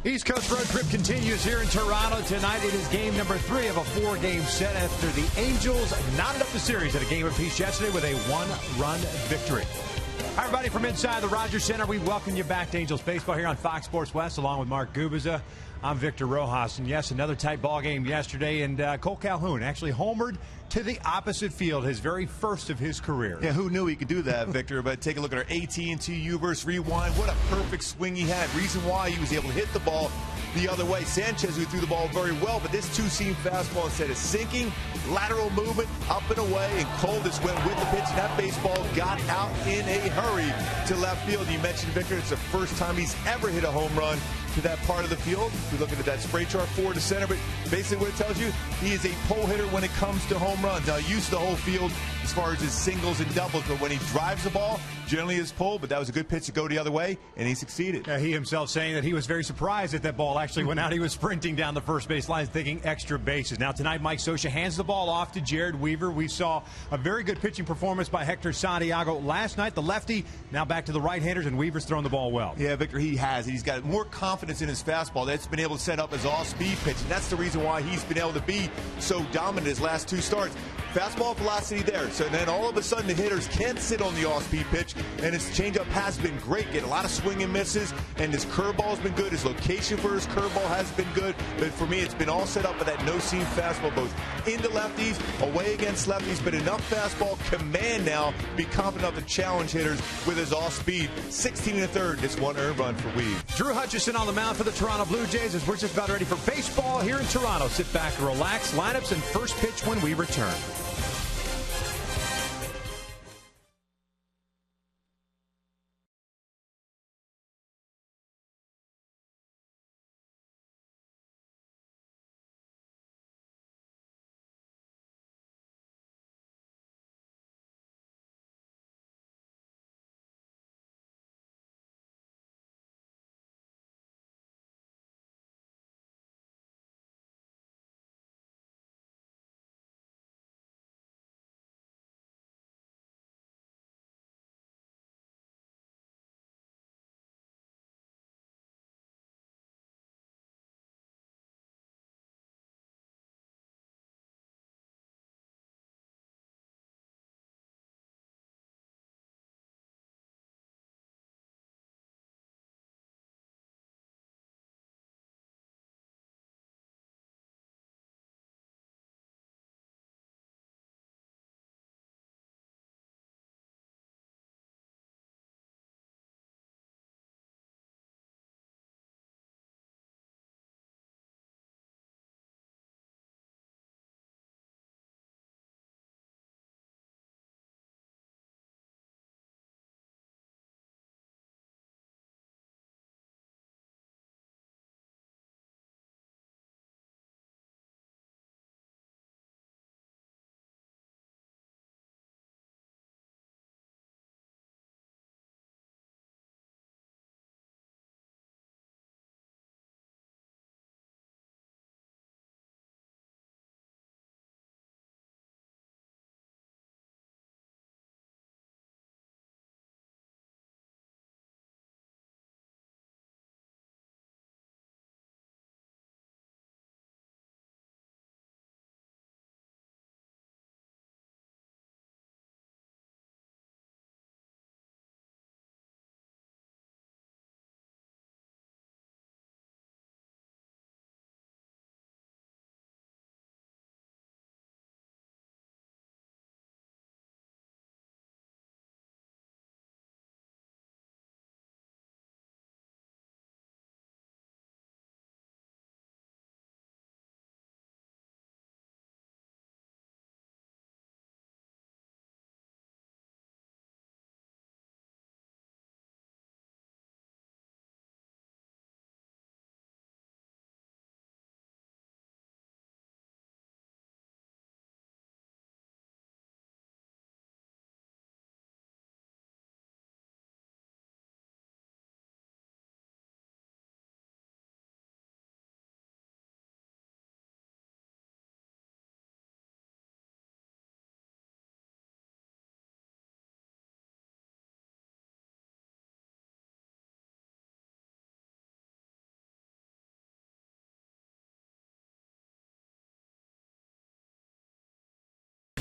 East Coast road trip continues here in Toronto tonight. It is game number 3 of a 4-game set after the Angels knotted up the series at a game apiece yesterday with a 1-run victory. Hi, everybody, from inside the Rogers Center, we welcome you back to Angels Baseball here on Fox Sports West, along with Mark Gubiza. I'm Victor Rojas, and yes, another tight ball game yesterday, and Cole Calhoun actually homered to the opposite field, his very first of his career. Yeah, who knew he could do that, Victor? But take a look at our AT Universe rewind. What a perfect swing he had. Reason why he was able to hit the ball the other way. Sanchez, who threw the ball very well, but this two-seam fastball, instead of sinking, lateral movement, up and away, and Cole just went with the pitch, and that baseball got out in a hurry to left field. You mentioned, Victor, it's the first time he's ever hit a home run to that part of the field. We're looking at that spray chart, forward to center, but basically what it tells you, he is a pole hitter when it comes to home runs. Now, he used the whole field as far as his singles and doubles, but when he drives the ball, generally is pull, but that was a good pitch to go the other way, and he succeeded. He himself saying that he was very surprised that ball actually went out. He was sprinting down the first base line thinking extra bases. Now tonight, Mike Scioscia hands the ball off to Jared Weaver. We saw a very good pitching performance by Hector Santiago last night. The lefty, now back to the right-handers, and Weaver's throwing the ball well. Yeah, Victor, he has. He's got more confidence in his fastball. That's been able to set up his off-speed pitch, and that's the reason why he's been able to be so dominant his last 2 starts. Fastball velocity there, so then all of a sudden the hitters can't sit on the off-speed pitch, and his changeup has been great, getting a lot of swing and misses, and his curveball has been good. His location for his curveball has been good, but for me it's been all set up with that no-seam fastball, both into lefties, away against lefties, but enough fastball command now, be confident enough to challenge hitters with his off-speed. 16 1/3, just 1 earned run for Weave. Drew Hutchison on the mound for the Toronto Blue Jays as we're just about ready for baseball here in Toronto. Sit back and relax. Lineups and first pitch when we return.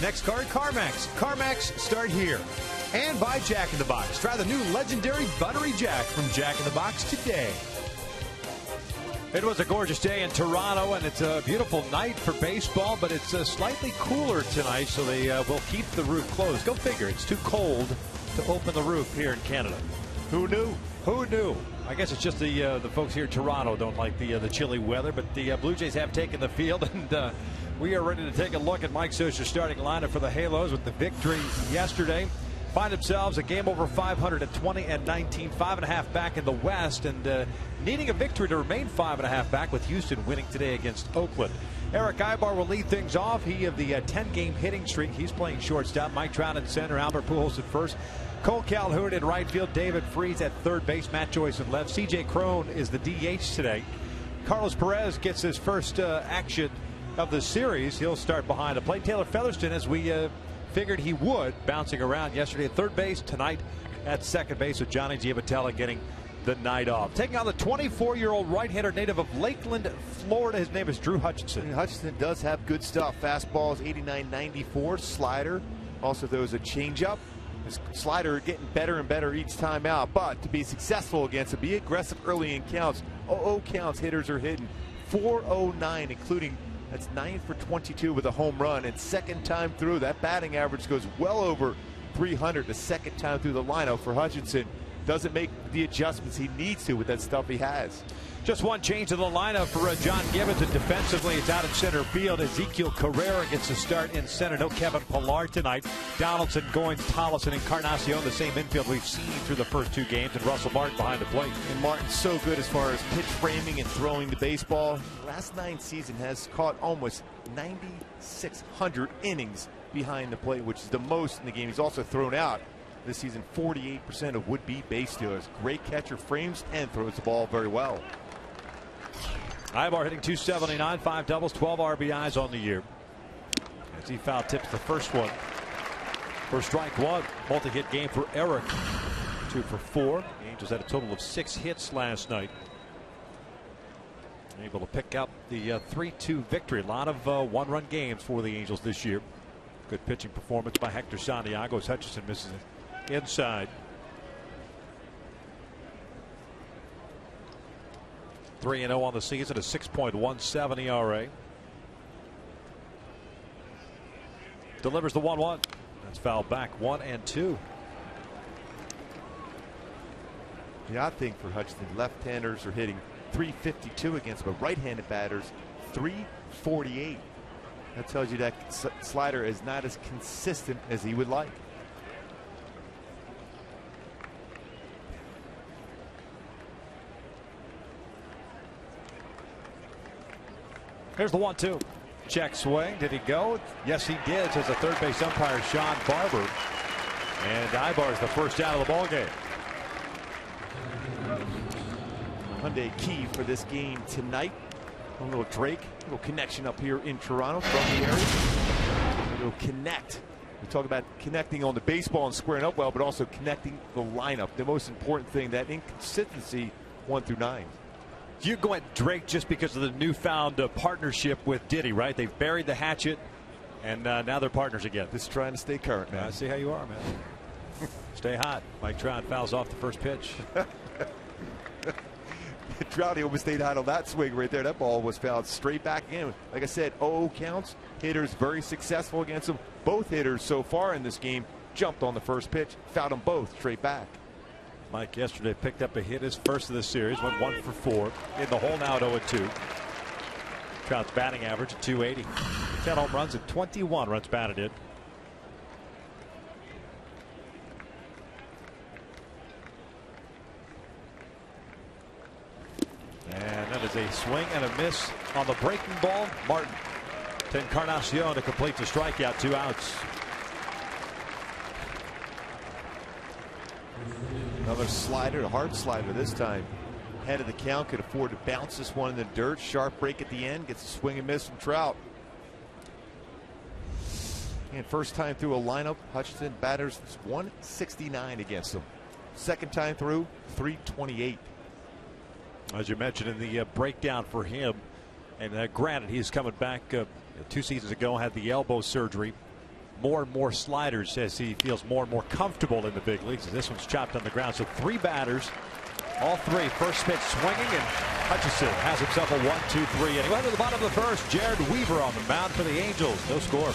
Next card, CarMax. CarMax, start here. And buy Jack in the Box. Try the new legendary Buttery Jack from Jack in the Box today. It was a gorgeous day in Toronto, and it's a beautiful night for baseball, but it's slightly cooler tonight, so they will keep the roof closed. Go figure. It's too cold to open the roof here in Canada. Who knew? Who knew? I guess it's just the folks here in Toronto don't like the chilly weather, but the Blue Jays have taken the field, and we are ready to take a look at Mike Scioscia's starting lineup for the Halos with the victory yesterday. Find themselves a game over 500 at 20-19, 5.5 back in the West, and needing a victory to remain 5.5 back, with Houston winning today against Oakland. Eric Ibar will lead things off. He of the 10-game hitting streak. He's playing shortstop. Mike Trout in center. Albert Pujols at first. Cole Calhoun in right field. David Freese at third base. Matt Joyce in left. C.J. Cron is the DH today. Carlos Perez gets his first action of the series. He'll start behind the plate. Taylor Featherston, as we figured he would, bouncing around yesterday at third base, tonight at second base, with Johnny Giavotella getting the night off. Taking on the 24-year-old right-hander native of Lakeland, Florida. His name is Drew Hutchinson. And Hutchinson does have good stuff. Fastball is 89-94. Slider also throws a changeup. His slider getting better and better each time out. But to be successful against him, be aggressive early in counts. 0-0 counts, hitters are hitting 409, including that's 9 for 22 with a home run. And second time through, that batting average goes well over 300 the second time through the lineup for Hutchinson. Doesn't make the adjustments he needs to with that stuff he has. Just one change to the lineup for John Gibbons, and defensively it's out in center field. Ezekiel Carrera gets a start in center. No Kevin Pillar tonight. Donaldson, Goins, Tollison, and Encarnacion, the same infield we've seen through the first two games, and Russell Martin behind the plate. And Martin's so good as far as pitch framing and throwing the baseball. Last 9 seasons has caught almost 9,600 innings behind the plate, which is the most in the game. He's also thrown out this season 48% of would-be base stealers. Great catcher, frames and throws the ball very well. Ibar hitting 279, 5 doubles, 12 RBIs on the year. As he foul tips the first one for strike one. Multi-hit game for Eric. 2 for 4. The Angels had a total of 6 hits last night. Able to pick up the 3-2 victory. A lot of one-run games for the Angels this year. Good pitching performance by Hector Santiago as Hutchinson misses it inside. 3-0 on the season, a 6.17 ERA. Delivers the 1-1. That's fouled back. 1-2. The odd thing for Hutchinson, left-handers are hitting 352 against, but right-handed batters 348. That tells you that slider is not as consistent as he would like. Here's the 1-2. Check swing. Did he go? Yes, he did, says the third base umpire, Sean Barber. And Ibar is the first out of the ball game. Hyundai key for this game tonight. A little Drake, a little connection up here in Toronto from the area. A little connect. We talk about connecting on the baseball and squaring up well, but also connecting the lineup. The most important thing, that inconsistency 1 through 9. You go at Drake just because of the newfound partnership with Diddy, right? They've buried the hatchet, and now they're partners again. Just trying to stay current, man. I see how you are, man. Stay hot. Mike Trout fouls off the first pitch. Trouty almost stayed hot on that swing right there. That ball was fouled straight back in. Like I said, 0 counts. Hitters very successful against them. Both hitters so far in this game jumped on the first pitch, fouled them both straight back. Mike yesterday picked up a hit, his first of the series, went 1 for 4 in the hole now at 0-2. Trout's batting average at 280. 10 home runs and 21 runs batted in. And that is a swing and a miss on the breaking ball. Martin to Encarnacion to complete the strikeout, 2 outs. Another slider, a hard slider this time. Head of the count, could afford to bounce this one in the dirt. Sharp break at the end, gets a swing and miss from Trout. And first time through a lineup, Hutchinson batters 169 against them. Second time through, 328. As you mentioned in the breakdown for him, and granted he's coming back 2 seasons ago, had the elbow surgery, more and more sliders as he feels more and more comfortable in the big leagues. This one's chopped on the ground. So 3 batters, all 3. First pitch swinging, and Hutchison has himself a 1-2-3 inning. Right to the bottom of the first, Jared Weaver on the mound for the Angels. No score.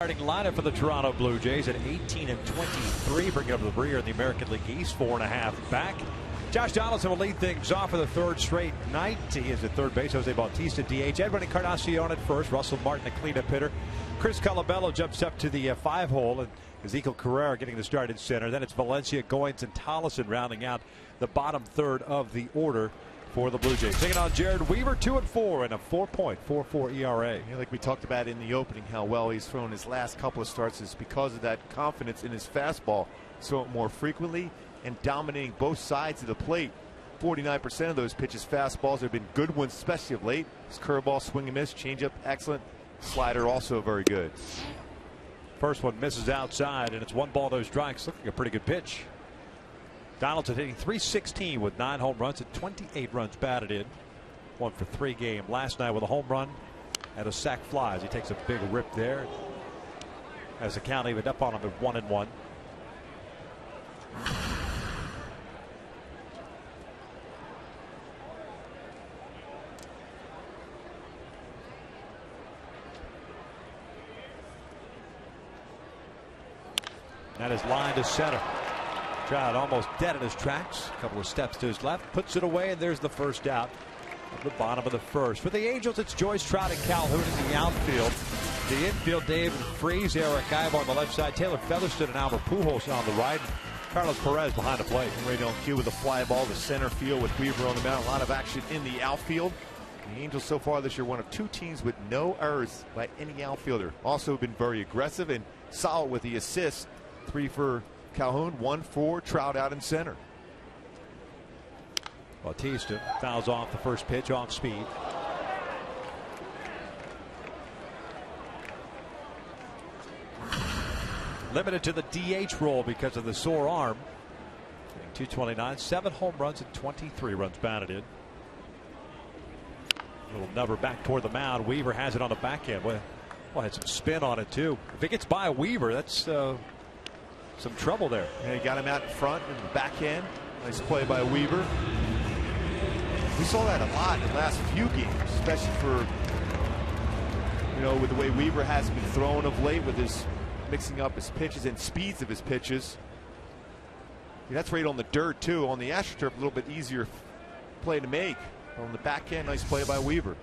Starting lineup for the Toronto Blue Jays at 18-23, bringing up the rear in the American League East, 4.5 back. Josh Donaldson will lead things off for the 3rd straight night. He is at third base. Jose Bautista DH. Edwin Encarnacion at first. Russell Martin, a cleanup hitter. Chris Colabello jumps up to the 5 hole, and Ezekiel Carrera getting the start in center. Then it's Valencia, Goins, and Tollison rounding out the bottom third of the order for the Blue Jays. Taking on Jared Weaver, 2-4 and a 4.44 ERA. Yeah, like we talked about in the opening, how well he's thrown his last couple of starts is because of that confidence in his fastball. Throw it more frequently and dominating both sides of the plate. 49% of those pitches, fastballs, have been good ones, especially of late. His curveball, swing and miss, changeup, excellent. Slider also very good. First one misses outside, and it's 1 ball, no strikes. Looking like a pretty good pitch. Donaldson hitting .316 with 9 home runs and 28 runs batted in. 1 for 3 game last night with a home run and a sac fly as he takes a big rip there. As the count evened up on him at 1-1. That is line to center. Trout almost dead in his tracks. A couple of steps to his left, puts it away, and there's the first out at the bottom of the first. For the Angels, it's Joyce, Trout, and Calhoun in the outfield. The infield, David Freese, Eric Ibe on the left side, Taylor Featherston and Albert Pujols on the right. Carlos Perez behind the plate. Right on cue with a fly ball to center field with Weaver on the mound. A lot of action in the outfield. The Angels so far this year, one of 2 teams with no errors by any outfielder. Also been very aggressive and solid with the assists. 3 for Calhoun, 1 for Trout out in center. Bautista fouls off the first pitch off speed. Limited to the DH role because of the sore arm. 229, 7 home runs and 23 runs batted in. Little number back toward the mound. Weaver has it on the backhand. Well, had some spin on it too. If it gets by Weaver, that's some trouble there. And he got him out in front in the backhand. Nice play by Weaver. We saw that a lot in the last few games, especially for, with the way Weaver has been throwing of late, with his mixing up his pitches and speeds of his pitches. That's right on the dirt too. On the AstroTurf, a little bit easier play to make. On the backhand, nice play by Weaver.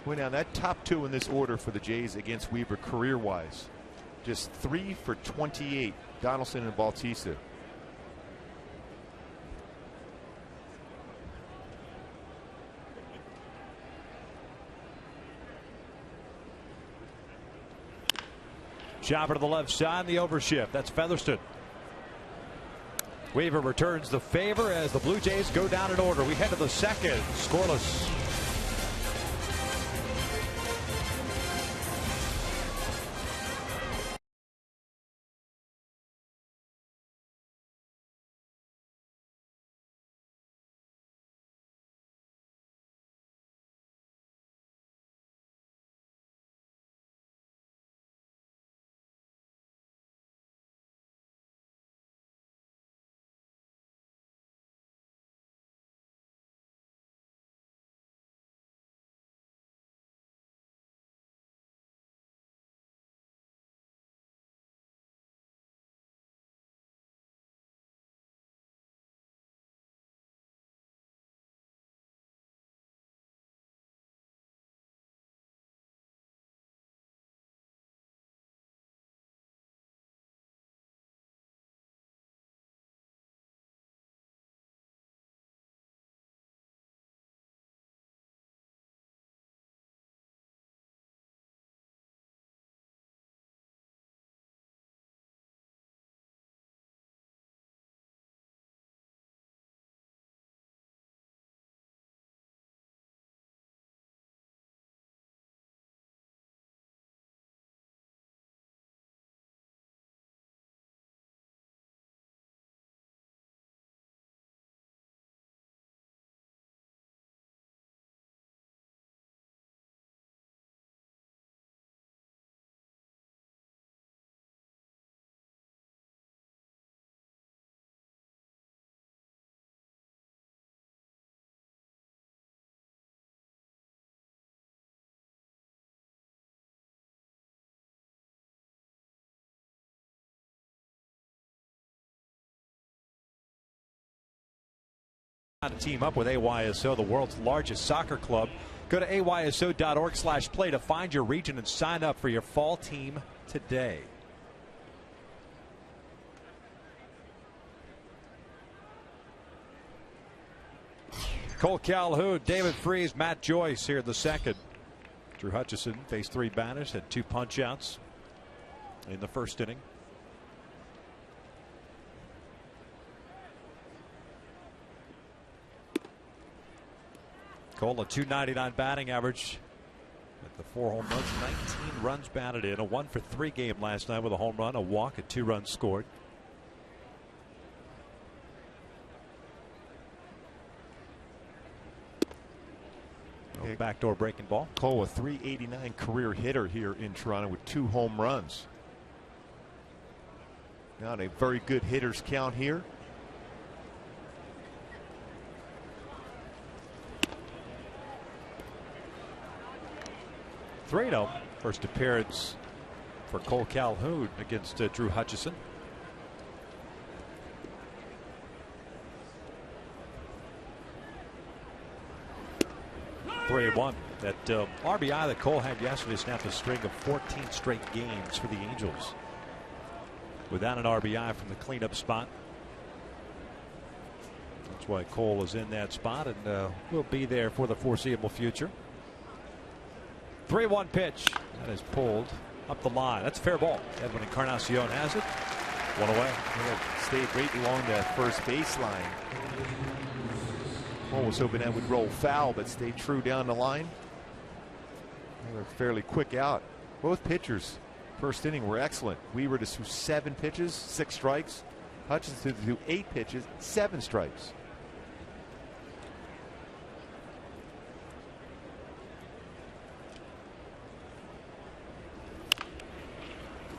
Well, now that top 2 in this order for the Jays against Weaver career-wise. Just 3 for 28, Donaldson and Bautista. Chopper to the left side, the overshift. That's Featherston. Weaver returns the favor as the Blue Jays go down in order. We head to the second, scoreless. To team up with AYSO, the world's largest soccer club. Go to ayso.org/play to find your region and sign up for your fall team today. Cole Calhoun, David Freese, Matt Joyce here in the second. Drew Hutchison faced 3 batters, had 2 punch outs in the first inning. Cole, a .299 batting average with the 4 home runs, 19 runs batted in, a 1-for-3 game last night with a home run, a walk, and 2 runs scored. Oh, backdoor breaking ball. Cole, a .389 career hitter here in Toronto with 2 home runs. Not a very good hitters count here. First appearance for Cole Calhoun against Drew Hutchison. .381. That RBI that Cole had yesterday snapped a string of 14 straight games for the Angels without an RBI from the cleanup spot. That's why Cole is in that spot and will be there for the foreseeable future. 3-1 pitch. That is pulled up the line. That's a fair ball. Edwin Encarnacion has it. 1 away. Stayed right along that first baseline. Cole was hoping that would roll foul, but stayed true down the line. They were fairly quick out. Both pitchers, first inning, were excellent. Weaver to threw 7 pitches, 6 strikes. Hutchinson threw 8 pitches, 7 strikes.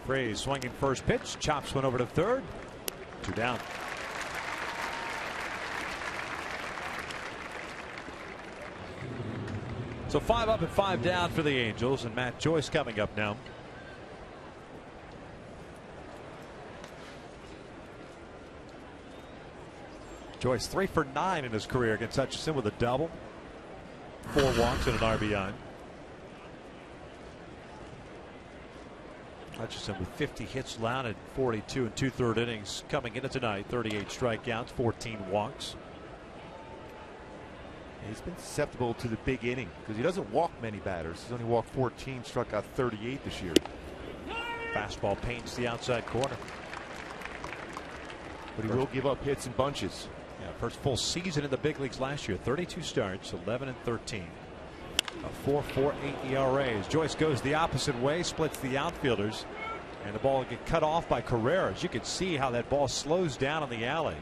Freese swinging first pitch, chops one over to third. 2 down. So 5 up and 5 down for the Angels, and Matt Joyce coming up now. Joyce 3 for 9 in his career against Hutchison with a double, 4 walks and an RBI. Hutchison with 50 hits allowed in 42 and 2/3 innings coming into tonight. 38 strikeouts, 14 walks. He's been susceptible to the big inning because he doesn't walk many batters. He's only walked 14, struck out 38 this year. Fastball paints the outside corner. but he will give up hits in bunches. Yeah, first full season in the big leagues last year. 32 starts, 11-13. A 4.48 ERA. As Joyce goes the opposite way, splits the outfielders, and the ball will get cut off by Carreras. You can see how that ball slows down in the alley.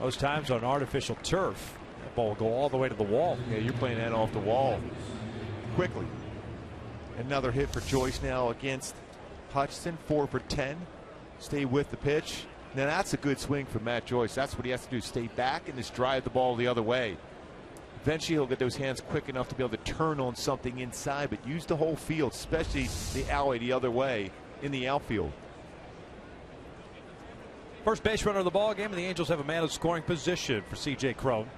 Most times on artificial turf, that ball will go all the way to the wall. Yeah, you're playing that off the wall quickly. Another hit for Joyce now against Hutchinson. 4 for 10. Stay with the pitch. Now that's a good swing for Matt Joyce. That's what he has to do. Stay back and just drive the ball the other way. Eventually he'll get those hands quick enough to be able to turn on something inside, but use the whole field, especially the alley the other way in the outfield. First base runner of the ball game, and the Angels have a man in scoring position for C.J. Cron.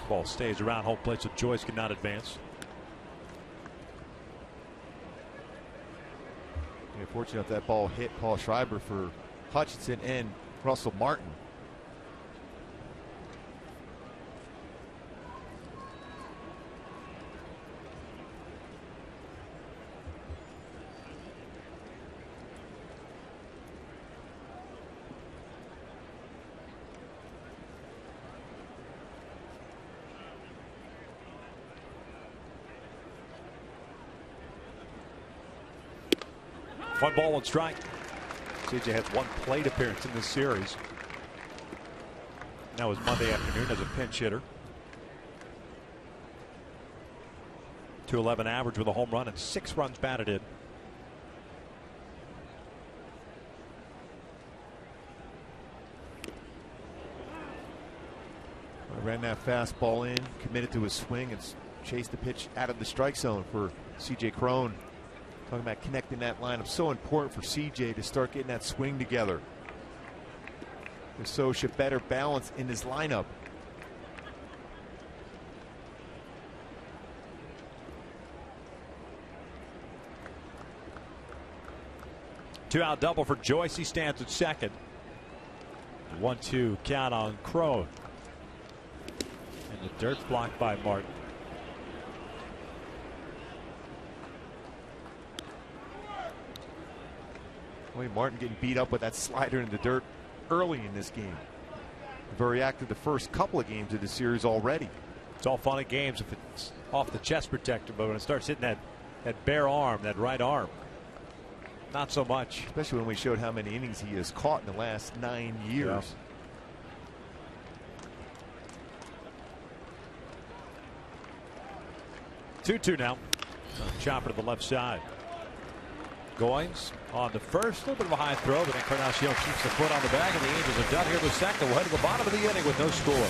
Ball stays around home plate, so Joyce cannot advance. Yeah, fortunate enough that ball hit Paul Schreiber for Hutchinson and Russell Martin. One ball, one strike. CJ has one plate appearance in this series. That was Monday afternoon as a pinch hitter. .211 average with a home run and 6 runs batted in. Ran that fastball in, committed to his swing, and chased the pitch out of the strike zone for C.J. Cron. Talking about connecting that lineup. So important for CJ to start getting that swing together. So should better balance in his lineup. Two-out double for Joyce. He stands at second. 1-2 count on Cron. And the dirt's blocked by Martin. Martin getting beat up with that slider in the dirt early in this game. Very active the first couple of games of the series already. It's all fun and games if it's off the chest protector, but when it starts hitting that bare arm, that right arm, not so much. Especially when we showed how many innings he has caught in the last 9 years. Yeah. 2-2 now. Chopper to the left side. Goins on the first, a little bit of a high throw, but Encarnacion keeps the foot on the bag, and the Angels are done here with second. We'll head to the bottom of the inning with no score.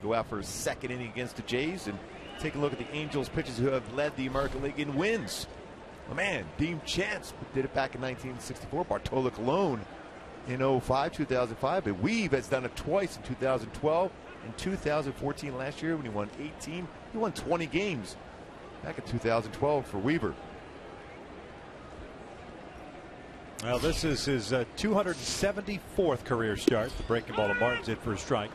Go out for a second inning against the Jays and take a look at the Angels pitchers who have led the American League in wins. My man, Dean Chance did it back in 1964. Bartolo Colon in 2005. But Weave has done it twice in 2012 and 2014 last year when he won 18. He won 20 games back in 2012 for Weaver. Well, this is his 274th career start. The breaking ball to Martin's in for a strike.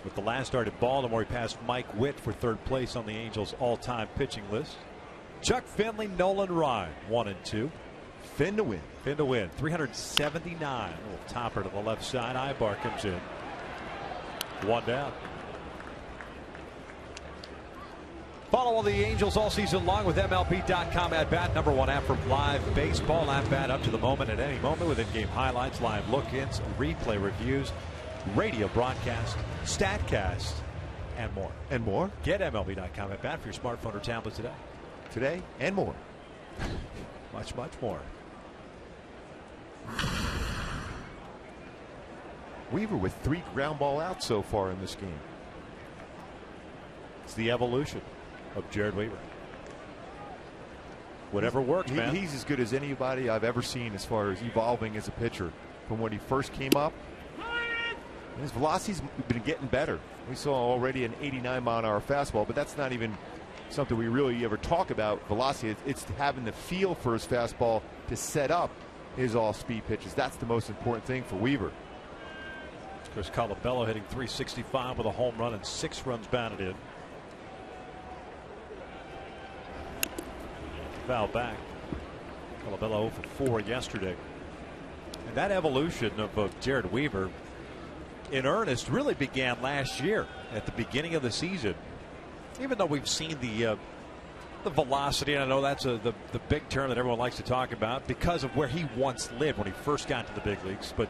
With the last start at Baltimore, he passed Mike Witt for third place on the Angels' all-time pitching list. Chuck Finley, Nolan Ryan, 1 and 2. Finn to win. 379. A little topper to the left side. Ibar comes in. 1 down. Follow all the Angels all season long with MLB.com at bat. #1 app for live baseball at bat up to the moment at any moment with in-game highlights, live look-ins, replay reviews, radio broadcast, StatCast, and more. And more. Get MLB.com at bat for your smartphone or tablet today. Today and more. Much, much more. Weaver with 3 ground ball outs so far in this game. It's the evolution of Jared Weaver. Whatever works, man. He's as good as anybody I've ever seen as far as evolving as a pitcher. From when he first came up, his velocity's been getting better. We saw already an 89-mile-an-hour fastball, but that's not even something we really ever talk about, velocity. It's having the feel for his fastball to set up his off-speed pitches. That's the most important thing for Weaver. Chris Colabello hitting .365 with a home run and 6 runs batted in. Foul back. Colabello 0 for 4 yesterday. And that evolution of Jared Weaver in earnest really began last year at the beginning of the season. Even though we've seen the velocity, and I know that's the big term that everyone likes to talk about because of where he once lived when he first got to the big leagues. But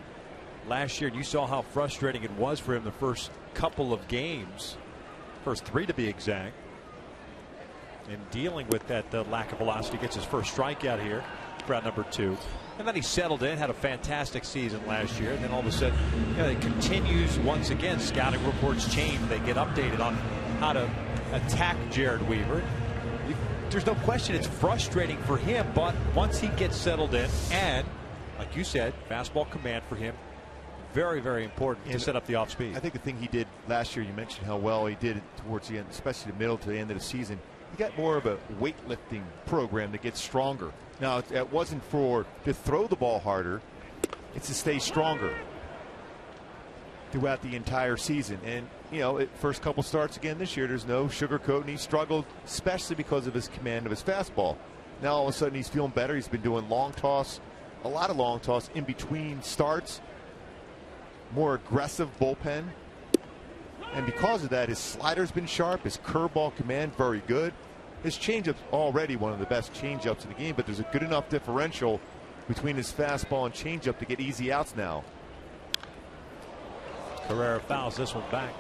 last year, you saw how frustrating it was for him the first couple of games, first 3 to be exact, and dealing with that lack of velocity. Gets his first strikeout here, round number 2. And then he settled in, had a fantastic season last year. And then all of a sudden, it continues once again. Scouting reports change. They get updated on how to attack Jared Weaver. There's no question it's frustrating for him, but once he gets settled in, and like you said, fastball command for him, very, very important to set up the off speed. I think the thing he did last year, you mentioned how well he did it towards the end, especially the middle to the end of the season. He got more of a weightlifting program to get stronger. Now, it wasn't to throw the ball harder. It's to stay stronger throughout the entire season. And, first couple starts again this year, there's no sugarcoating. He struggled, especially because of his command of his fastball. Now, all of a sudden, he's feeling better. He's been doing long toss, a lot of long toss in between starts, more aggressive bullpen. And because of that, his slider's been sharp, his curveball command very good. His changeup's already one of the best changeups in the game, but there's a good enough differential between his fastball and changeup to get easy outs now. Carrera fouls this one back.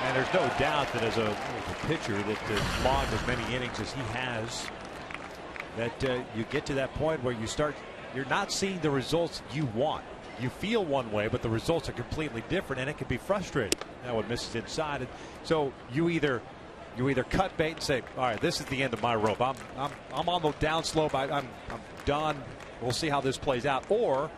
And there's no doubt that as a pitcher that logged as many innings as he has, that you get to that point where you're not seeing the results you want. You feel one way, but the results are completely different, and it can be frustrating. That one misses inside, and so you either cut bait and say, all right, this is the end of my rope. I'm on the downslope. I'm done. We'll see how this plays out. Or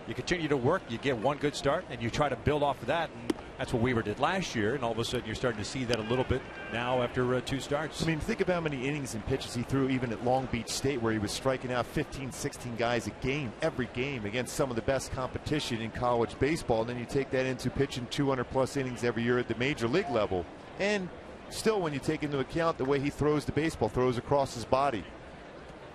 you continue to work. You get one good start, and you try to build off of that. And that's what Weaver did last year, and all of a sudden you're starting to see that a little bit now after 2 starts. I mean, think about how many innings and pitches he threw even at Long Beach State, where he was striking out 15, 16 guys a game, every game, against some of the best competition in college baseball. And then you take that into pitching 200-plus innings every year at the major league level. And still, when you take into account the way he throws the baseball, throws across his body.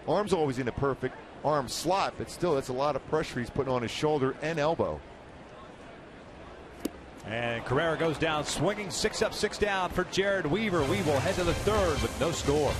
Arm's always in a perfect arm slot, but still, that's a lot of pressure he's putting on his shoulder and elbow. And Carrera goes down swinging, 6 up, 6 down for Jared Weaver. We will head to the 3rd with no score.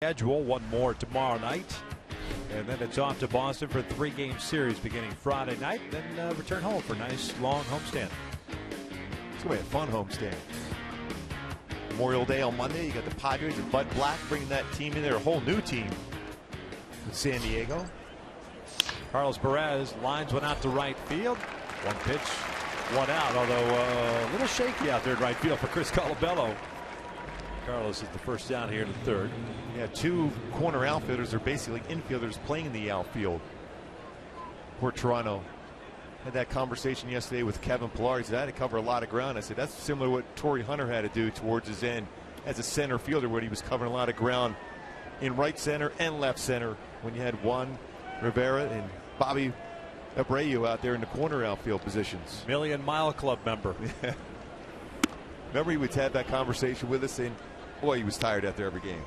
Schedule one more tomorrow night, and then it's off to Boston for a 3-game series beginning Friday night, then return home for a nice long homestand. It's going to be a fun homestand. Memorial Day on Monday, you got the Padres and Bud Black bringing that team in there, a whole new team in San Diego. Carlos Perez lines one out to right field. One pitch, one out, although a little shaky out there in right field for Chris Colabello. Carlos is the first down here in the third. Yeah, 2 corner outfielders are basically infielders playing in the outfield for Toronto. Had that conversation yesterday with Kevin Pillar. He said, I had to cover a lot of ground. I said, that's similar to what Torrey Hunter had to do towards his end as a center fielder, when he was covering a lot of ground in right center and left center when you had Juan Rivera and Bobby Abreu out there in the corner outfield positions. Million Mile Club member. Remember, he would have that conversation with us, and boy, he was tired after every game.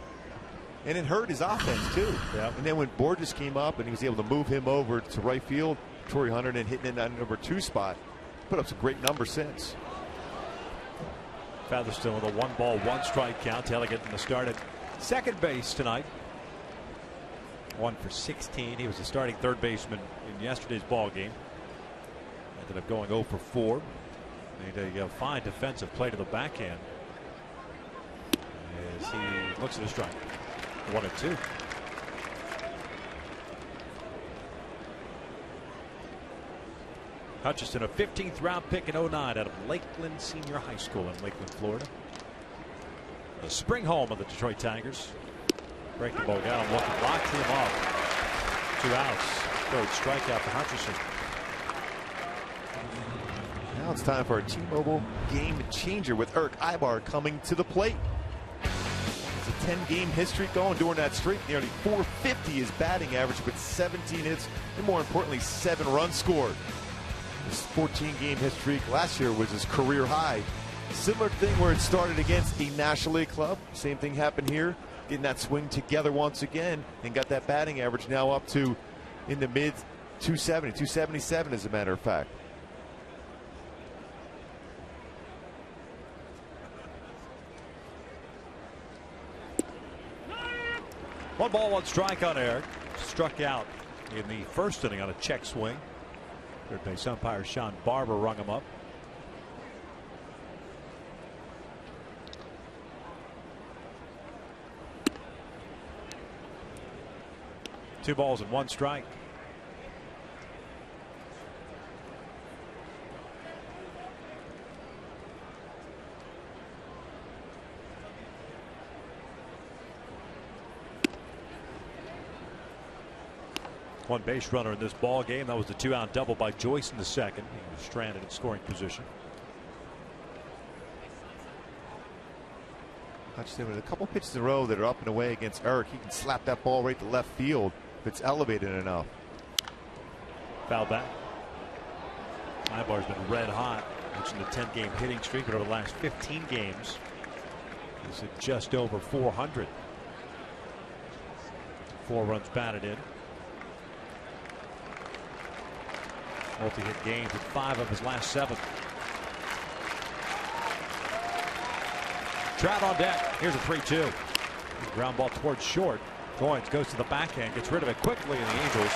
And it hurt his offense, too. Yep. And then when Borges came up and he was able to move him over to right field, Torrey Hunter then hitting in that number 2 spot, put up some great numbers since. Featherstone with a 1-ball, 1-strike count. Taylor getting the start at second base tonight. 1 for 16. He was the starting third baseman in yesterday's ball game. Ended up going 0 for 4. Made a fine defensive play to the backhand as he looks at a strike. 1-2. Hutchinson, a 15th round pick in 09 out of Lakeland Senior High School in Lakeland, Florida. The spring home of the Detroit Tigers. Break the ball down, looking, locked him up. 2 outs. Third strikeout for Hutchinson. Now it's time for a T-Mobile game changer with Eric Ibar coming to the plate. It's a 10-game hit streak going during that streak. Nearly 450 is batting average with 17 hits and, more importantly, 7 runs scored. This 14-game hit streak last year was his career high. Similar thing where it started against a National League club. Same thing happened here. Getting that swing together once again and got that batting average now up to in the mid 270, 277 as a matter of fact. One ball, 1 strike on Eric. Struck out in the first inning on a check swing. Third base umpire Sean Barber rung him up. Two balls and 1 strike. One base runner in this ball game. That was the 2-out double by Joyce in the second. He was stranded in scoring position. Hutchinson with a couple pitches in a row that are up and away against Eric. He can slap that ball right to left field if it's elevated enough. Foul back. Ibar's been red hot. Mentioned the 10-game hitting streak, but over the last 15 games, he's at just over 400. 4 runs batted in. Multi-hit games in 5 of his last 7. Trout on deck. Here's a 3-2. Ground ball towards short. Goins goes to the backhand, gets rid of it quickly, and the Angels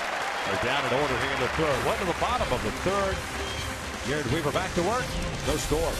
are down in order here in the third. One to the bottom of the third. Garrett Weaver back to work. No score.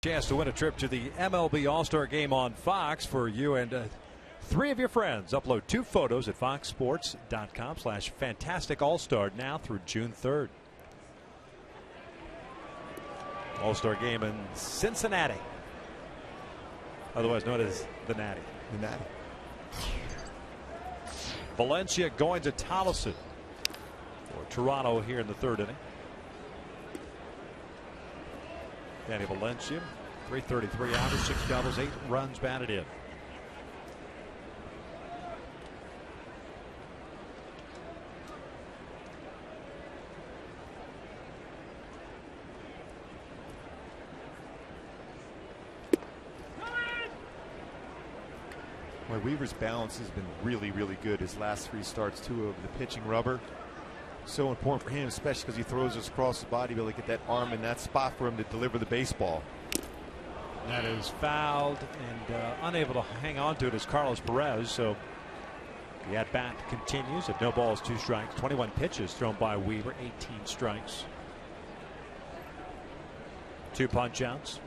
Chance to win a trip to the MLB All-Star Game on Fox for you and 3 of your friends. Upload 2 photos at foxsports.com/fantastic-all-star now through June 3rd. All-Star Game in Cincinnati, otherwise known as the Natty. The Natty. Valencia going to Tolleson for Toronto here in the 3rd inning. Danny Valencia, 333 outs, 6 doubles, 8 runs batted in. Well, Weaver's balance has been really, really good his last 3 starts, too, over the pitching rubber. So important for him, especially because he throws us across the body, be able to get that arm in that spot for him to deliver the baseball. That is fouled, and unable to hang on to it is Carlos Perez. So the at bat continues at no balls, 2 strikes. 21 pitches thrown by Weaver, 18 strikes. 2 punch outs.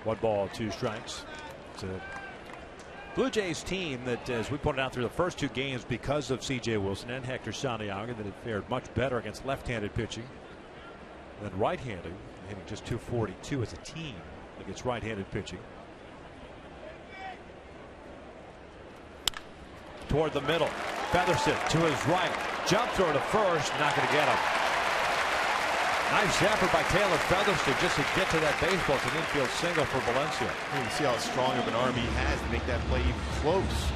One ball, 2 strikes. It's a Blue Jays team that, as we pointed out through the first 2 games, because of C.J. Wilson and Hector Santiago, that had fared much better against left-handed pitching than right-handed, hitting just .242 as a team against right-handed pitching. Toward the middle, Featherston to his right, jump throw to first, not going to get him. Nice effort by Taylor Featherston just to get to that baseball. It's an infield single for Valencia. You can see how strong of an arm he has to make that play even close.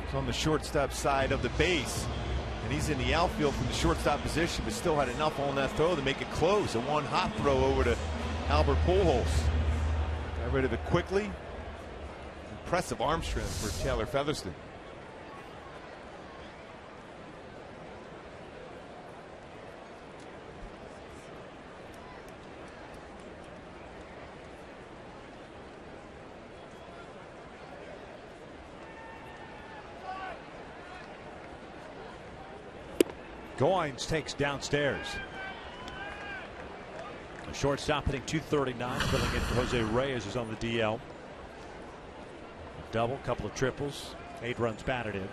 It's on the shortstop side of the base, and he's in the outfield from the shortstop position, but still had enough on that throw to make it close. A one hop throw over to Albert Pujols. Got rid of it quickly. Impressive arm strength for Taylor Featherston. Goins takes downstairs. The shortstop hitting .239, filling in for Jose Reyes, who's on the DL. A double, couple of triples, 8 runs batted in.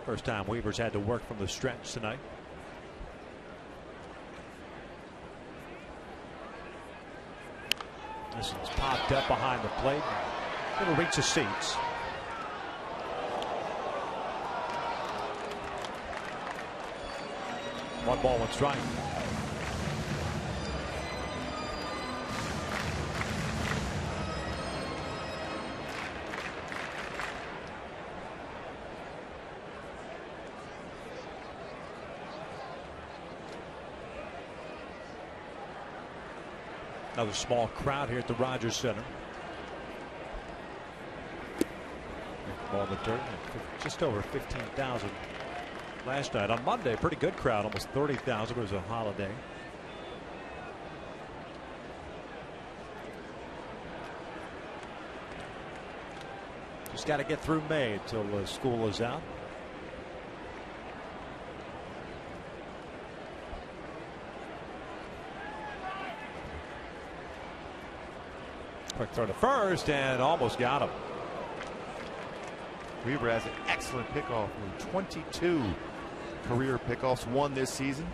First time Weaver's had to work from the stretch tonight. This one's popped up behind the plate. It'll reach the seats. One ball, 1 strike. Another small crowd here at the Rogers Center. Ball in the dirt, just over 15,000. Last night. On Monday, pretty good crowd, almost 30,000. It was a holiday. Just got to get through May until school is out. Quick throw to first and almost got him. Weaver has an excellent pickoff. 22 career pickoffs, 1 this season.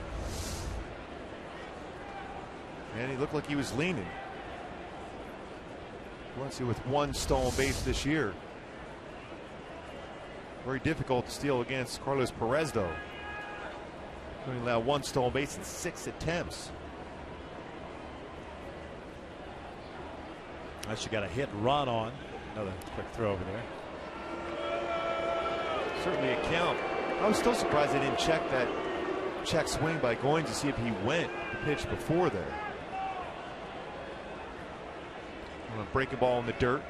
And he looked like he was leaning. Valencia with 1 stolen base this year. Very difficult to steal against Carlos Perez, though. Only allowed 1 stolen base in 6 attempts. Unless you got a hit and run on. Another quick throw over there. Certainly a count. I was still surprised they didn't check that swing by Goins to see if he went the pitch before there. On a breaking ball in the dirt.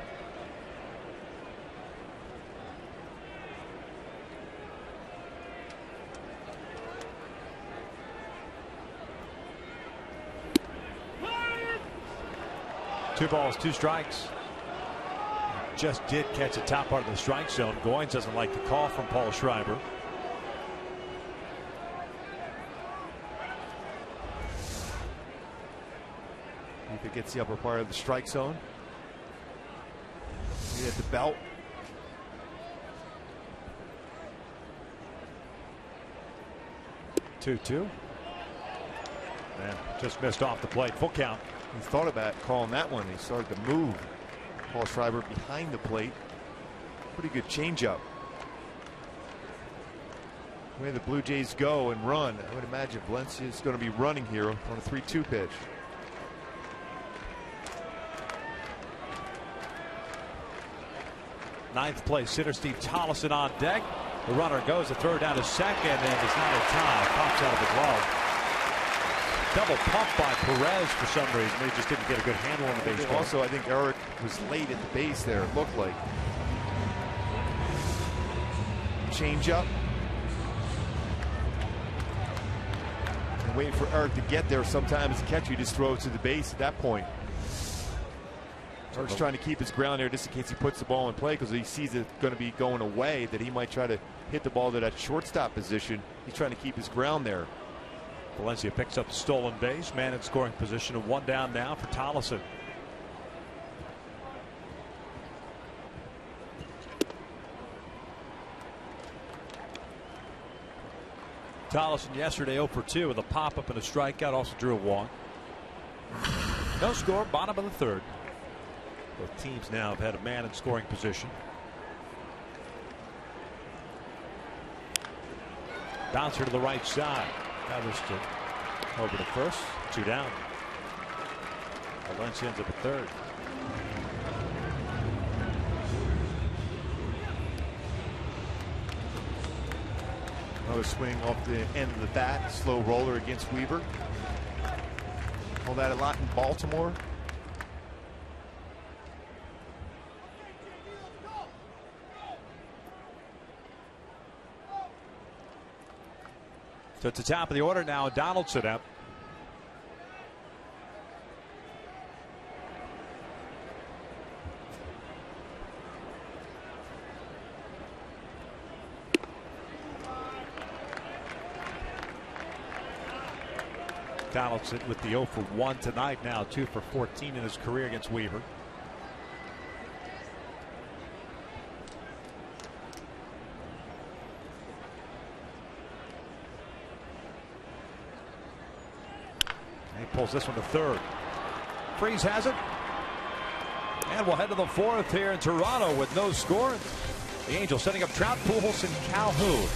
Two balls, 2 strikes. just did catch the top part of the strike zone. Goins doesn't like the call from Paul Schreiber. If it gets the upper part of the strike zone, he hit the belt. Two. And just missed off the plate. Full count. He thought about calling that one. He started to move Paul Schreiber behind the plate. Pretty good changeup. The way the Blue Jays go and run, I would imagine Valencia is going to be running here on a 3-2 pitch. Ninth place hitter Steve Tollefson on deck. The runner goes to throw down to second, and it's not a tie. Pops out of the glove. Double pump by Perez for some reason. He just didn't get a good handle on the baseball. Also, I think Eric was late at the base there, it looked like. Change up. And waiting for Eric to get there. Sometimes the catcher just throws to the base at that point. Eric's trying to keep his ground there just in case he puts the ball in play, because he sees it going to be going away, that he might try to hit the ball to that shortstop position. He's trying to keep his ground there. Valencia picks up the stolen base. Man in scoring position of 1 down now for Tollefson. Tollefson yesterday 0 for 2 with a pop up and a strikeout. Also drew a walk. No score. Bottom of the third. Both teams now have had a man in scoring position. Bouncer to the right side. Everston over to first. 2 down. Valencia ends up at third. Another swing off the end of the bat. Slow roller against Weaver. Call that a lot in Baltimore. So at the top of the order now, Donaldson up. Donaldson with the 0 for 1 tonight, now 2 for 14 in his career against Weaver. He pulls this one to third. Freeze has it. And we'll head to the fourth here in Toronto with no score. The Angels setting up Trout, Pujols, and Calhoun.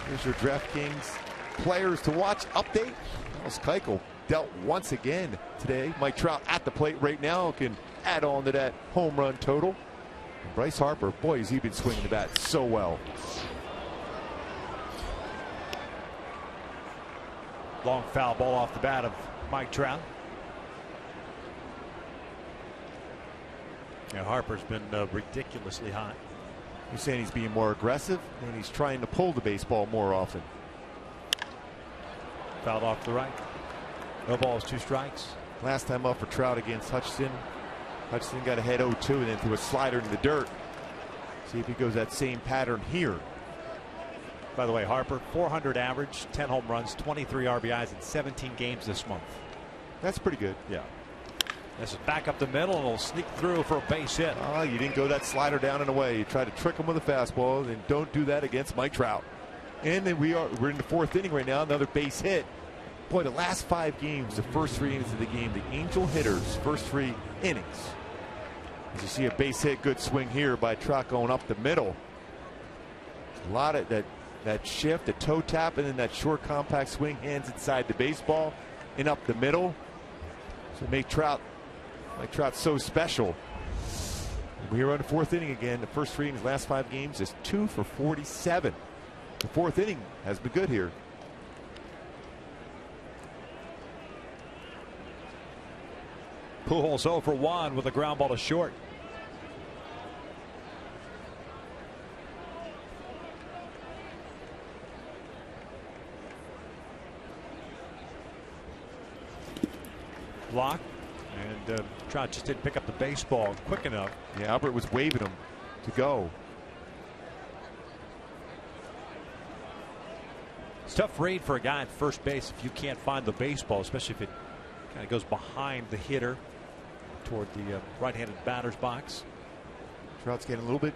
Here's your DraftKings players to watch update. Dallas Keuchel dealt once again today. Mike Trout at the plate right now can add on to that home run total. And Bryce Harper, boy, has he been swinging the bat so well. Long foul ball off the bat of Mike Trout. Yeah, Harper's been ridiculously hot. You're saying he's being more aggressive and he's trying to pull the baseball more often. Fouled off to the right. No balls, 2 strikes. Last time up for Trout against Hutchinson. Hutchinson got ahead 0-2 and then threw a slider in the dirt. See if he goes that same pattern here. By the way, Harper, 400 average, 10 home runs, 23 RBIs in 17 games this month. That's pretty good. Yeah. This is back up the middle, and it'll sneak through for a base hit. Oh, you didn't go that slider down and away. You tried to trick him with a fastball, and don't do that against Mike Trout. And then we're in the 4th inning right now, another base hit. Boy, the last 5 games, the first 3 innings of the game, the Angel hitters, first 3 innings. As you see a base hit, good swing here by Trout going up the middle. A lot of that shift, the toe tap, and then that short compact swing, hands inside the baseball and up the middle. So Mike Trout's so special. We're on the 4th inning again. The first 3 innings, last 5 games is 2 for 47. The 4th inning has been good here. Pujols 0 for 1 with a ground ball to short. Block, and Trout just didn't pick up the baseball quick enough. Yeah, Albert was waving him to go. It's tough read for a guy at first base if you can't find the baseball, especially if it kind of goes behind the hitter toward the right-handed batter's box. Trout's getting a little bit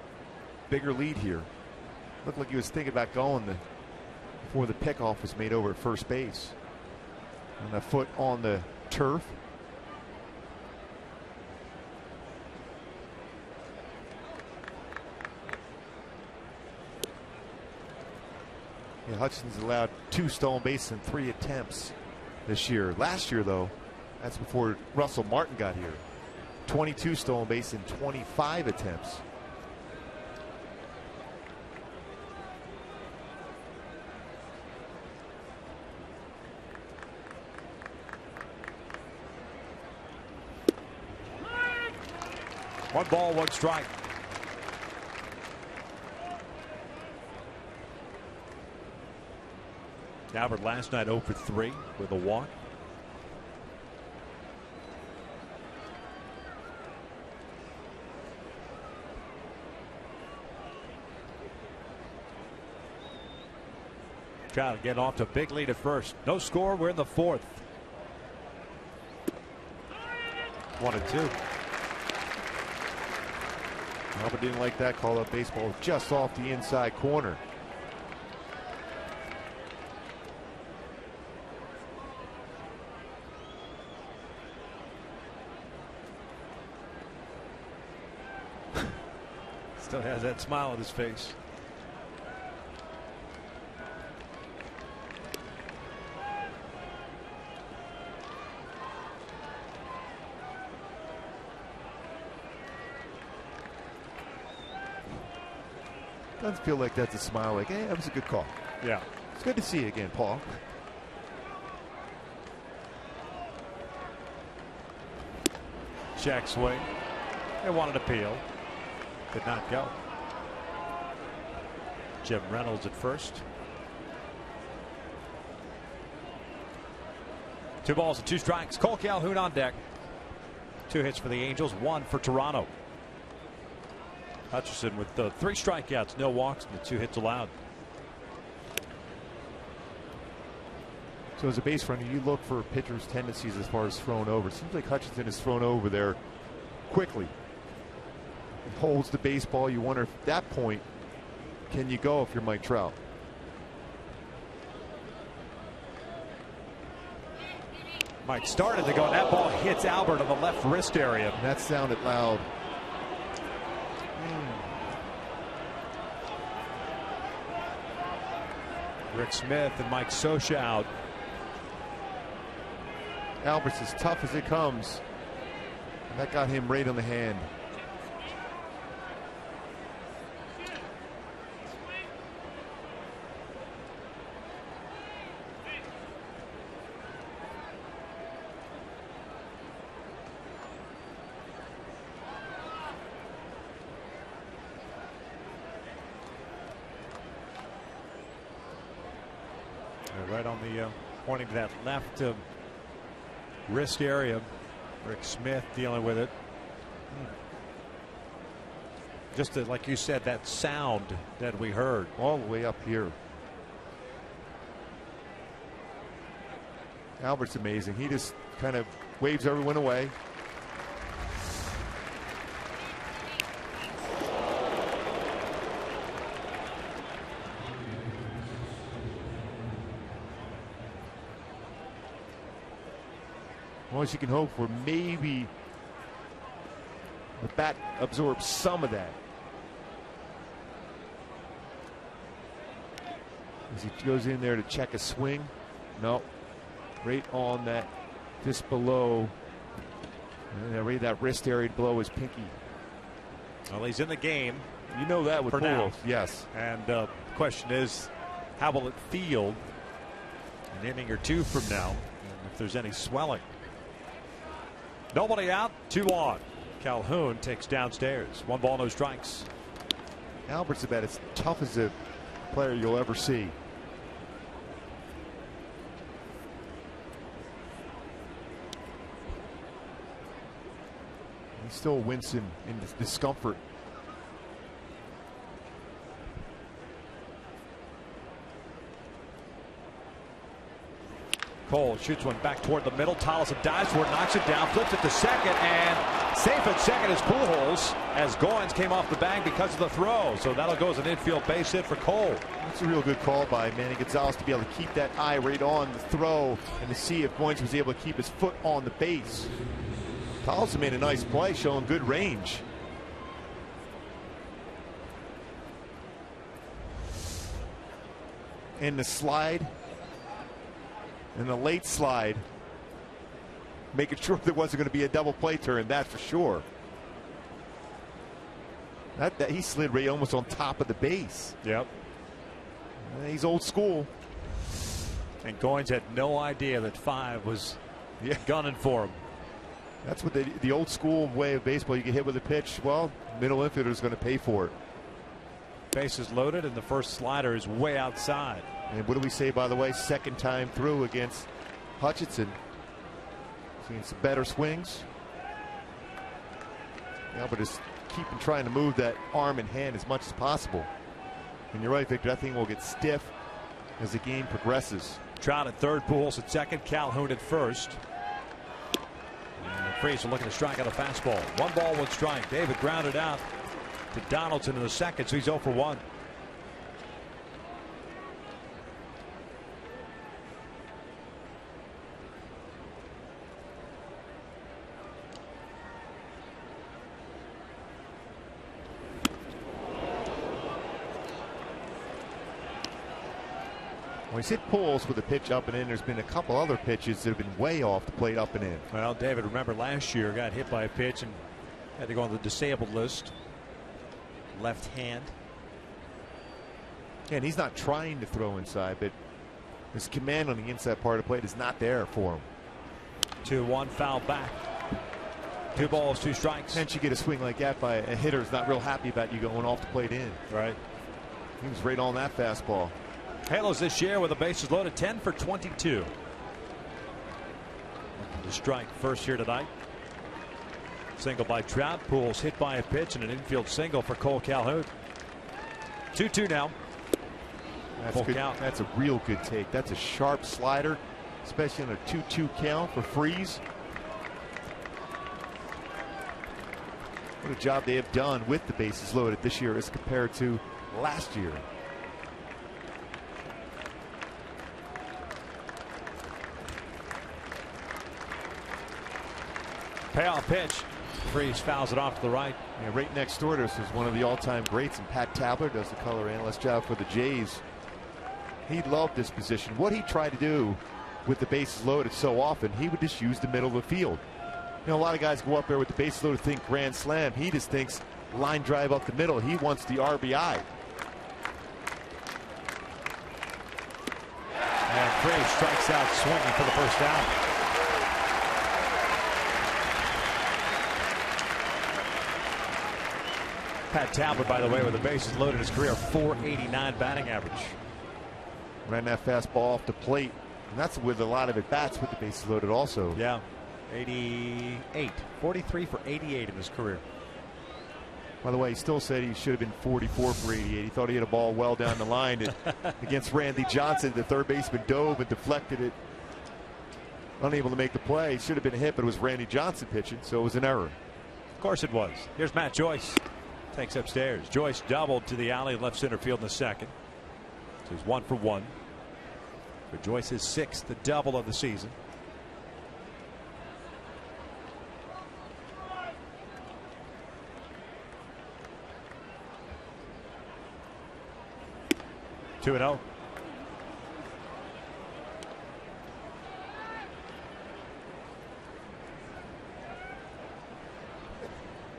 bigger lead here. Looked like he was thinking about going before the pickoff was made over at first base. And a foot on the turf. Yeah, Hutchinson's allowed 2 stolen bases in 3 attempts this year. Last year, though, that's before Russell Martin got here. 22 stolen bases in 25 attempts. One ball, 1 strike. Albert last night 0 for 3 with a walk. Trout to get off to a big lead at first. No score. We're in the 4th. 1-2. Albert didn't like that call up. Baseball just off the inside corner. Still has that smile on his face. Doesn't feel like that's a smile. Like, hey, that was a good call. Yeah. It's good to see you again, Paul. Check swing. They wanted to peel. Did not go. Jim Reynolds at first. 2 balls and 2 strikes. Cole Calhoun on deck. 2 hits for the Angels, 1 for Toronto. Hutchinson with 3 strikeouts, no walks, and the 2 hits allowed. So as a base runner, you look for pitchers' tendencies as far as thrown over. It seems like Hutchinson is thrown over there quickly. He holds the baseball. You wonder if at that point, can you go if you're Mike Trout? Mike started to go, and that ball hits Albert on the left wrist area. And that sounded loud. Rick Smith and Mike Scioscia out. Albert's as tough as it comes. And that got him right on the hand. Right on the pointing to that left wrist area. Rick Smith dealing with it. Just like you said, that sound that we heard all the way up here. Albert's amazing. He just kind of waves everyone away. Well, as you can hope for, maybe the bat absorbs some of that. As he goes in there to check a swing. No, right on that, just below, right that wrist area below his pinky. Well, he's in the game. You know that with Pujols. Yes. And the question is, how will it feel an inning or two from now, and if there's any swelling? Nobody out, 2 on. Calhoun takes downstairs. 1 ball, no strikes. Albert's about as tough as a player you'll ever see. He's still wincing in discomfort. Cole shoots one back toward the middle. Tollison dives for it, knocks it down, flips it to second, and safe at second is Pujols, as Goins came off the bag because of the throw. So that'll go as an infield base hit for Cole. That's a real good call by Manny Gonzalez to be able to keep that eye right on the throw and to see if Goins was able to keep his foot on the base. Tollison made a nice play, showing good range. And the slide. And the late slide, making sure there wasn't going to be a double play turn, that's for sure. That he slid right almost on top of the base. Yep. He's old school. And Goins had no idea that 5 was gunning for him. That's what the old school way of baseball. You get hit with a pitch, well, middle infielder is going to pay for it. Bases loaded, and the first slider is way outside. And what do we say, by the way? Second time through against Hutchinson. Seeing some better swings. Albert is keeping trying to move that arm and hand as much as possible. And you're right, Victor. That thing will get stiff as the game progresses. Trout at third, Pujols at second, Calhoun at first. And Freese looking to strike out a fastball. 1 ball, 1 strike. David grounded out to Donaldson in the second, so he's 0 for 1. When he's hit Pujols with a pitch up and in, there's been a couple other pitches that have been way off the plate up and in. Well, David, remember last year got hit by a pitch and had to go on the disabled list. Left hand. And he's not trying to throw inside, but his command on the inside part of the plate is not there for him. 2-1, foul back. 2 balls, 2 strikes. Hence you get a swing like that by a hitter who's not real happy about you going off the plate in. Right. He was right on that fastball. Halos this year with the bases loaded, 10 for 22. The strike first here tonight. Single by Trout. Pujols hit by a pitch and an infield single for Cole Calhoun. 2-2 now. That's Full good. count. That's a real good take. That's a sharp slider, especially on a 2-2 count for Freese. What a job they have done with the bases loaded this year as compared to last year. Payoff pitch. Freese fouls it off to the right. Yeah, right next door to us is one of the all-time greats, and Pat Tabler does the color analyst job for the Jays. He loved this position. What he tried to do with the bases loaded so often, he would just use the middle of the field. You know, a lot of guys go up there with the bases loaded, think grand slam. He just thinks line drive up the middle. He wants the RBI. And Frey strikes out swinging for the first down. Pat Talbot, by the way, with the bases loaded, his career .489 batting average. Ran that fastball off the plate, and that's with a lot of at bats with the bases loaded also. Yeah, 88, 43 for 88 in his career. By the way, he still said he should have been 44 for 88. He thought he had a ball well down the line against Randy Johnson. The third baseman dove and deflected it. Unable to make the play. Should have been a hit, but it was Randy Johnson pitching, so it was an error. Of course it was. Here's Matt Joyce. Takes upstairs. Joyce doubled to the alley left center field in the second. So he's 1 for 1. For Joyce's 6th double of the season. Two and 0.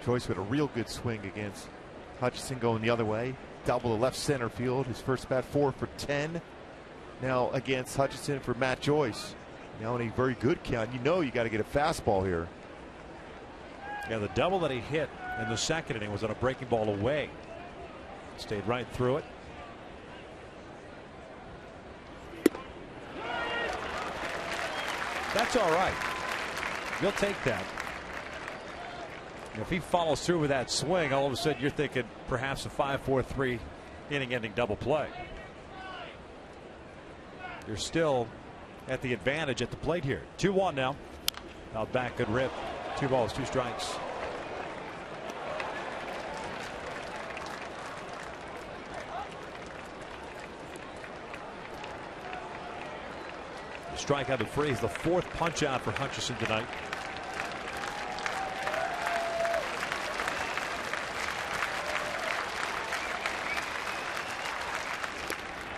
Joyce with a real good swing against Hutchinson going the other way. Double to left center field. His first bat 4 for 10. Now against Hutchinson for Matt Joyce. Now in a very good count. You know you got to get a fastball here. Yeah, the double that he hit in the second inning was on a breaking ball away. Stayed right through it. That's all right. You'll take that. If he follows through with that swing, all of a sudden you're thinking perhaps a 5-4-3 inning-ending double play. You're still at the advantage at the plate here. 2-1 now. Out back, good rip. 2 balls, 2 strikes. The strikeout to Freeze, the 4th punch out for Hutchinson tonight.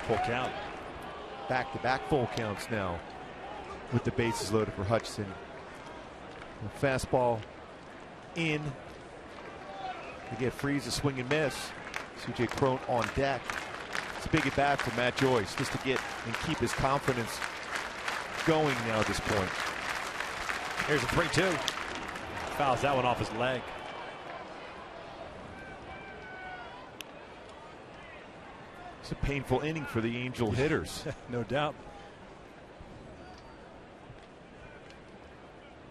Full count. Back-to-back full counts now with the bases loaded for Hutchinson. The fastball in. To get Freeze a swing and miss. C.J. Cron on deck. It's a big at bat for Matt Joyce just to get and keep his confidence going now at this point. Here's a 3-2. Fouls that one off his leg. It's a painful inning for the Angel hitters. No doubt.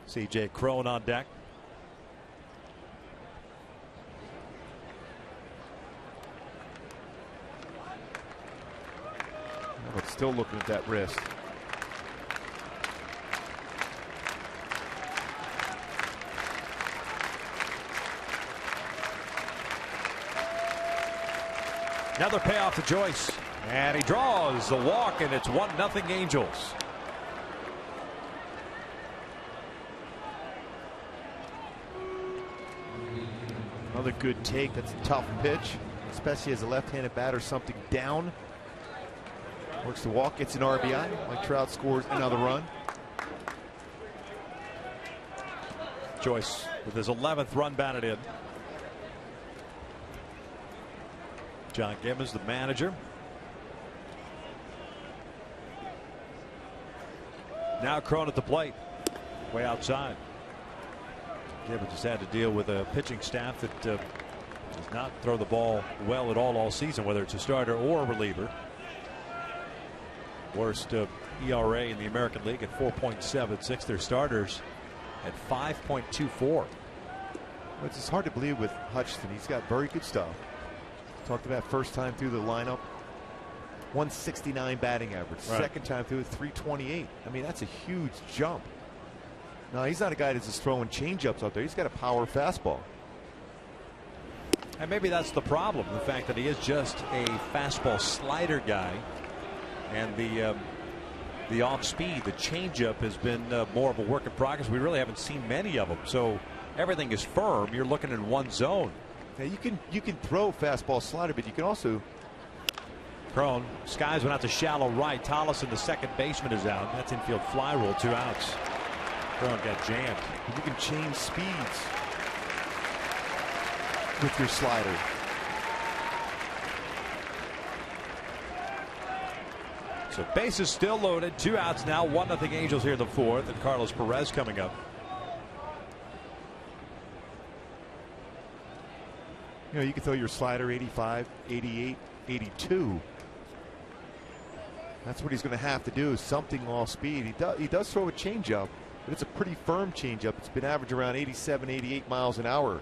C.J. Cron on deck. But still looking at that wrist. Another payoff to Joyce. And he draws the walk, and it's 1-0 Angels. Another good take. That's a tough pitch, especially as a left-handed batter. Something down. Works the walk, gets an RBI. Mike Trout scores another run. Joyce with his 11th run batted in. John Gibbons, the manager. Now Cron at the plate. Way outside. Gibbons has had to deal with a pitching staff that does not throw the ball well at all season, whether it's a starter or a reliever. Worst ERA in the American League at 4.76. Their starters at 5.24. It's just hard to believe with Hutchinson. He's got very good stuff. Talked about first time through the lineup, 169 batting average. Right. Second time through, 328. I mean, that's a huge jump. Now, he's not a guy that's just throwing changeups out there. He's got a power fastball. And maybe that's the problem, the fact that he is just a fastball slider guy. And the off speed, the changeup has been more of a work in progress. We really haven't seen many of them. So everything is firm. You're looking in one zone. Yeah, you can throw fastball slider, but you can also Crone skies went out to shallow right. Tolleson, the second baseman, is out. That's infield fly rule, 2 outs. Crone got jammed. You can change speeds with your slider. So bases still loaded. 2 outs now. 1-0 Angels here in the 4th. And Carlos Perez coming up. You know, you can throw your slider 85, 88, 82. That's what he's going to have to do, something off speed. He does throw a changeup, but it's a pretty firm changeup. It's been average around 87, 88 miles an hour.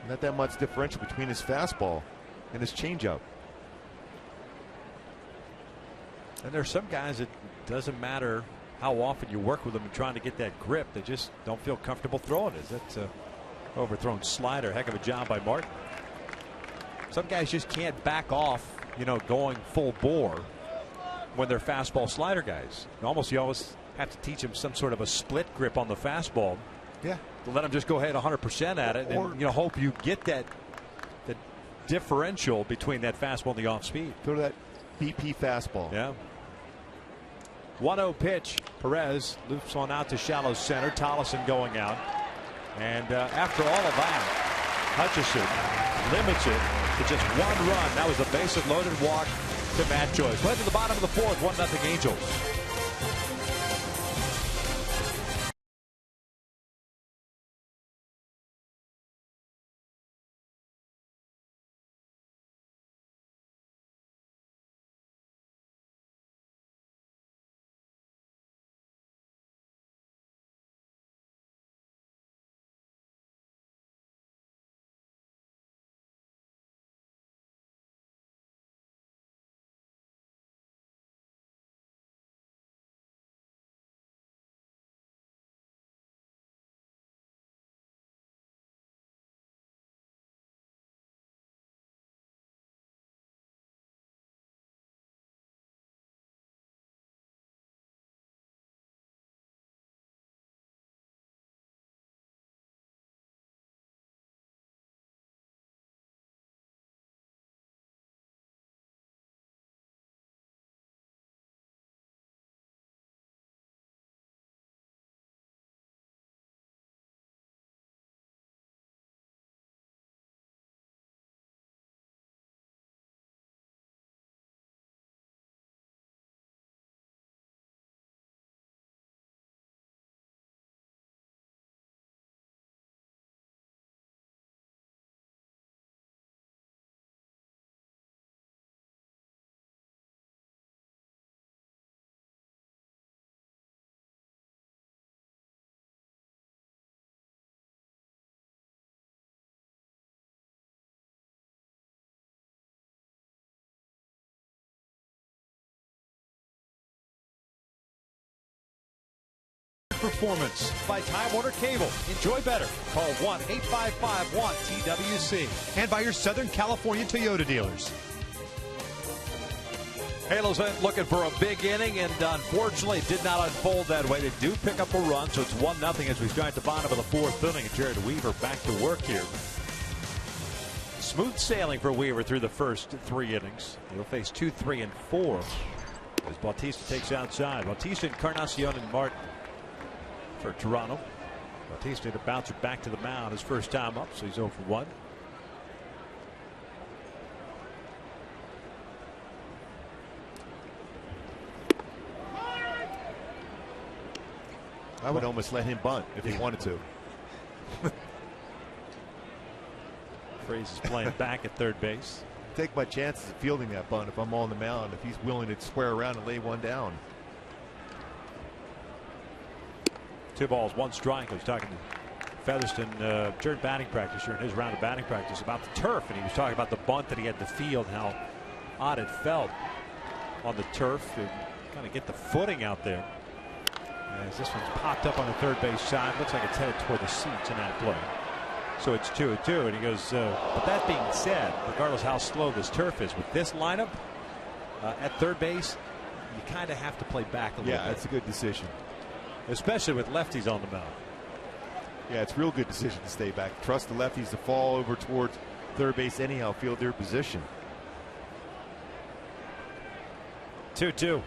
Not that much differential between his fastball and his changeup. And there's some guys it doesn't matter how often you work with them and trying to get that grip. They just don't feel comfortable throwing it. That's a overthrown slider. Heck of a job by Martin. Some guys just can't back off, you know, going full bore when they're fastball slider guys. You always have to teach them some sort of a split grip on the fastball. Yeah. To let them just go ahead 100% at it, and you know, hope you get that differential between that fastball and the off speed. Throw that BP fastball. Yeah. 1-0 pitch. Perez loops on out to shallow center. Tolleson going out. And after all of that, Hutchison limits it to just 1 run. That was a bases loaded walk to Matt Joyce. Led to the bottom of the 4th, 1-0 Angels. Performance by Time Warner Cable. Enjoy better. Call 1-855-1-TWC. And by your Southern California Toyota dealers. Halos looking for a big inning, and unfortunately it did not unfold that way. They do pick up a run, so it's 1-0 as we start the bottom of the 4th inning. Jared Weaver back to work here. Smooth sailing for Weaver through the first 3 innings. He'll face 2, 3, and 4 as Bautista takes outside. Bautista, Encarnacion, and Martin for Toronto. Bautista to bounce it back to the mound his first time up, so he's 0 for 1. I would almost let him bunt if he wanted to. Freese is playing back at third base. Take my chances of fielding that bunt if I'm on the mound, if he's willing to square around and lay one down. 2 balls, 1 strike. I was talking to Featherston during batting practice, during his round of batting practice, about the turf, and he was talking about the bunt that he had to field, how odd it felt on the turf to kind of get the footing out there. As this one's popped up on the third base side, looks like it's headed toward the seats in that play. So it's 2-2, and he goes, but that being said, regardless how slow this turf is, with this lineup at third base, you kind of have to play back a little bit. Yeah, that's a good decision. Especially with lefties on the mound. Yeah, it's a real good decision to stay back. Trust the lefties to fall over towards third base anyhow, field their position. 2-2.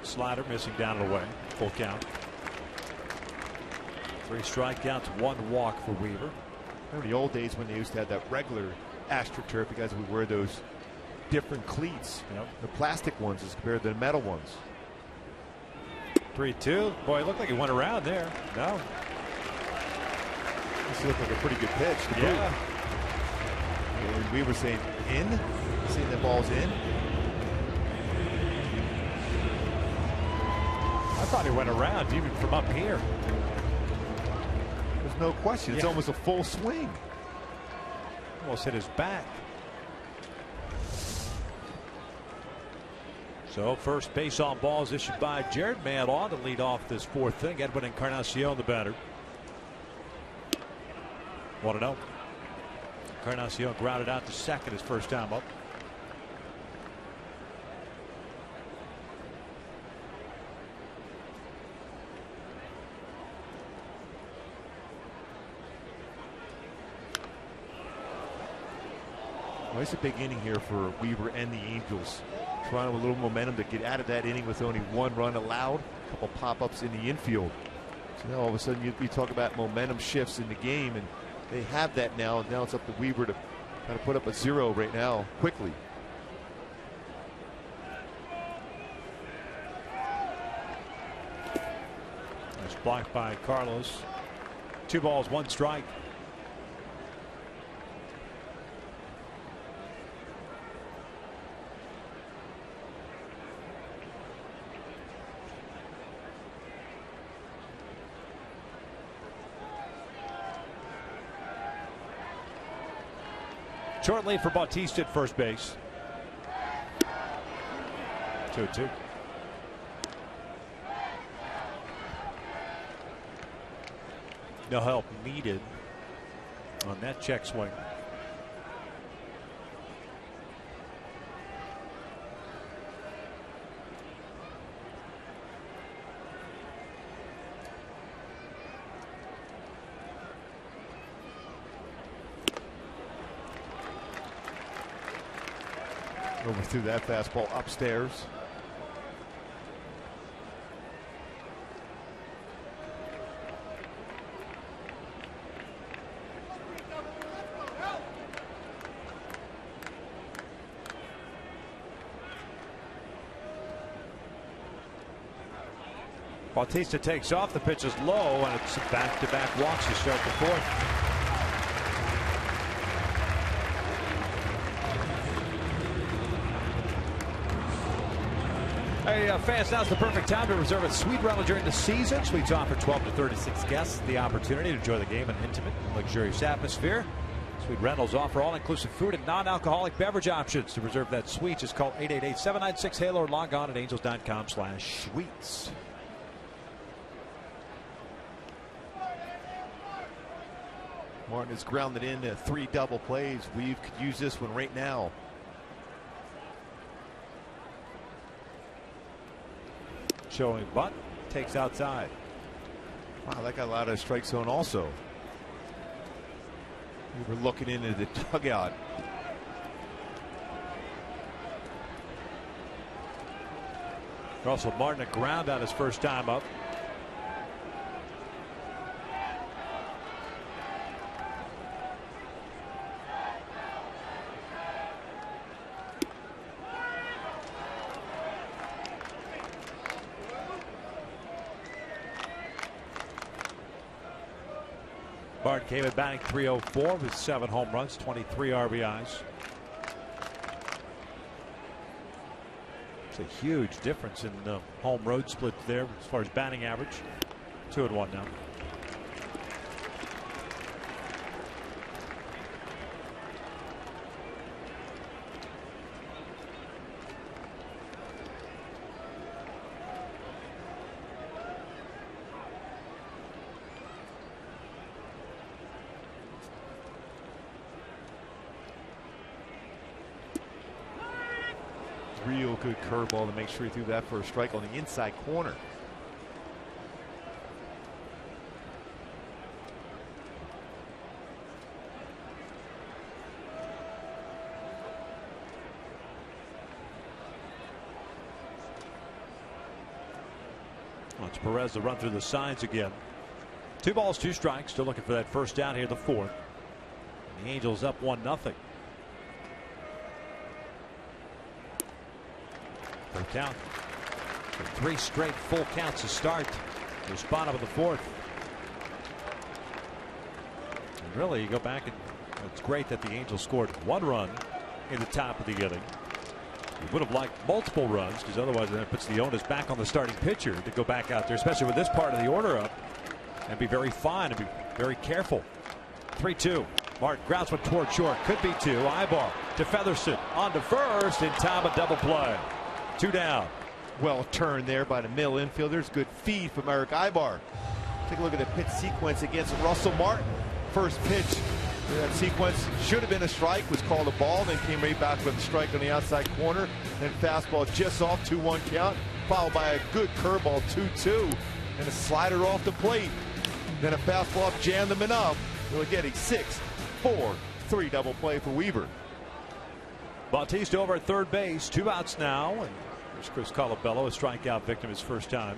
Slider missing down and away. Full count. 3 strikeouts, 1 walk for Weaver. Remember the old days when they used to have that regular AstroTurf? You guys would wear those different cleats. Yep. The plastic ones as compared to the metal ones. 3-2. Boy, it looked like he went around there. No. This looked like a pretty good pitch. Yeah. And we were saying in, seeing the ball's in. I thought he went around even from up here. There's no question. It's almost a full swing. Almost hit his back. So first base on balls issued by Jared Maddon to lead off this 4th inning. Edwin Encarnacion, the batter. 1-0. Encarnacion grounded out to second his first time up. Well, it's a big inning here for Weaver and the Angels. Trying with a little momentum to get out of that inning with only 1 run allowed. A couple pop-ups in the infield. So now all of a sudden you talk about momentum shifts in the game, and they have that now. Now it's up to Weaver to kind of put up a 0 right now quickly. It's blocked by Carlos. 2 balls, 1 strike. Short lead for Bautista at first base. 2-2. No help needed on that check swing. Overthrew that fastball upstairs. Bautista takes off. The pitch is low, and it's back-to-back walks to start the 4th. Hey, fans, now's the perfect time to reserve a suite rental during the season. Suites offer 12 to 36 guests the opportunity to enjoy the game in an intimate and luxurious atmosphere. Suite rentals offer all-inclusive food and non-alcoholic beverage options. To reserve that suite, just call 888-796-HALO or log on at angels.com/suites. Martin has grounded into 3 double plays. We could use this one right now. Showing bunt, takes outside. Wow, that got a lot of strike zone also. We were looking into the dugout. Also, Martin a ground out his first time up. Martin came in batting .304 with 7 home runs, 23 RBIs. It's a huge difference in the home road split there as far as batting average. 2-1 now. Real good curveball to make sure he threw that for a strike on the inside corner. Watch Perez to run through the signs again. 2 balls, 2 strikes. Still looking for that first down here, the 4th. The Angels up 1-0. Third down. 3 straight full counts to start. The spot up in the 4th. And really, you go back and it's great that the Angels scored 1 run in the top of the inning. You would have liked multiple runs because otherwise then it puts the onus back on the starting pitcher to go back out there, especially with this part of the order up, and be very fine and be very careful. 3-2. Martin grounds one toward short. Could be 2. Ibar to Featherston on to first in time of double play. 2 down. Well turned there by the middle infielders. Good feed from Eric Ibar. Take a look at the pitch sequence against Russell Martin. First pitch. That sequence should have been a strike, was called a ball, then came right back with a strike on the outside corner. Then fastball just off, 2-1 count, followed by a good curveball, 2-2, and a slider off the plate. Then a fastball up, jammed them enough. We'll get a 6-4-3 double play for Weaver. Bautista over at third base, 2 outs now, and there's Chris Colabello, a strikeout victim his first time.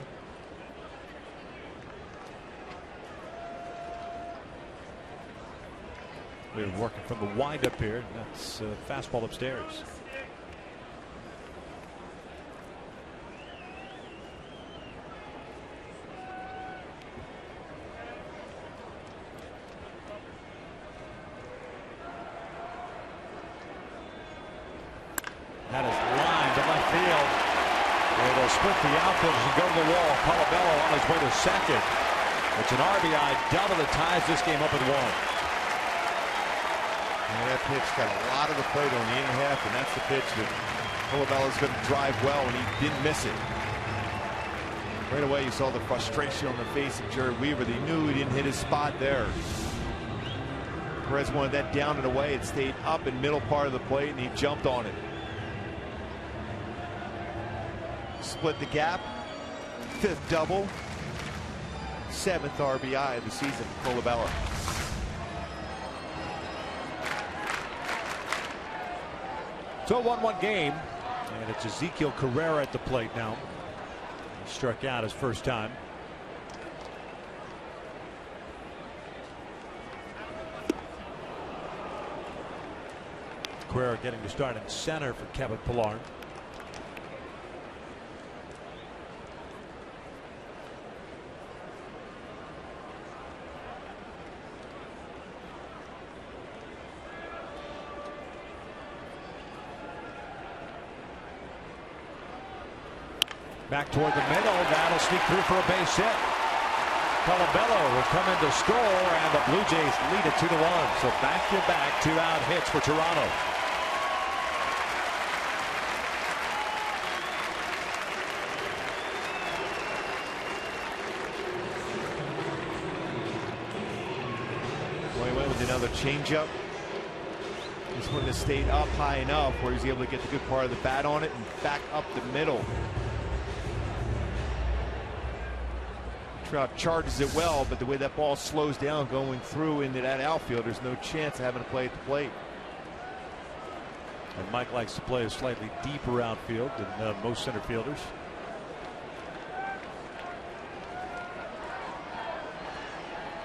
We're working from the windup here. That's fastball upstairs. That is lined to left field. And they'll split the outfielders and go to the wall. Colabello on his way to second. It's an RBI double that ties this game up at 1. And that pitch got a lot of the plate on the in half, and that's the pitch that Colabello's going to drive well, and he didn't miss it. Right away, you saw the frustration on the face of Jerry Weaver. They knew he didn't hit his spot there. Perez wanted that down and away. It stayed up in middle part of the plate, and he jumped on it. Split the gap. 5th double. 7th RBI of the season for Colabello. So a 1-1 game, and it's Ezekiel Carrera at the plate now. He struck out his first time. Carrera getting to start in center for Kevin Pillar. Back toward the middle. That'll sneak through for a base hit. Colabello will come in to score, and the Blue Jays lead it 2-1. So back-to-back 2-out hits for Toronto. Going away with another changeup. This one has stayed up high enough where he's able to get the good part of the bat on it and back up the middle. Trout charges it well, but the way that ball slows down going through into that outfield, there's no chance of having to play at the plate. And Mike likes to play a slightly deeper outfield than most center fielders.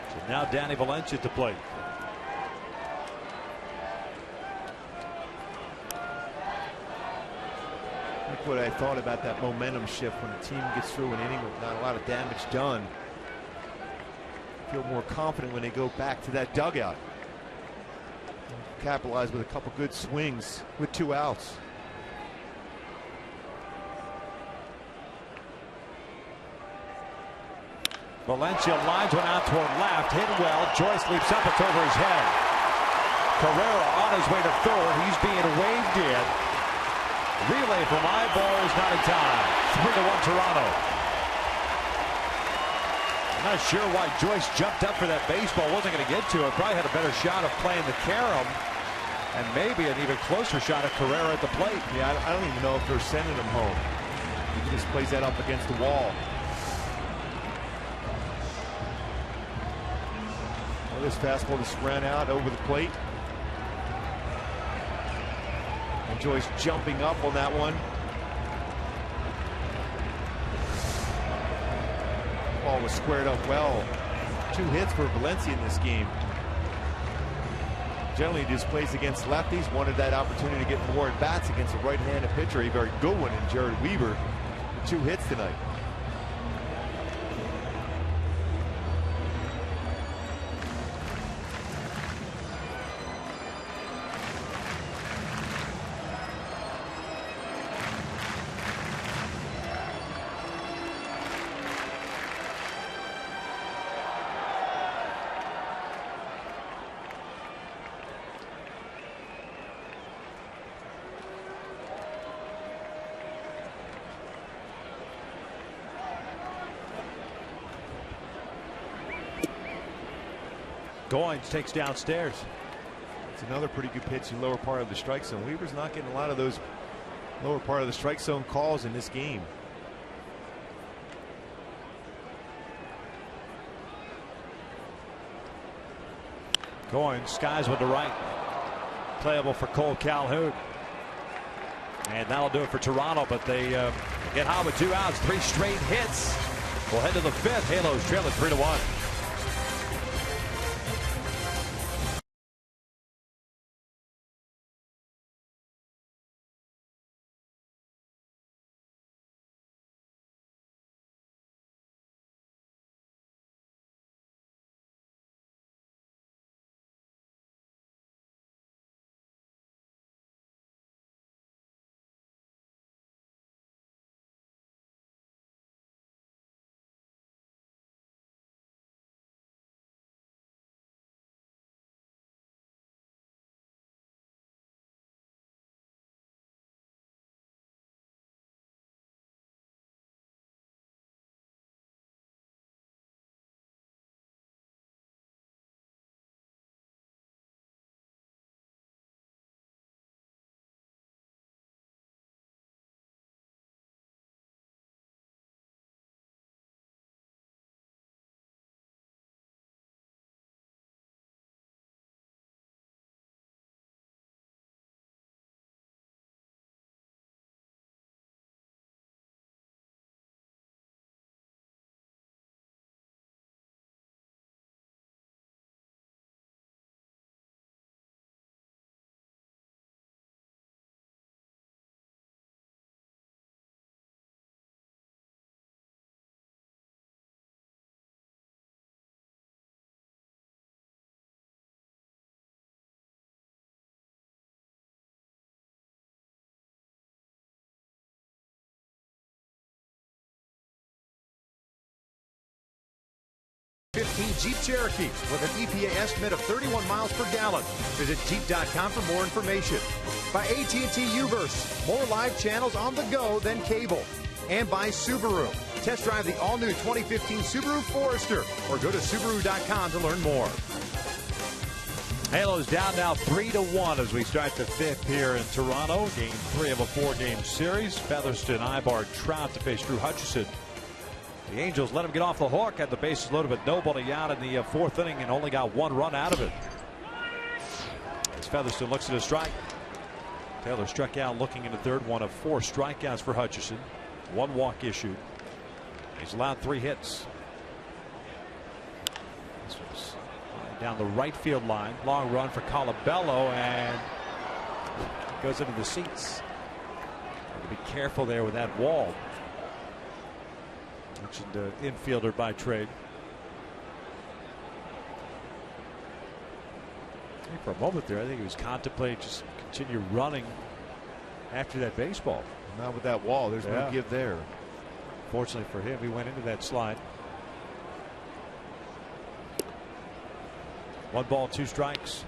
So now Danny Valencia to play. Look what I thought about that momentum shift when the team gets through an inning with not a lot of damage done. Feel more confident when they go back to that dugout. Capitalize with a couple good swings with 2 outs. Valencia lines one out toward left, hit well. Joyce leaps up, it's over his head. Carrera on his way to third. He's being waved in. Relay from Ibar is not in time. 3-1 Toronto. I'm not sure why Joyce jumped up for that baseball. Wasn't going to get to it. Probably had a better shot of playing the carom, and maybe an even closer shot of Carrera at the plate. Yeah, I don't even know if they're sending him home. He just plays that up against the wall. Well, this fastball just ran out over the plate. And Joyce jumping up on that one. ball was squared up well. 2 hits for Valencia in this game. Generally just plays against lefties. Wanted that opportunity to get more at bats against a right-handed pitcher. A very good one in Jared Weaver. 2 hits tonight. Goins takes downstairs. It's another pretty good pitch in lower part of the strike zone. Weaver's not getting a lot of those lower part of the strike zone calls in this game. Goins skies with the right. Playable for Cole Calhoun. And that'll do it for Toronto, but they get hot with 2 outs, 3 straight hits. We'll head to the 5th. Halos trailing 3-1. Jeep Cherokee with an EPA estimate of 31 miles per gallon. Visit Jeep.com for more information. By AT Uverse, more live channels on the go than cable. And by Subaru. Test drive the all-new 2015 Subaru Forester or go to Subaru.com to learn more. Halos down now 3-1 as we start the 5th here in Toronto. Game 3 of a 4-game series. Featherston, Ibar, Trout to face Drew Hutchison. The Angels let him get off the hook, had the bases loaded, but nobody out in the 4th inning and only got 1 run out of it. As Featherston looks at a strike. Taylor struck out looking in the 3rd, 1 of 4 strikeouts for Hutchison. 1 walk issued. He's allowed 3 hits. This was down the right field line. Long run for Colabello and goes into the seats. Be careful there with that wall. Mentioned infielder by trade. For a moment there, I think he was contemplating just continue running after that baseball. Not with that wall. There's no give there. Fortunately for him, he went into that slide. 1 ball, 2 strikes.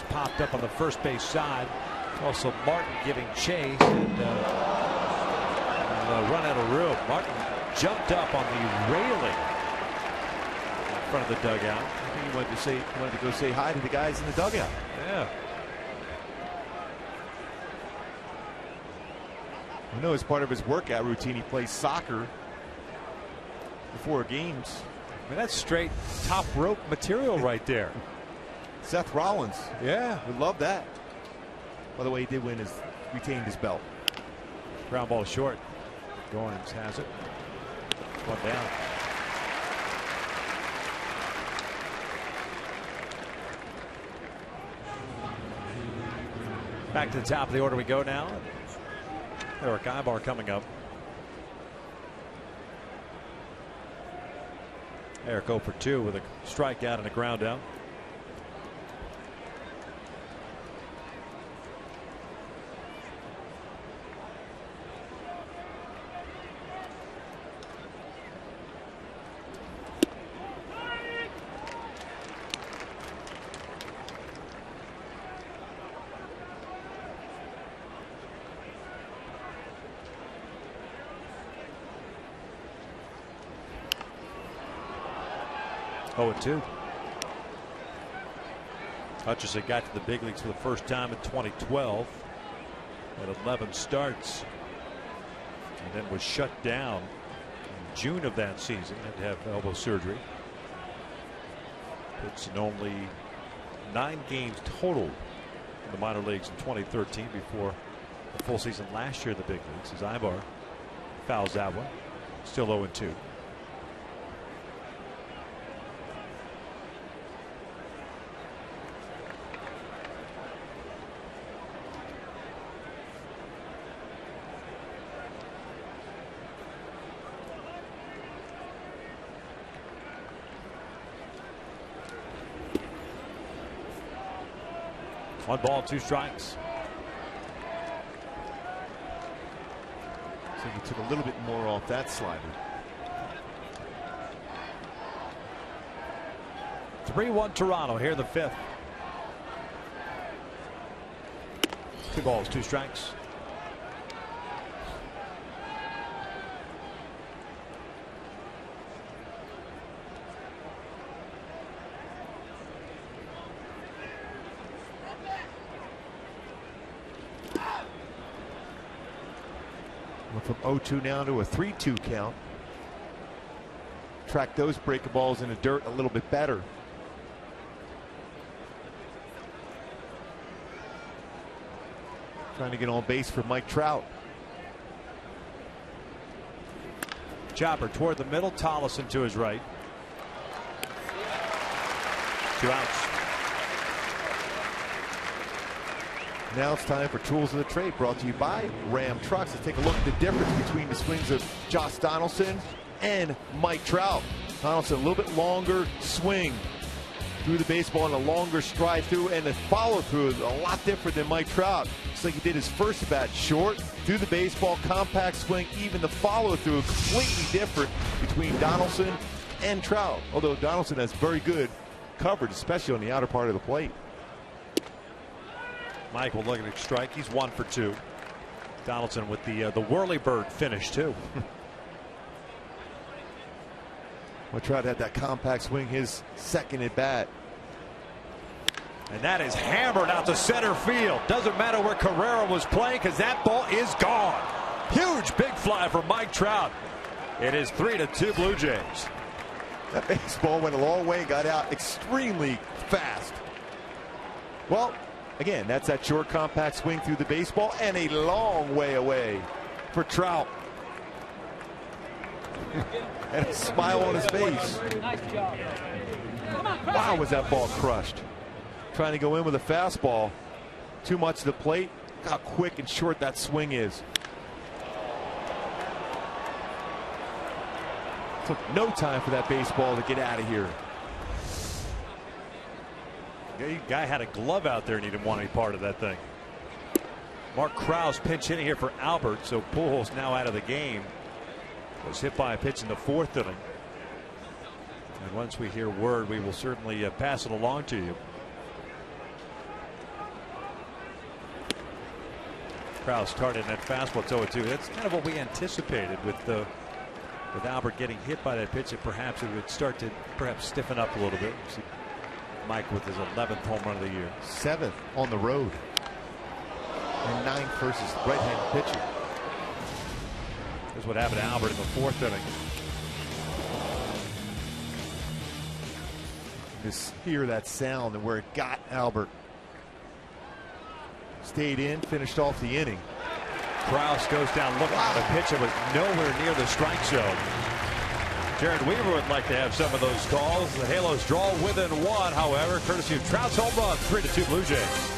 Popped up on the first base side. Also Martin giving chase and run out of room. Martin jumped up on the railing in front of the dugout. I think he wanted to go say hi to the guys in the dugout. Yeah. I know as part of his workout routine he plays soccer before games. I mean, that's straight top rope material right there. Seth Rollins. Yeah. Would love that. By the way, he did retained his belt. Ground ball short. Goins has it. One down. Back to the top of the order we go now. Eric Ibar coming up. Eric 0 for 2 with a strikeout and a ground out. Oh, 2. Hutchison got to the big leagues for the first time in 2012 at 11 starts and then was shut down in June of that season. Had to have elbow surgery. Pitched in only 9 games total in the minor leagues in 2013 before the full season last year in the big leagues. As Ibar fouls that one. Still 0-2. One ball, 2 strikes. So he took a little bit more off that slider. 3-1 Toronto here in the 5th. 2 balls, 2 strikes. Went from 0-2 now to a 3-2 count. Track those breaker balls in the dirt a little bit better. Trying to get on base for Mike Trout. Chopper toward the middle. Tollison to his right. 2 outs. Now it's time for Tools of the Trade, brought to you by Ram Trucks. Let's take a look at the difference between the swings of Josh Donaldson and Mike Trout. Donaldson, a little bit longer swing through the baseball and a longer stride through, and the follow through is a lot different than Mike Trout. It's like he did his first at bat short, through the baseball, compact swing, even the follow through completely different between Donaldson and Trout. Although Donaldson has very good coverage, especially on the outer part of the plate. Mike will look at a strike. He's 1 for 2. Donaldson with the whirly-bird finish too. Well, Trout had that compact swing his second at bat. And that is hammered out to center field. Doesn't matter where Carrera was playing because that ball is gone. Huge big fly for Mike Trout. It is 3-2 Blue Jays. That baseball went a long way, got out extremely fast. Well, again, that's that short compact swing through the baseball and a long way away for Trout. And a smile on his face. Wow, was that ball crushed. Trying to go in with a fastball. Too much to the plate. How quick and short that swing is. Took no time for that baseball to get out of here. The guy had a glove out there and he didn't want any part of that thing. Mark Krause pinch hitting here for Albert, so Pujols now out of the game. Was hit by a pitch in the 4th inning. And once we hear word, we will certainly pass it along to you. Krause started that fastball. It's 0-2. That's kind of what we anticipated with Albert getting hit by that pitch. That perhaps it would start to stiffen up a little bit. See Mike with his 11th home run of the year. 7th on the road. And 9th versus right-handed pitcher. Here's what happened to Albert in the 4th inning. Just hear that sound and where it got Albert. Stayed in, finished off the inning. Krause goes down looking at a pitch that was nowhere near the strike zone. Jared Weaver would like to have some of those calls. The Halos draw within one, however, courtesy of Trout's home run, 3-2 Blue Jays.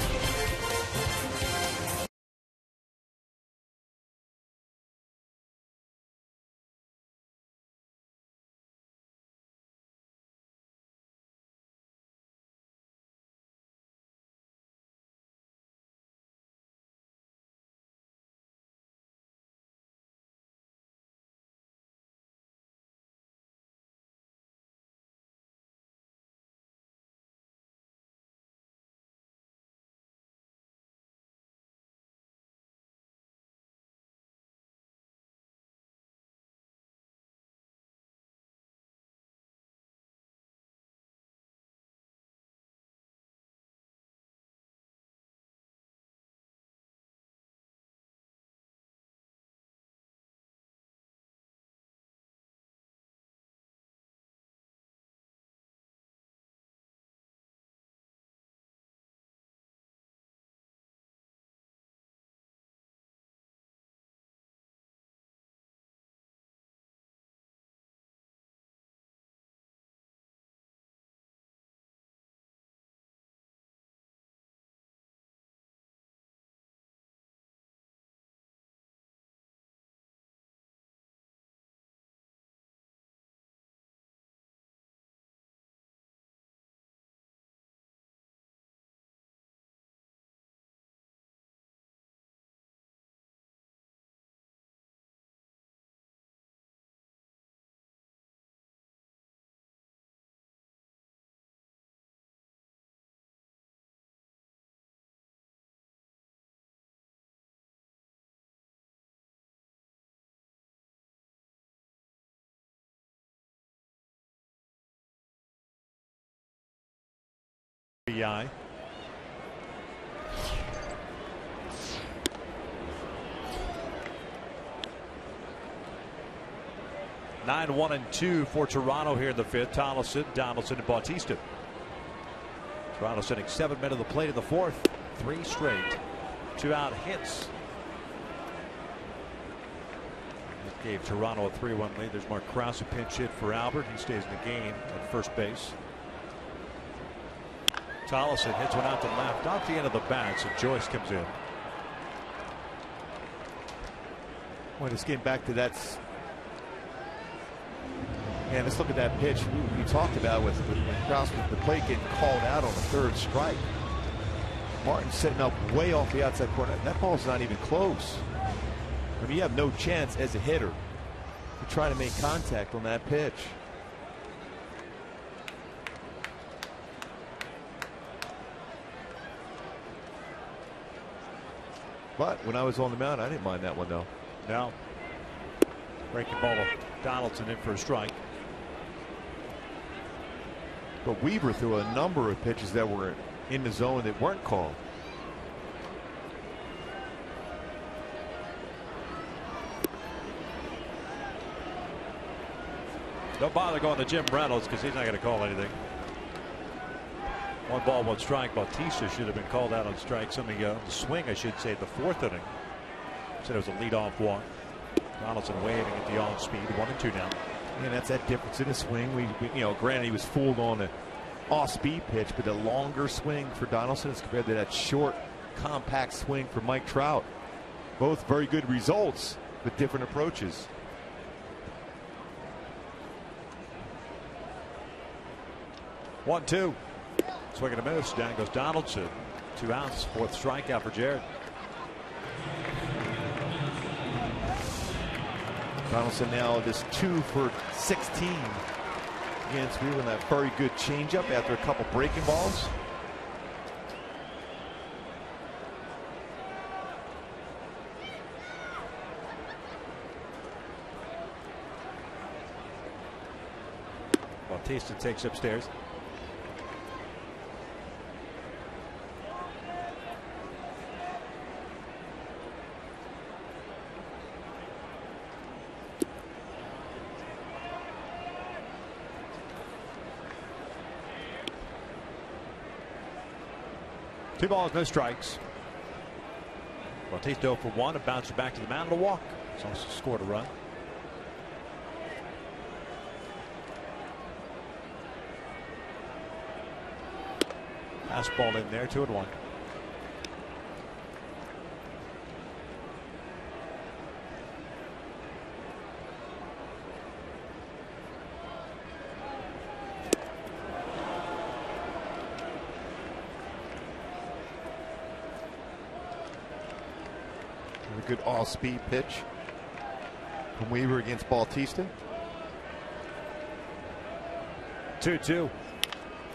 PI. Nine, 1 and 2 for Toronto here in the fifth. Donaldson, and Bautista. Toronto sending 7 men to the plate in the fourth. 3 straight 2-out hits. That gave Toronto a 3-1 lead. There's Mark Krause, a pinch hit for Albert. He stays in the game at first base. Tollefson hits one out to left off the end of the bat, so Joyce comes in. Well, just getting back to that. And let's look at that pitch we talked about with Krause with the plate getting called out on the third strike. Martin setting up way off the outside corner. That ball's not even close. I mean, you have no chance as a hitter to try to make contact on that pitch. But when I was on the mound, I didn't mind that one, though. No. Breaking ball of Donaldson in for a strike. But Weaver threw a number of pitches that were in the zone that weren't called. Don't bother going to Jim Reynolds because he's not going to call anything. 1 ball, 1 strike. Bautista should have been called out on strikes on the swing, I should say, the 4th inning. Said it was a leadoff walk. Donaldson waving at the on speed. 1 and 2 now. And that's that difference in the swing. We granted he was fooled on the off-speed pitch, but the longer swing for Donaldson is compared to that short, compact swing for Mike Trout. Both very good results, but different approaches. One, 2. Swing and a miss. Down goes Donaldson. 2 outs. 4th strikeout for Jared. Donaldson now just 2 for 16 against Weaver. That very good changeup after a couple breaking balls. Bautista takes upstairs. 2 balls, no strikes. Bautista 0 for 1, and bounces back to the mound to walk. He's also scored a run. Fastball in there, 2-1. A good all-speed pitch from Weaver against Bautista. 2-2.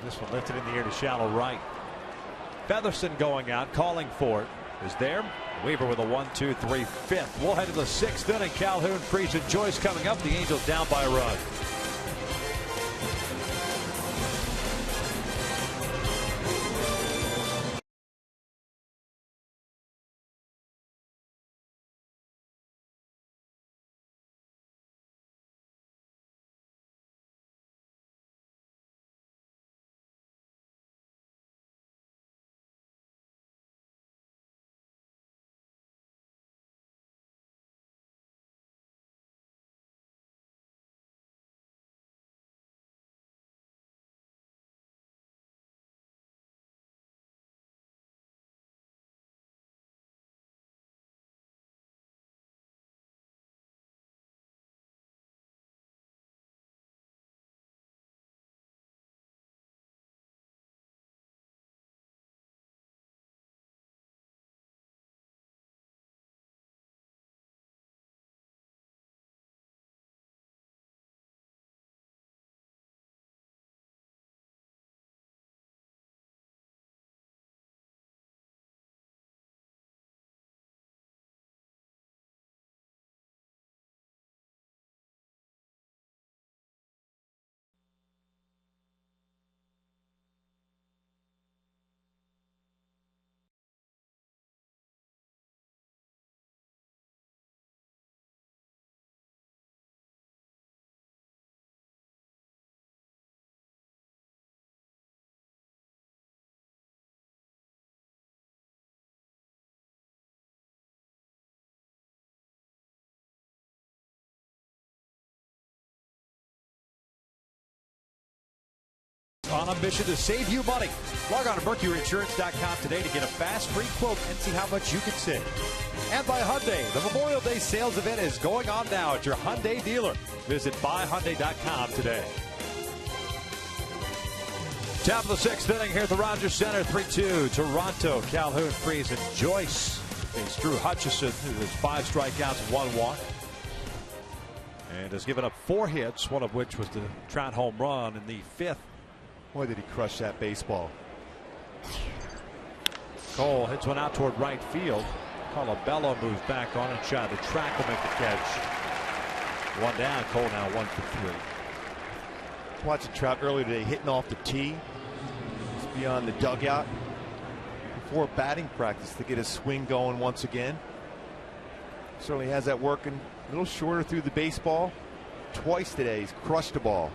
This one lifted in the air to shallow right. Featherston going out, calling for it. Is there. Weaver with a 1-2-3 5th. We'll head to the 6th inning. Calhoun, Freese, and Joyce coming up. The Angels down by a run. On a mission to save you money. Log on to MercuryInsurance.com today to get a fast, free quote and see how much you can save. And by Hyundai, the Memorial Day sales event is going on now at your Hyundai dealer. Visit buyhyundai.com today. Top of the 6th inning here at the Rogers Center. 3-2. Toronto, Calhoun, Freese, and Joyce. It's Drew Hutchison, who has 5 strikeouts, 1 walk. And has given up 4 hits, one of which was the Trout home run in the 5th. Boy, did he crush that baseball. Cole hits one out toward right field. Colabello moves back on and shot. The track will make the catch. 1 down. Cole now 1 for 3. Watching Trout earlier today hitting off the tee. Just beyond the dugout. Before batting practice to get his swing going once again. Certainly has that working. A little shorter through the baseball. Twice today he's crushed the ball.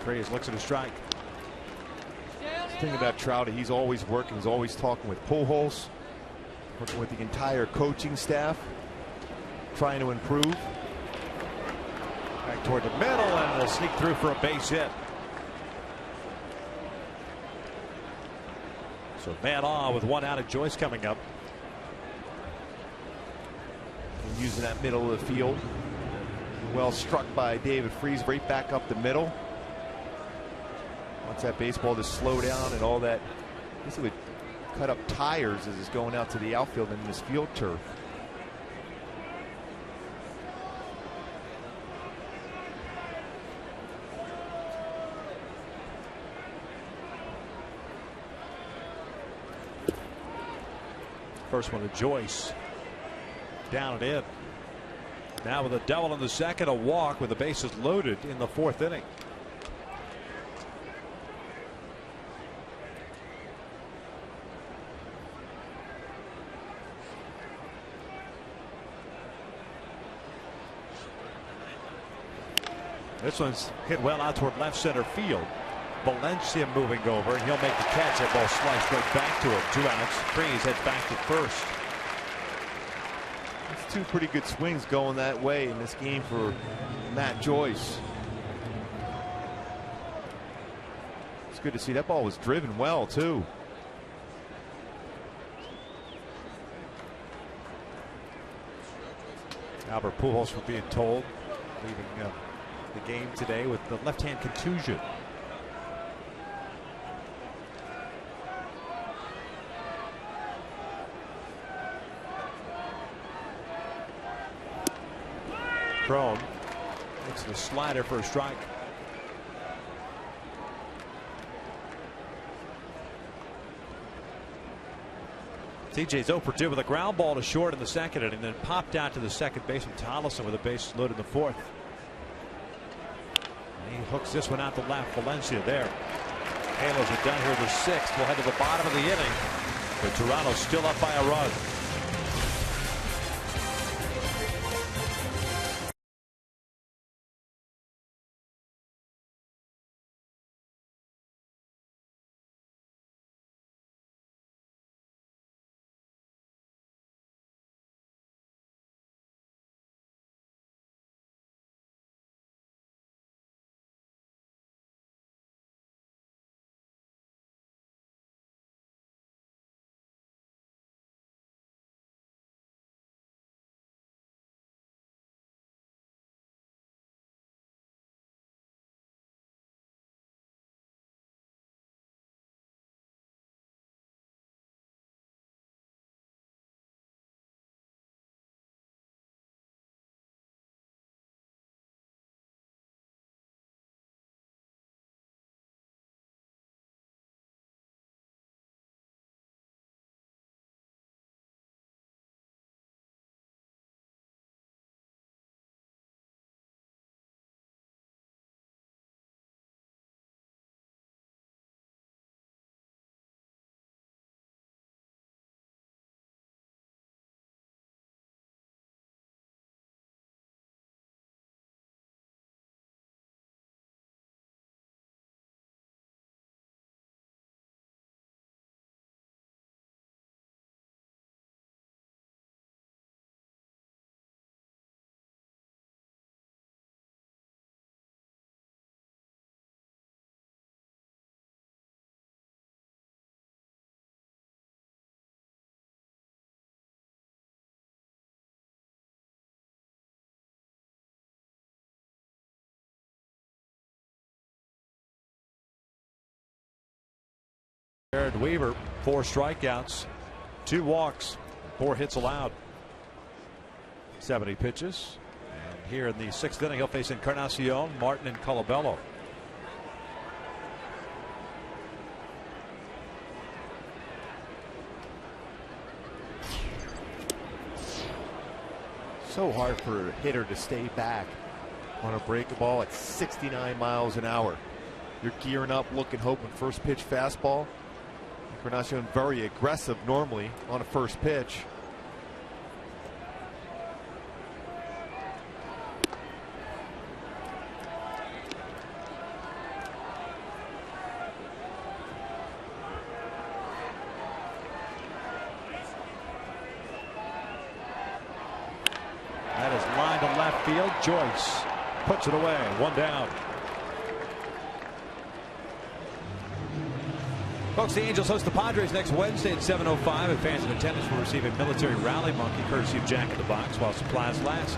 Freese looks at a strike. The thing about Trout, he's always working. He's always talking with Pujols, working with the entire coaching staff, trying to improve. Back toward the middle, and will sneak through for a base hit. So man on with 1 out of Joyce coming up. And using that middle of the field. Well struck by David Freese right back up the middle. Wants that baseball to slow down and all that. I guess it would cut up tires as it's going out to the outfield in this field turf. First one to Joyce. Down and in. Now with a double in the 2nd, a walk with the bases loaded in the 4th inning. This one's hit well out toward left center field. Valencia moving over, and he'll make the catch. That ball sliced right back to him. 2 outs. Freeze heads back to first. It's 2 pretty good swings going that way in this game for Matt Joyce. It's good to see that ball was driven well too. Albert Pujols, we're being told, leaving the game today with the left-hand contusion. Crone makes the slider for a strike. TJ's 0 for 2 with a ground ball to short in the second inning, then popped out to the second baseman Tollison with a base loaded in the fourth. And he hooks this one out to left. Valencia there. Halos are done here in the 6th. We'll head to the bottom of the inning, but Toronto's still up by a run. Jared Weaver, 4 strikeouts, 2 walks, 4 hits allowed. 70 pitches. And here in the 6th inning, he'll face Encarnacion, Martin, and Colabello. So hard for a hitter to stay back on a breaking ball at 69 miles an hour. You're gearing up, looking, hoping first pitch fastball. Encarnacion very aggressive normally on a first pitch. That is line to left field. Joyce puts it away. 1 down. Folks, the Angels host the Padres next Wednesday at 7:05, and fans in attendance will receive a military rally monkey courtesy of Jack in the Box while supplies last.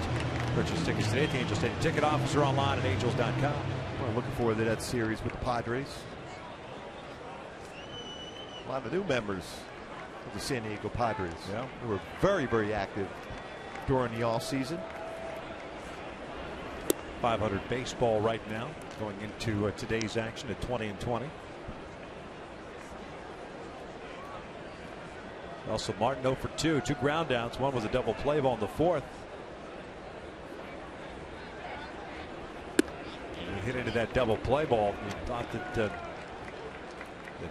Purchase tickets today at the Angels Stadium ticket office or online at angels.com. Well, looking forward to that series with the Padres. A lot of new members of the San Diego Padres. Yeah. They were very, very active during the offseason. 500 baseball right now, going into today's action at 20-20. Also, Martin 0 for 2, 2 ground outs. One was a double play ball in the 4th. And he hit into that double play ball. We thought that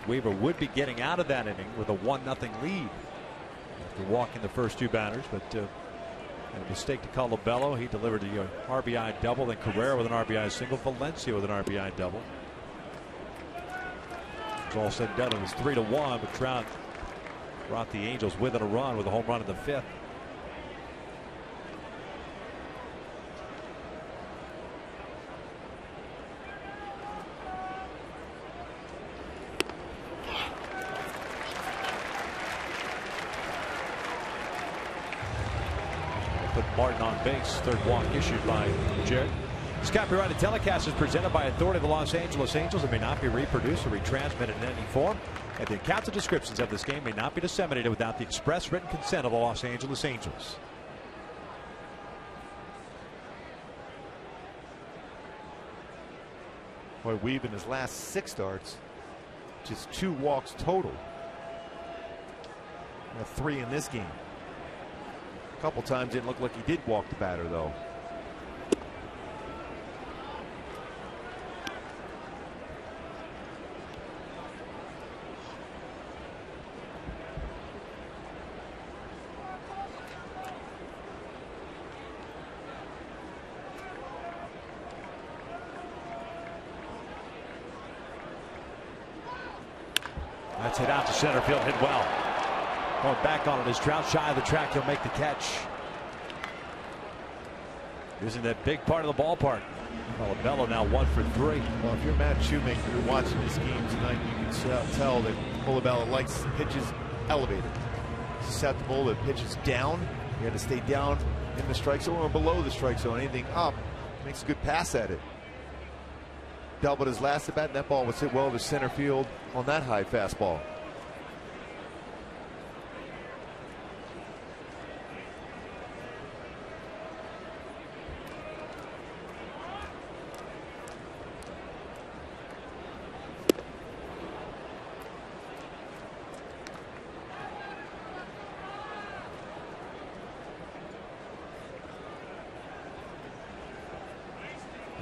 Weaver would be getting out of that inning with a 1-0 lead after walking the first 2 batters, but And a mistake to Colabello. He delivered the RBI double. Then Carrera with an RBI single. Valencia with an RBI double. It's all said and done. It was 3-1, but Trout brought the Angels within a run with a home run in the 5th. Put Martin on base. Third walk issued by Jared. This copyrighted telecast is presented by authority of the Los Angeles Angels and may not be reproduced or retransmitted in any form. And the accounts and descriptions of this game may not be disseminated without the express written consent of the Los Angeles Angels. Boy, Weave in his last 6 starts, just 2 walks total. 3 in this game. A couple times didn't look like he did walk the batter, though. That's hit out to center field, hit well. Going back on it as Trout shy of the track, he'll make the catch. Using that big part of the ballpark. Colabello now 1 for 3. Well, if you're Matt Shoemaker, you're watching this game tonight, you can tell that Colabello likes pitches elevated. Susceptible to pitches down. He had to stay down in the strike zone or below the strike zone. Anything up, makes a good pass at it. Doubled his last at bat, and that ball was hit well to center field on that high fastball.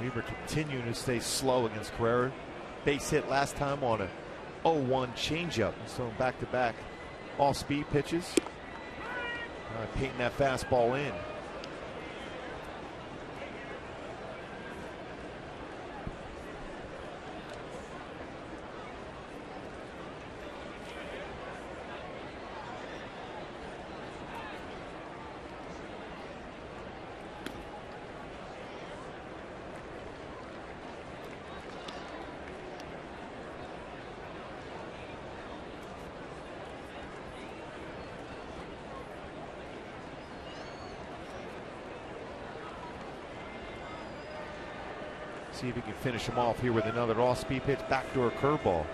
Weaver continuing to stay slow against Carrera. Base hit last time on a 0-1 changeup. So back-to-back off-speed pitches. Painting that fastball in. See if he can finish him off here with another off-speed pitch, backdoor curveball.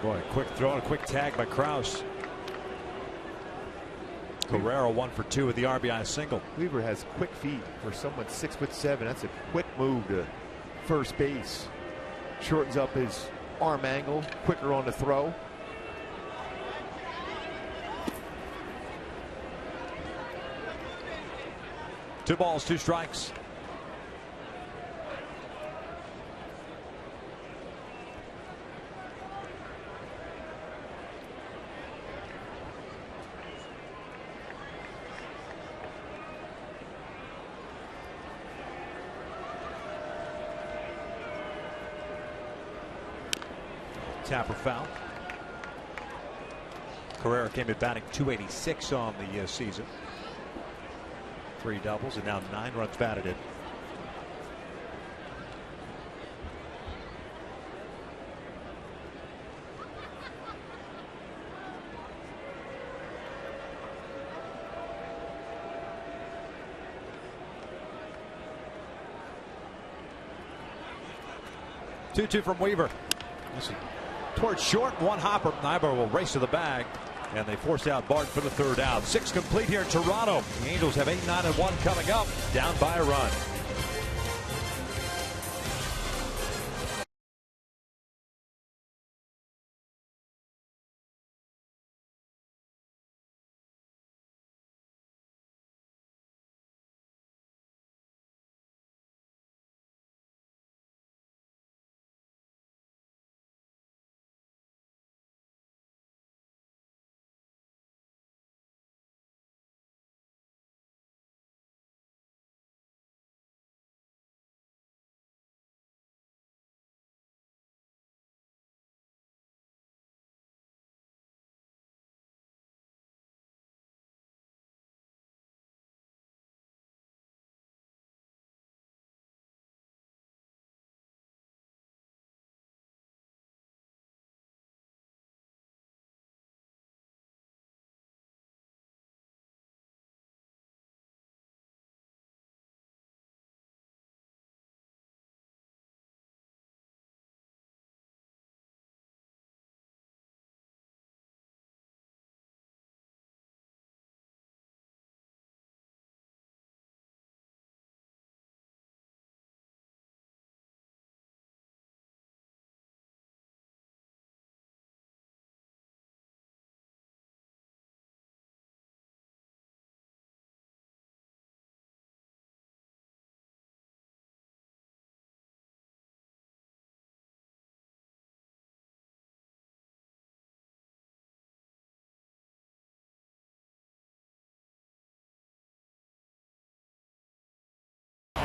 Boy, quick throw and a quick tag by Kraus. Carrera 1 for 2 with the RBI single. Weaver has quick feet for someone 6'7". That's a quick move to first base. Shortens up his arm angle, quicker on the throw. Two balls, 2 strikes. Tapper foul. Carrera came in batting .286 on the season. 3 doubles and now 9 runs batted in. Two from Weaver. Towards short, 1 hopper. Nyberg will race to the bag. And they force out Barton for the 3rd out. 6 complete here in Toronto. The Angels have 8, 9, and 1 coming up. Down by a run.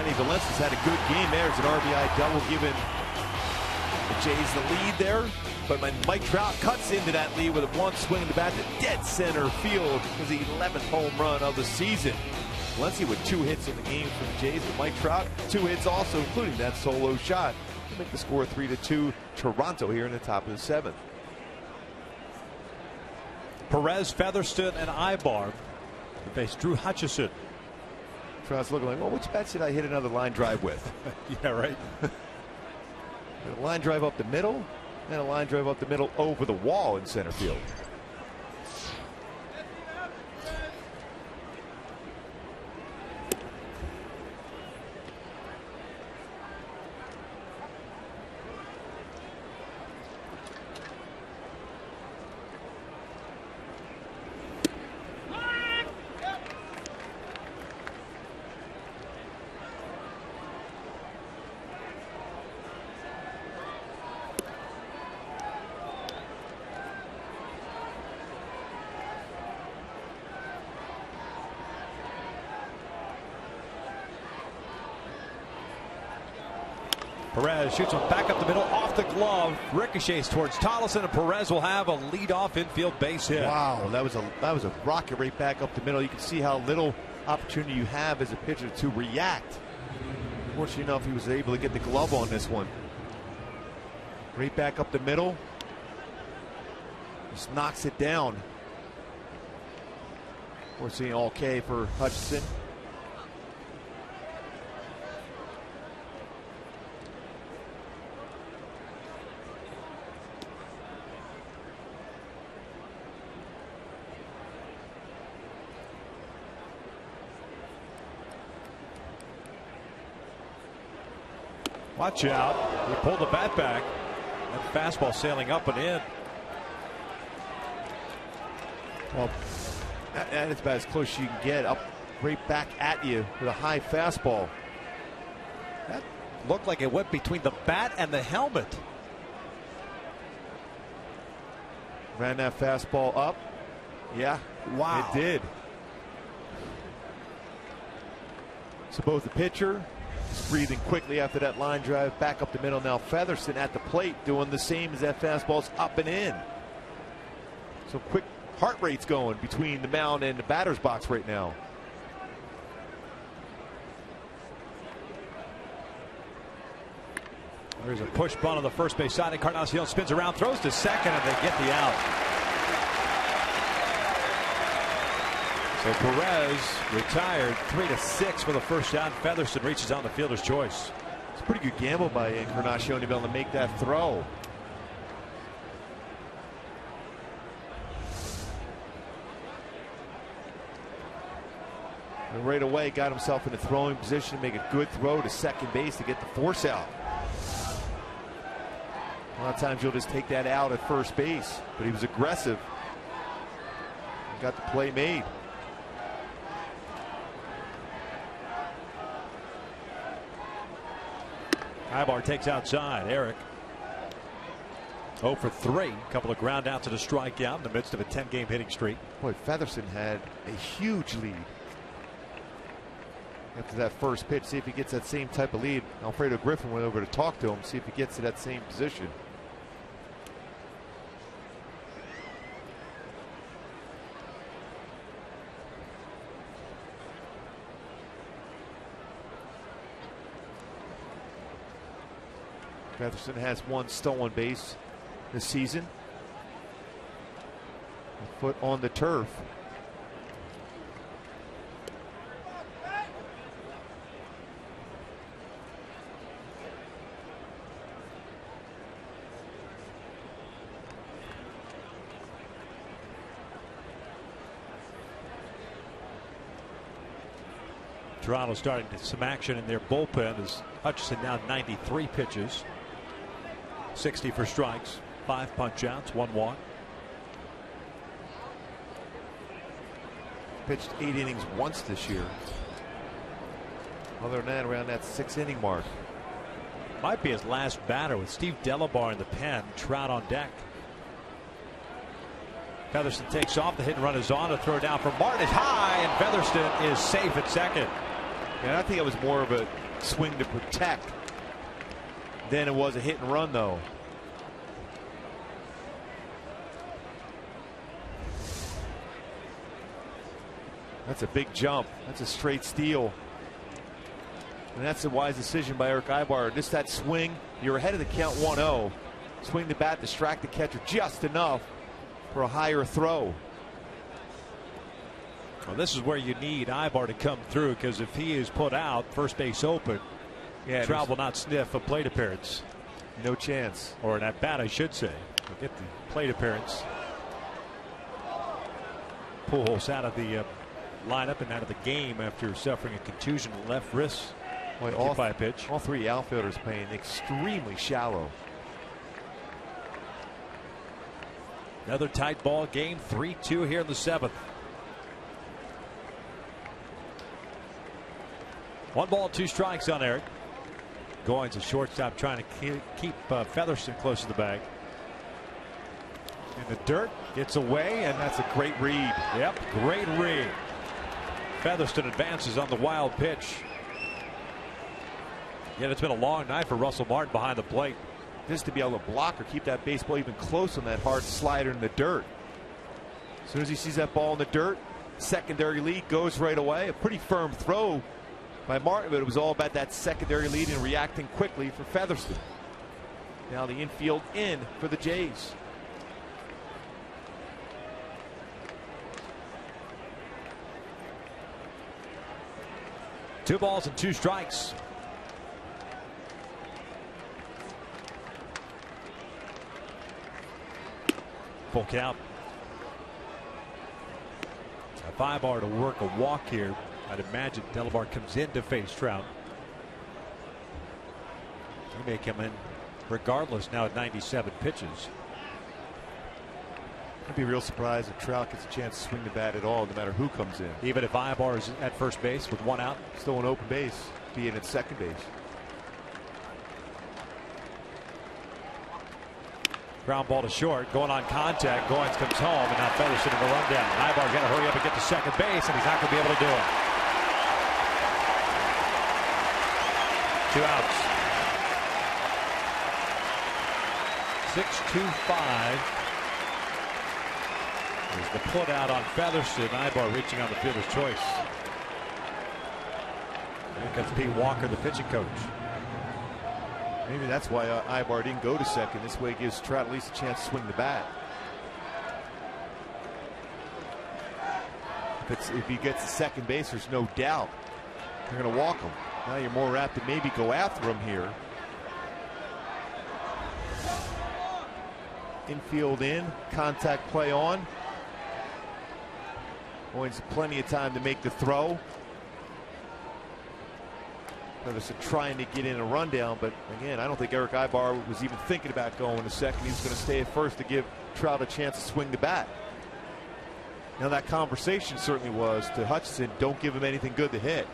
Yasmani Valencia's had a good game there. It's an RBI double, giving the Jays the lead there. But Mike Trout cuts into that lead with a one swing in the bat to dead center field. It was the 11th home run of the season. Valencia with 2 hits in the game for the Jays, but Mike Trout 2 hits also, including that solo shot to make the score 3-2. Toronto here in the top of the 7th. Perez, Featherston, and Ibar face Drew Hutchison. Trout's looking like, well, which bat should I hit another line drive with? Yeah, right. A line drive up the middle, and a line drive up the middle over the wall in center field. Perez shoots him back up the middle, off the glove, ricochets towards Tollefson, and Perez will have a leadoff infield base hit. Wow, that was a rocket right back up the middle. You can see how little opportunity you have as a pitcher to react. Fortunately enough, he was able to get the glove on this one. Right back up the middle. Just knocks it down. Fortunately, all K for Hutchison. Watch out. He pulled the bat back. And fastball sailing up and in. Well, that's about as close as you can get, up right back at you with a high fastball. That looked like it went between the bat and the helmet. Ran that fastball up. Yeah, wow. It did. So both the pitcher breathing quickly after that line drive back up the middle. Now Featherston at the plate doing the same as that fastball's up and in. So quick heart rate's going between the mound and the batter's box right now. There's a push bunt on the first base side. Encarnacion spins around, throws to second, and they get the out. So Perez retired 3-6 for the first out. Featherston reaches out the fielder's choice. It's a pretty good gamble by Encarnacion to be able to make that throw. And right away got himself in a throwing position to make a good throw to second base to get the force out. A lot of times you'll just take that out at first base, but he was aggressive. Got the play made. Ibar takes outside. Eric 0 for 3. Couple of ground outs and a strikeout in the midst of a 10-game hitting streak. Boy, Featherston had a huge lead after that first pitch. See if he gets that same type of lead. Alfredo Griffin went over to talk to him, see if he gets to that same position. Featherston has 1 stolen base this season. A foot on the turf. Toronto starting some action in their bullpen as Hutchison now 93 pitches. 60 for strikes, 5 punch outs, 1 walk. Pitched 8 innings once this year. Other than that, around that 6-inning mark. Might be his last batter with Steve Delabar in the pen. Trout on deck. Featherston takes off. The hit and run is on. A throw down from Martin is high, and Featherston is safe at second. And I think it was more of a swing to protect than it was a hit and run, though. That's a big jump. That's a straight steal. And that's a wise decision by Eric Ibar. Just that swing, you're ahead of the count 1-0. Swing the bat, distract the catcher just enough for a higher throw. Well, this is where you need Ibar to come through, because if he is put out, first base open, Trout will not sniff a plate appearance. No chance. Or an at bat, I should say. He'll get the plate appearance. Pujols out of the lineup and out of the game after suffering a contusion in the left wrist. All three outfielders playing extremely shallow. Another tight ball game, 3-2 here in the 7th. 1 ball, 2 strikes on Eric. Goins a shortstop trying to keep Featherston close to the bag. In the dirt, gets away, and that's a great read. Yep, great read. Featherston advances on the wild pitch. Yet it's been a long night for Russell Martin behind the plate. Just to be able to block or keep that baseball even close on that hard slider in the dirt. As soon as he sees that ball in the dirt, secondary lead goes right away. A pretty firm throw by Martin, but it was all about that secondary lead and reacting quickly for Featherston. Now the infield in for the Jays. Two balls and 2 strikes. Full count. If Ibar to work a walk here, I'd imagine Delabar comes in to face Trout. He may come in regardless now at 97 pitches. I'd be real surprised if Trout gets a chance to swing the bat at all, no matter who comes in. Even if Ibar is at first base with 1 out. Still an open base, being at second base. Ground ball to short, going on contact. Goins comes home, and now Featherston in the rundown. Ibar's got to hurry up and get to second base, and he's not going to be able to do it. 2 outs. 6-2-5. There's the put out on Featherston. Ibar reaching on the fielder's choice. Here comes Pete Walker, the pitching coach. Maybe that's why Ibar didn't go to second. This way gives Trout at least a chance to swing the bat. If he gets to second base, there's no doubt they're going to walk him. Now you're more apt to maybe go after him here. Infield in, contact play on. Goins plenty of time to make the throw. Featherston trying to get in a rundown, but again, I don't think Eric Ibar was even thinking about going to second. He was going to stay at first to give Trout a chance to swing the bat. Now that conversation certainly was to Hutchinson, don't give him anything good to hit.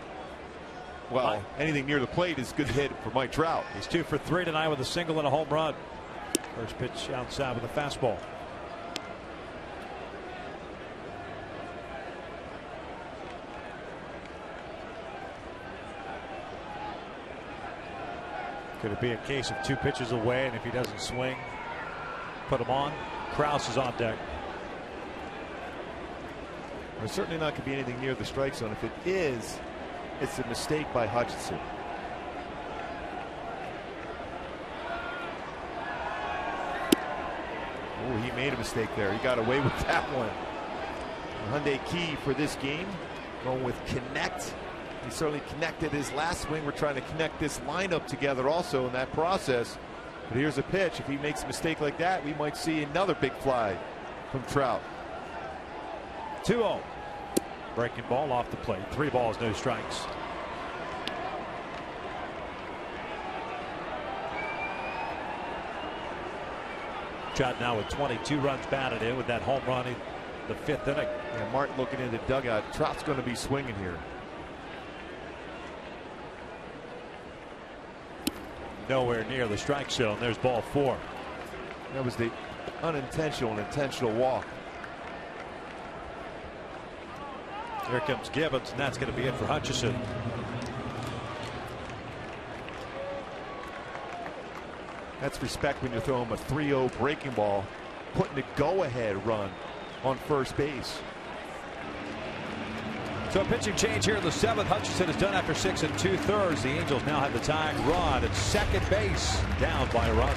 Well, anything near the plate is good to hit for Mike Trout. He's 2 for 3 tonight with a single and a home run. First pitch outside with a fastball. Could it be a case of 2 pitches away, and if he doesn't swing, put him on? Krause is on deck. There's certainly not going to be anything near the strike zone. If it is, it's a mistake by Hutchinson. Oh, he made a mistake there. He got away with that one. The Hyundai key for this game, going with connect. He certainly connected his last swing. We're trying to connect this lineup together also in that process. But here's a pitch. If he makes a mistake like that, we might see another big fly from Trout. 2-0. Breaking ball off the plate. 3 balls, no strikes. Trout now with 22 runs batted in with that home run in the 5th inning. Yeah, Martin looking in the dugout. Trout's going to be swinging here. Nowhere near the strike zone. There's ball 4. That was the unintentional and intentional walk. Here comes Gibbons, and that's going to be it for Hutchinson. That's respect when you throw him a 3-0 breaking ball, putting the go-ahead run on first base. So a pitching change here in the 7th. Hutchinson is done after 6 2/3. The Angels now have the tying run at second base, down by a run.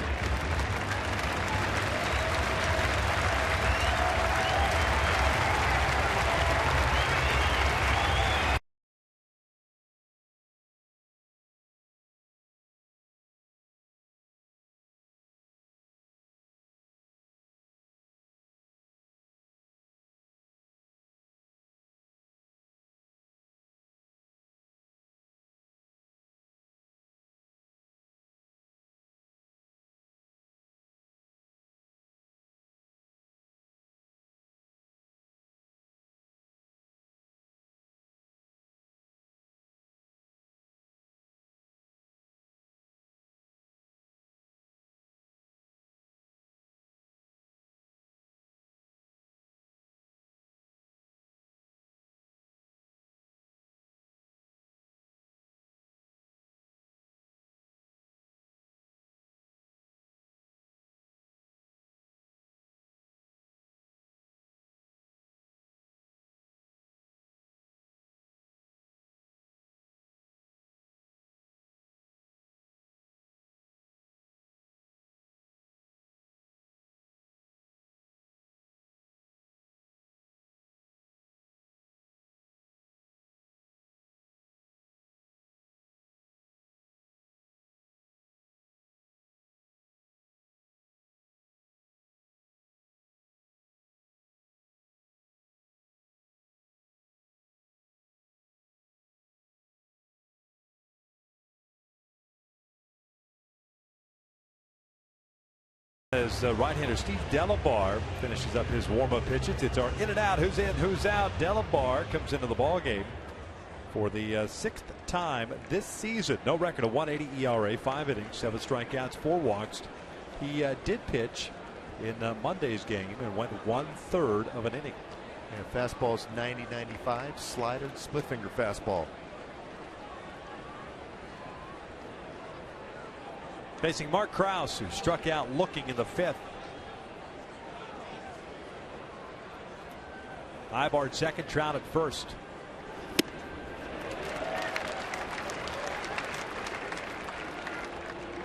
As right-hander Steve Delabar finishes up his warm-up pitches. It's our in and out, who's in, who's out. Delabar comes into the ball game for the 6th time this season. No record, a 1.80 ERA, 5 innings, 7 strikeouts, 4 walks. He did pitch in Monday's game and went 1/3 of an inning. And fastball's 90-95, slider, split finger fastball. Facing Mark Krause, who struck out looking in the 5th. Ibarred second, Trout at first.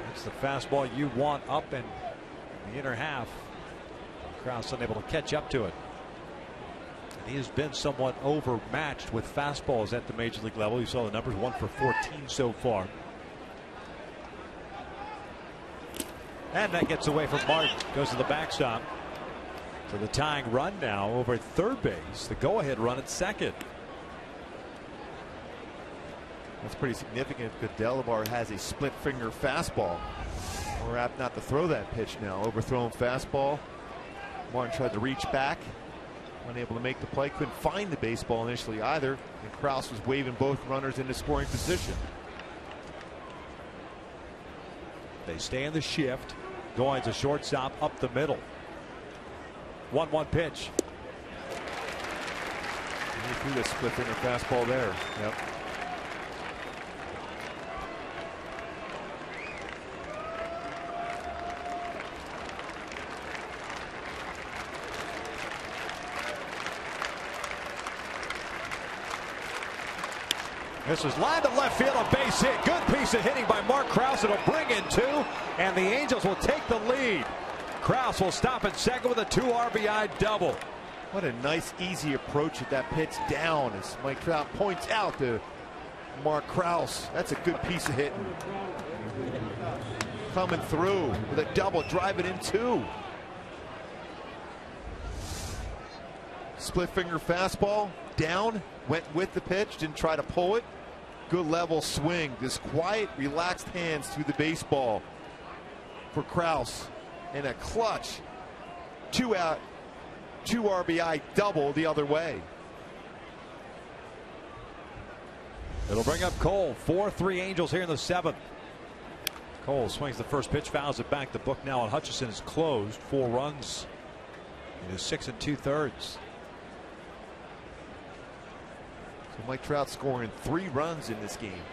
That's the fastball you want up in the inner half. Krause unable to catch up to it. And he has been somewhat overmatched with fastballs at the major league level. You saw the numbers, 1 for 14 so far. And that gets away from Mark, goes to the backstop. So the tying run now over at third base, the go-ahead run at second. That's pretty significant because Delabar has a split finger fastball. We're apt not to throw that pitch now. Overthrown fastball. Martin tried to reach back, unable to make the play, couldn't find the baseball initially either, and Krause was waving both runners into scoring position. They stay in the shift. Going to shortstop up the middle. 1-1 pitch. He threw the split finger fastball there. Yep. This is line to left field, a base hit. Good piece of hitting by Mark Krause. It'll bring in 2, and the Angels will take the lead. Krause will stop at second with a 2 RBI double. What a nice, easy approach at that pitch down as Mike Trout points out to Mark Krause. That's a good piece of hitting. Coming through with a double, driving in 2. Split finger fastball down, went with the pitch, didn't try to pull it. Good level swing, this quiet, relaxed hands through the baseball for Krause, and a clutch 2 out, 2 RBI double the other way. It'll bring up Cole. 4-3 Angels here in the 7th. Cole swings the first pitch, fouls it back. The book now on Hutchinson is closed. 4 runs. It is 6 2/3. So Mike Trout scoring 3 runs in this game.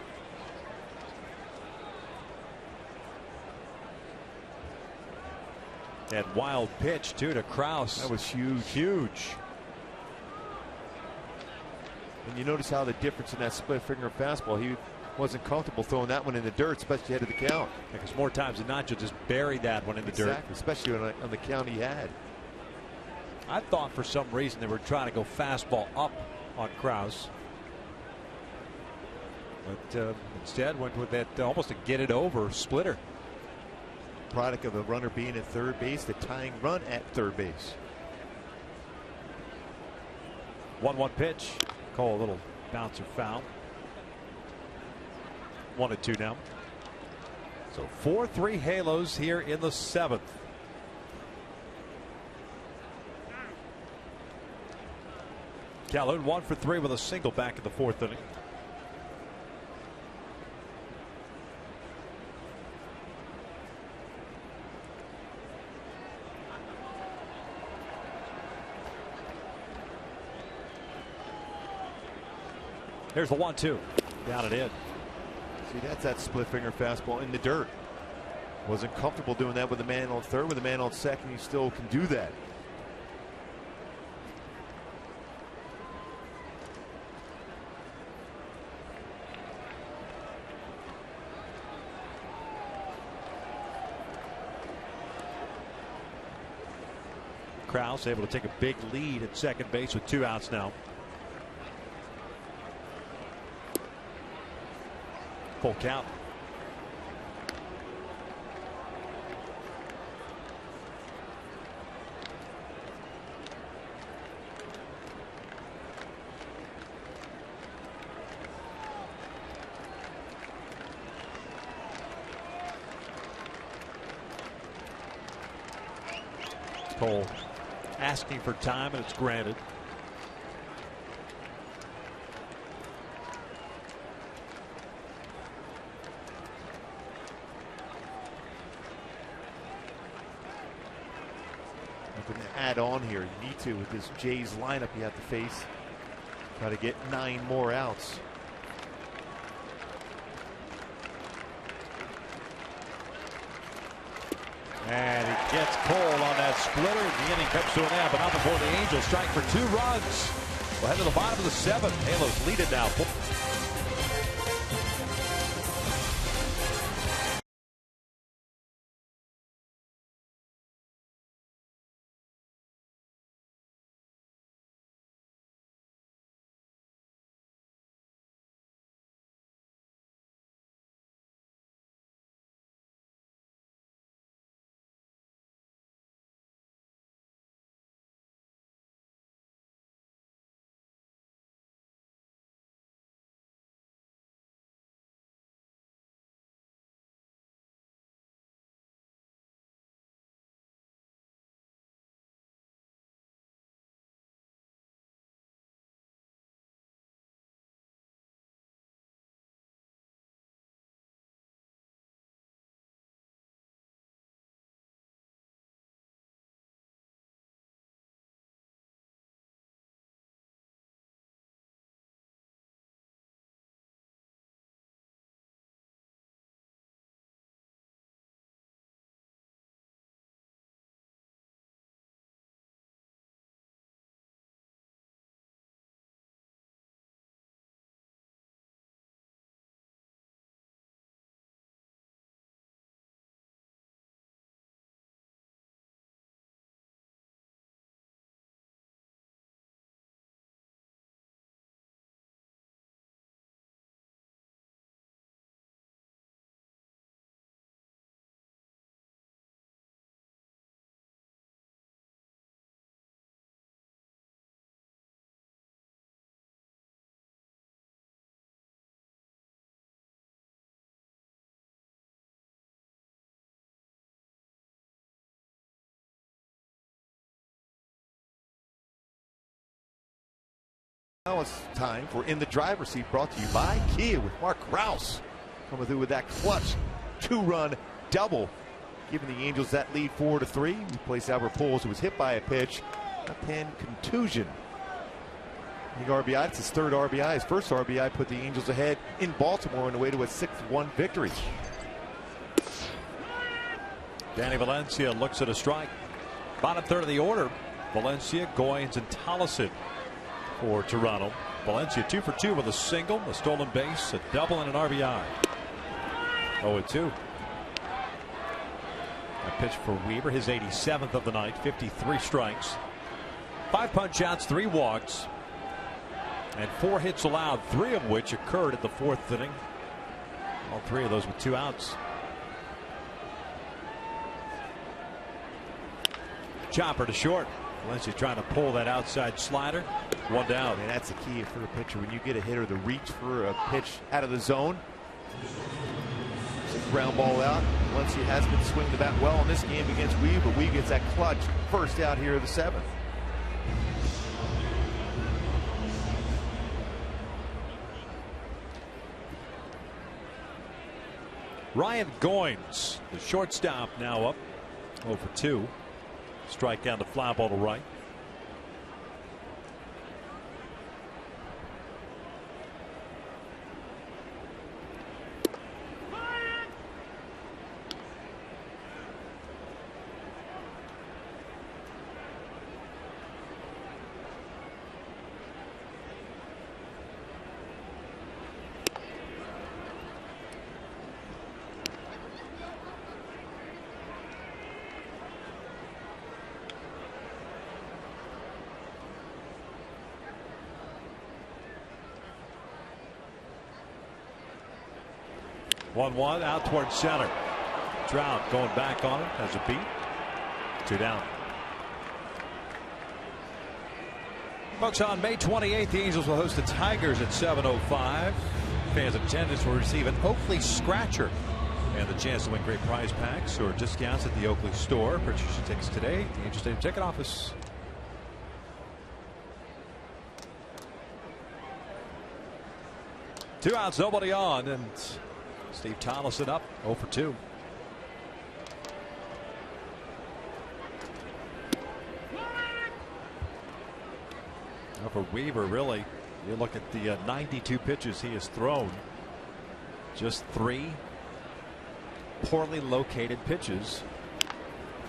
That wild pitch, too, to Krause. That was huge. Huge. And you notice how the difference in that split finger fastball, he wasn't comfortable throwing that one in the dirt, especially ahead of the count. Because more times than not, you'll just bury that one in the dirt. Especially on the count he had. I thought for some reason they were trying to go fastball up on Krause. But instead went with that almost a get it over splitter. Product of a runner being at third base, the tying run at third base. 1-1 pitch. Call a little bouncer foul. 1-2 now. So 4-3 Halos here in the 7th. Calhoun 1 for 3 with a single back in the 4th inning. Here's the 1-2. Down and in. See, that's that split finger fastball in the dirt. Wasn't comfortable doing that with a man on third. With a man on second, he still can do that. Krause able to take a big lead at second base with 2 outs now. Full count. Cole asking for time, and it's granted. Nothing to add on here. You need to with this Jays lineup you have to face. Try to get 9 more outs. And he gets Cole on that splitter. The inning comes to an end, but not before the Angels strike for 2 runs. We'll head to the bottom of the 7th. Halos lead it now. Now it's time for In the Driver's Seat, brought to you by Kia with Mark Krause. Coming through with that clutch 2-run double, giving the Angels that lead 4-3. Replace Albert Pujols, who was hit by a pitch, a pen contusion. Big RBI, it's his 3rd RBI. His first RBI put the Angels ahead in Baltimore on the way to a 6-1 victory. Danny Valencia looks at a strike. Bottom third of the order, Valencia, Goins, and Tolleson for Toronto. Valencia 2 for 2 with a single, a stolen base, a double, and an RBI. 0-2. A pitch for Weaver, his 87th of the night, 53 strikes. 5 punch-outs, 3 walks, and 4 hits allowed, 3 of which occurred at the 4th inning. All 3 of those with 2 outs. Chopper to short. Valencia trying to pull that outside slider. 1 down. And that's the key for a pitcher. When you get a hitter to reach for a pitch out of the zone, it's a ground ball out. Valencia has been swinging the bat well in this game against Weave, but Weave gets that clutch first out here of the 7th. Ryan Goins, the shortstop, now up 0 for 2. Strike down to fly ball to right. One out towards center. Trout going back on it as a beat. 2 down. Folks, on May 28th, the Angels will host the Tigers at 7:05. Fans in attendance will receive an Oakley scratcher and the chance to win great prize packs or discounts at the Oakley store. Purchase your tickets today at the Angel Stadium Ticket Office. Two outs, nobody on, and Steve Tolleson up 0 for 2. Now for Weaver, really, you look at the 92 pitches he has thrown, just 3 poorly located pitches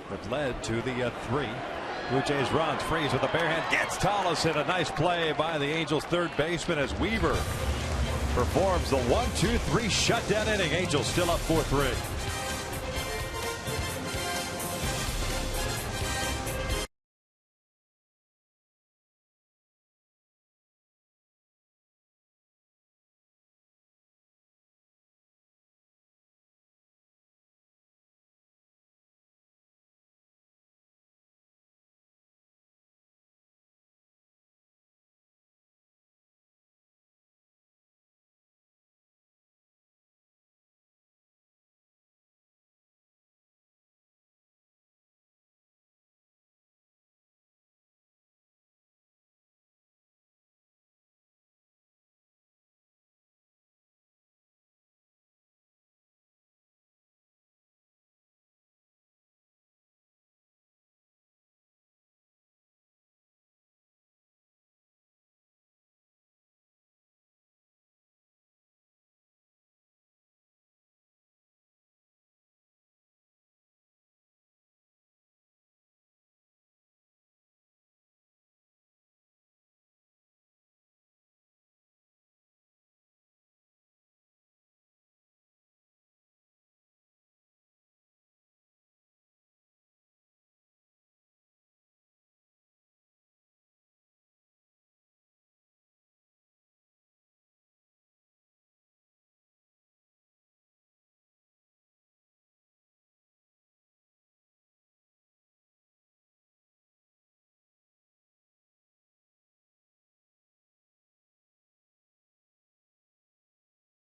that led to the 3. Blue Jays runs, Freeze with a bare hand, gets Tolleson. A nice play by the Angels third baseman as Weaver performs the 1-2-3 shutdown inning. Angels still up 4-3.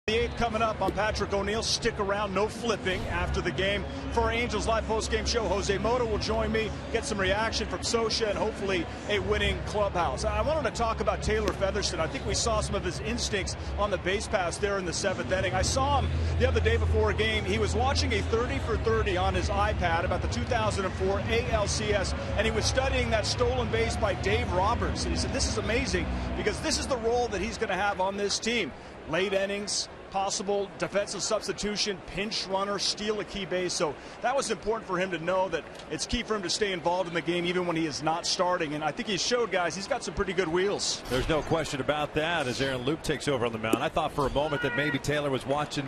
The 8th coming up on Patrick O'Neill. Stick around, no flipping after the game. For our Angels live post-game show, Jose Mota will join me, get some reaction from Scioscia, and hopefully a winning clubhouse. I wanted to talk about Taylor Featherston. I think we saw some of his instincts on the base pass there in the 7th inning. I saw him the other day before a game. He was watching a 30 for 30 on his iPad about the 2004 ALCS, and he was studying that stolen base by Dave Roberts. And he said, this is amazing because this is the role that he's going to have on this team. Late innings, possible defensive substitution, pinch runner, steal a key base. So that was important for him to know that it's key for him to stay involved in the game even when he is not starting. And I think he showed, guys, he's got some pretty good wheels. There's no question about that as Aaron Loup takes over on the mound. I thought for a moment that maybe Taylor was watching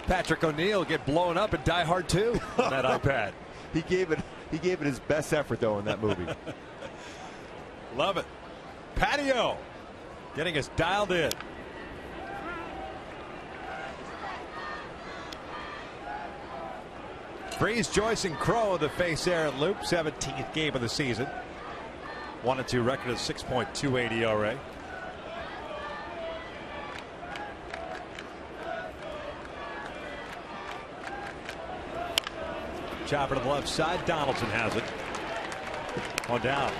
Patrick O'Neill get blown up in Die Hard 2 on that iPad. He gave it his best effort, though, in that movie. Love it. Patio getting us dialed in. Freeze, Joyce, and Crow to face Aaron Loup. 17th game of the season. 1-2 record of 6.28 ERA. Chopper to the left side. Donaldson has it. On down.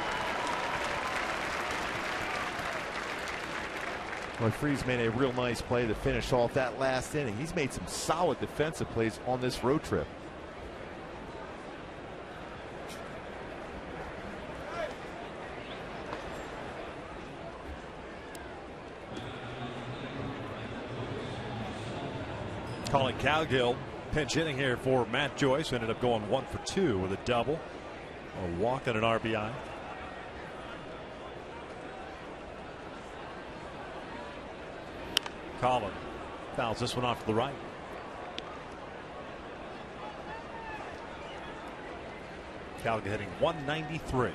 Well, Freeze made a real nice play to finish off that last inning. He's made some solid defensive plays on this road trip. Colin Cowgill pinch hitting here for Matt Joyce. Ended up going 1 for 2 with a double, a walk, and an RBI. Colin fouls this one off to the right. Cowgill hitting 193.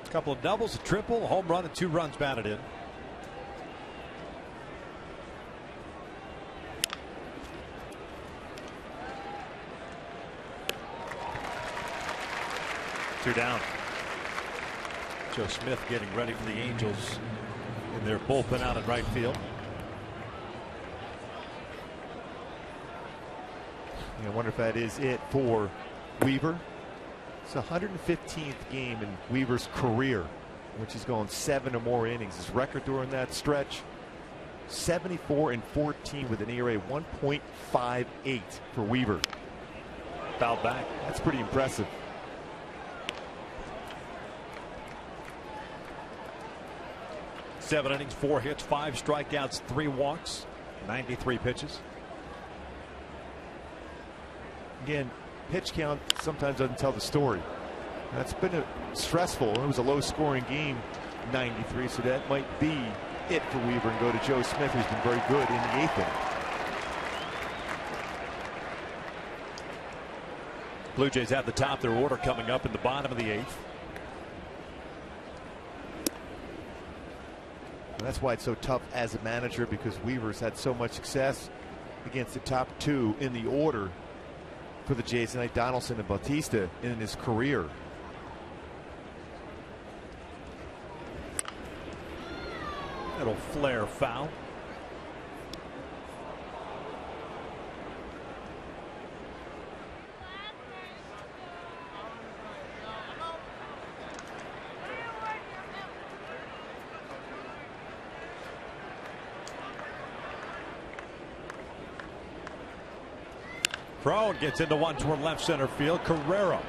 A couple of doubles, a triple, a home run, and 2 runs batted in. Two down. Joe Smith getting ready for the Angels in their bullpen out in right field. I wonder if that is it for Weaver. It's the 115th game in Weaver's career, which is going 7 or more innings. His record during that stretch, 74-14 with an ERA 1.58 for Weaver. Fouled back. That's pretty impressive. Seven innings, 4 hits, 5 strikeouts, 3 walks, 93 pitches. Again, pitch count sometimes doesn't tell the story. That's been stressful. It was a low-scoring game, 93, so that might be it for Weaver and go to Joe Smith, who's been very good in the 8th inning. Blue Jays at the top of their order coming up in the bottom of the 8th. And that's why it's so tough as a manager, because Weaver's had so much success against the top 2 in the order for the Jays tonight, Donaldson and Bautista, in his career. Little flare foul. Crone gets into one toward left center field. Carrera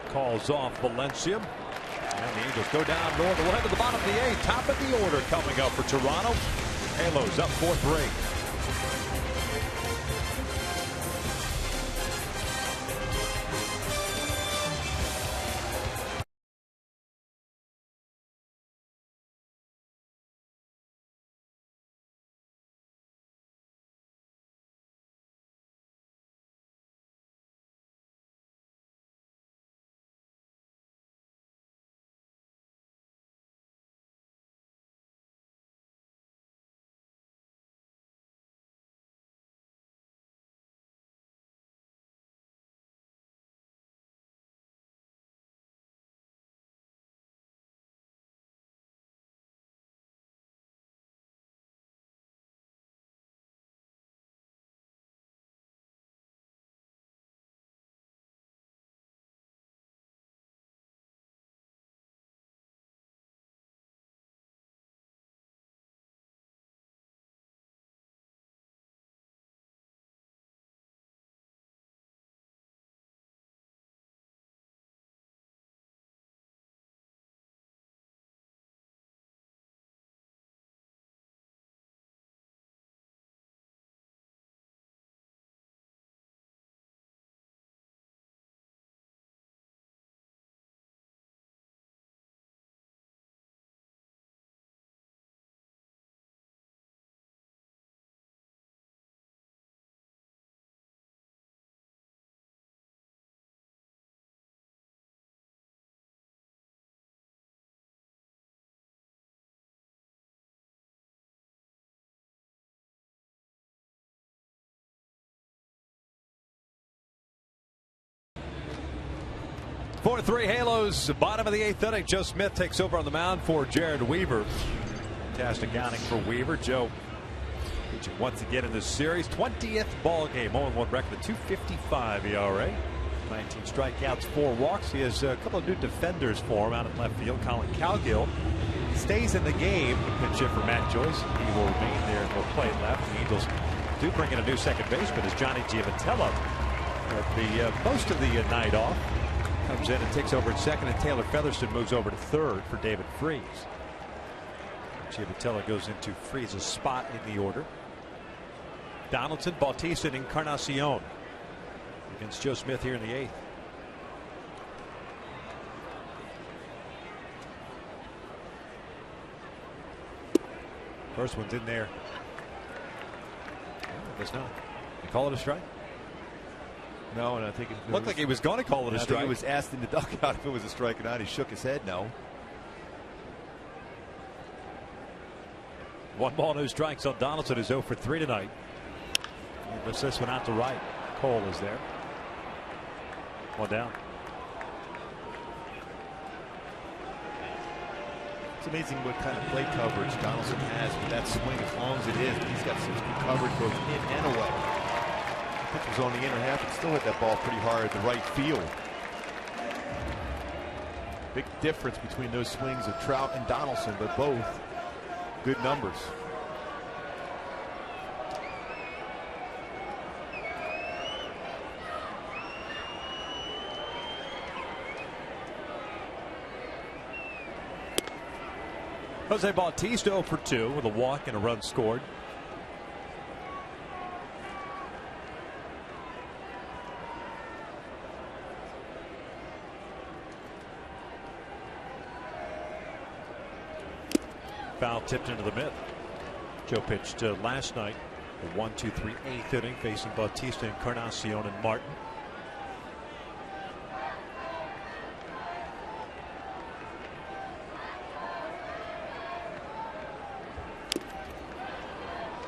calls off Valencia. And the Angels go down north. We'll head to the bottom of the 8th. Top of the order coming up for Toronto. Halos up 4-3. 4-3 Halos, bottom of the 8th inning. Joe Smith takes over on the mound for Jared Weaver. Fantastic outing for Weaver. Joe pitching once again in this series. 20th ball game. 0-1 record, 2.55 ERA. 19 strikeouts, 4 walks. He has a couple of new defenders for him out in left field. Colin Cowgill stays in the game. Pinch hit for Matt Joyce. He will remain there and will play left. The Angels do bring in a new second baseman as Johnny Giavotella. The most of the night off. Comes in and takes over at second, and Taylor Featherston moves over to third for David Freese. Giavotella goes into Freese's spot in the order. Donaldson, Bautista, and Encarnacion against Joe Smith here in the 8th. First one's in there. Oh, it was not. They call it a strike? No, and I think it looked like he was going to call it a strike. He was asked in the dugout if it was a strike or not. He shook his head no. 1 ball, no strikes on Donaldson, who's 0 for 3 tonight. He lifts this one out to right. Cole is there. 1 down. It's amazing what kind of plate coverage Donaldson has with that swing, as long as it is. He's got such good coverage both in and away. The pitch was on the inner half and still hit that ball pretty hard at the right field. Big difference between those swings of Trout and Donaldson, but both good numbers. Jose Bautista 0 for 2 with a walk and a run scored. Foul tipped into the mid. Joe pitched last night a 1-2-3 8th inning facing Bautista, Encarnacion, and Martin.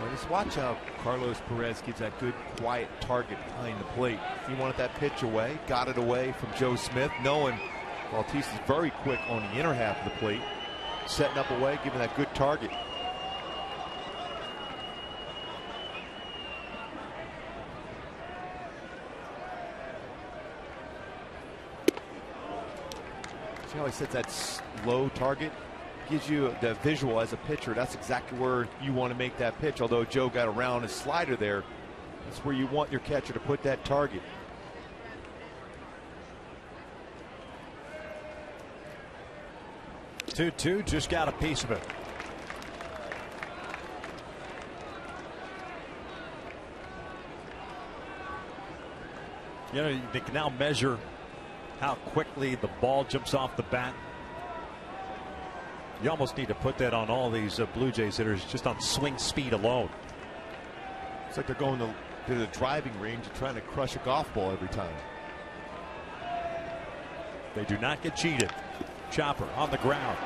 Well, just watch how Carlos Perez gives that good quiet target behind the plate. He wanted that pitch away, got it away from Joe Smith, knowing Bautista's very quick on the inner half of the plate, setting up away, giving that good target. See how he sets that low target? Gives you the visual as a pitcher. That's exactly where you want to make that pitch. Although Joe got around his slider there, that's where you want your catcher to put that target. Two just got a piece of it. You know, they can now measure how quickly the ball jumps off the bat. You almost need to put that on all these Blue Jays hitters just on swing speed alone. It's like they're going to the driving range and trying to crush a golf ball every time. They do not get cheated. Chopper on the ground.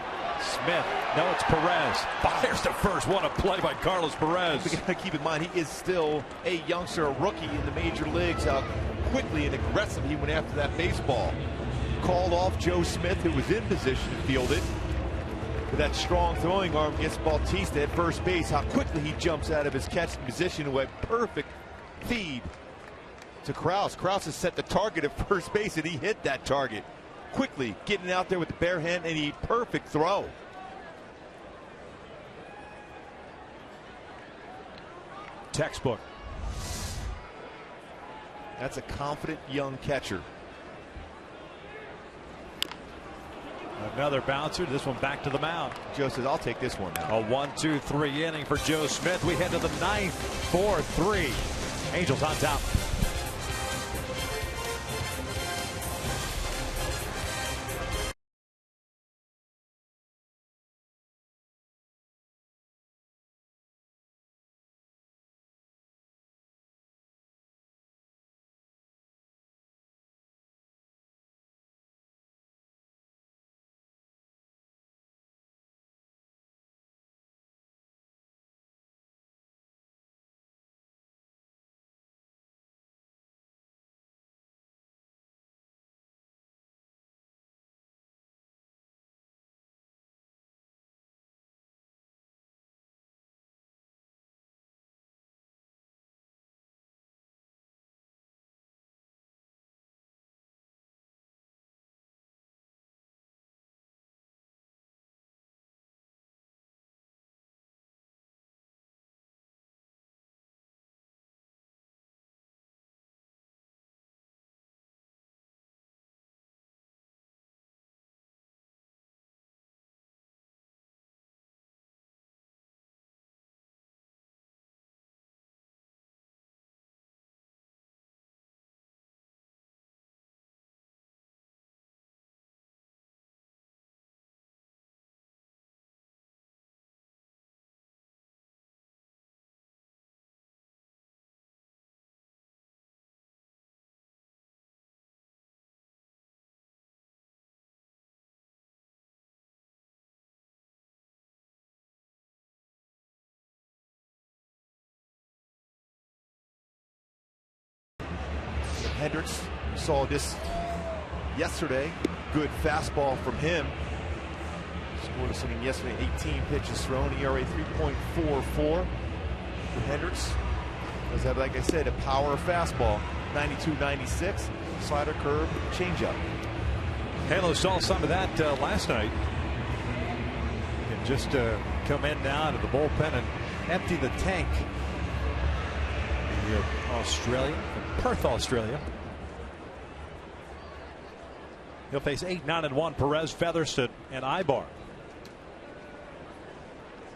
Smith. No, it's Perez. Fires to first. What a play by Carlos Perez. We got to keep in mind he is still a youngster, a rookie in the major leagues. How quickly and aggressive he went after that baseball. Called off Joe Smith, who was in position to field it. With that strong throwing arm against Bautista at first base, how quickly he jumps out of his catching position with a perfect feed to Krause. Krause has set the target at first base, and he hit that target quickly, getting out there with the bare hand, and a perfect throw. Textbook. That's a confident young catcher. Another bouncer. This one back to the mound. Joe says, I'll take this one now. A 1-2-3 inning for Joe Smith. We head to the 9th. 4-3. Angels on top. Hendricks, you saw this yesterday. Good fastball from him. Scored a inning yesterday, 18 pitches thrown, ERA 3.44 for Hendricks. Does have, like I said, a power fastball, 92-96, slider, curve, changeup. Halo saw some of that last night. And just come in now to the bullpen and empty the tank. Australia, from Perth, Australia. He'll face 8-9-1 Perez, Featherston, and Ibar.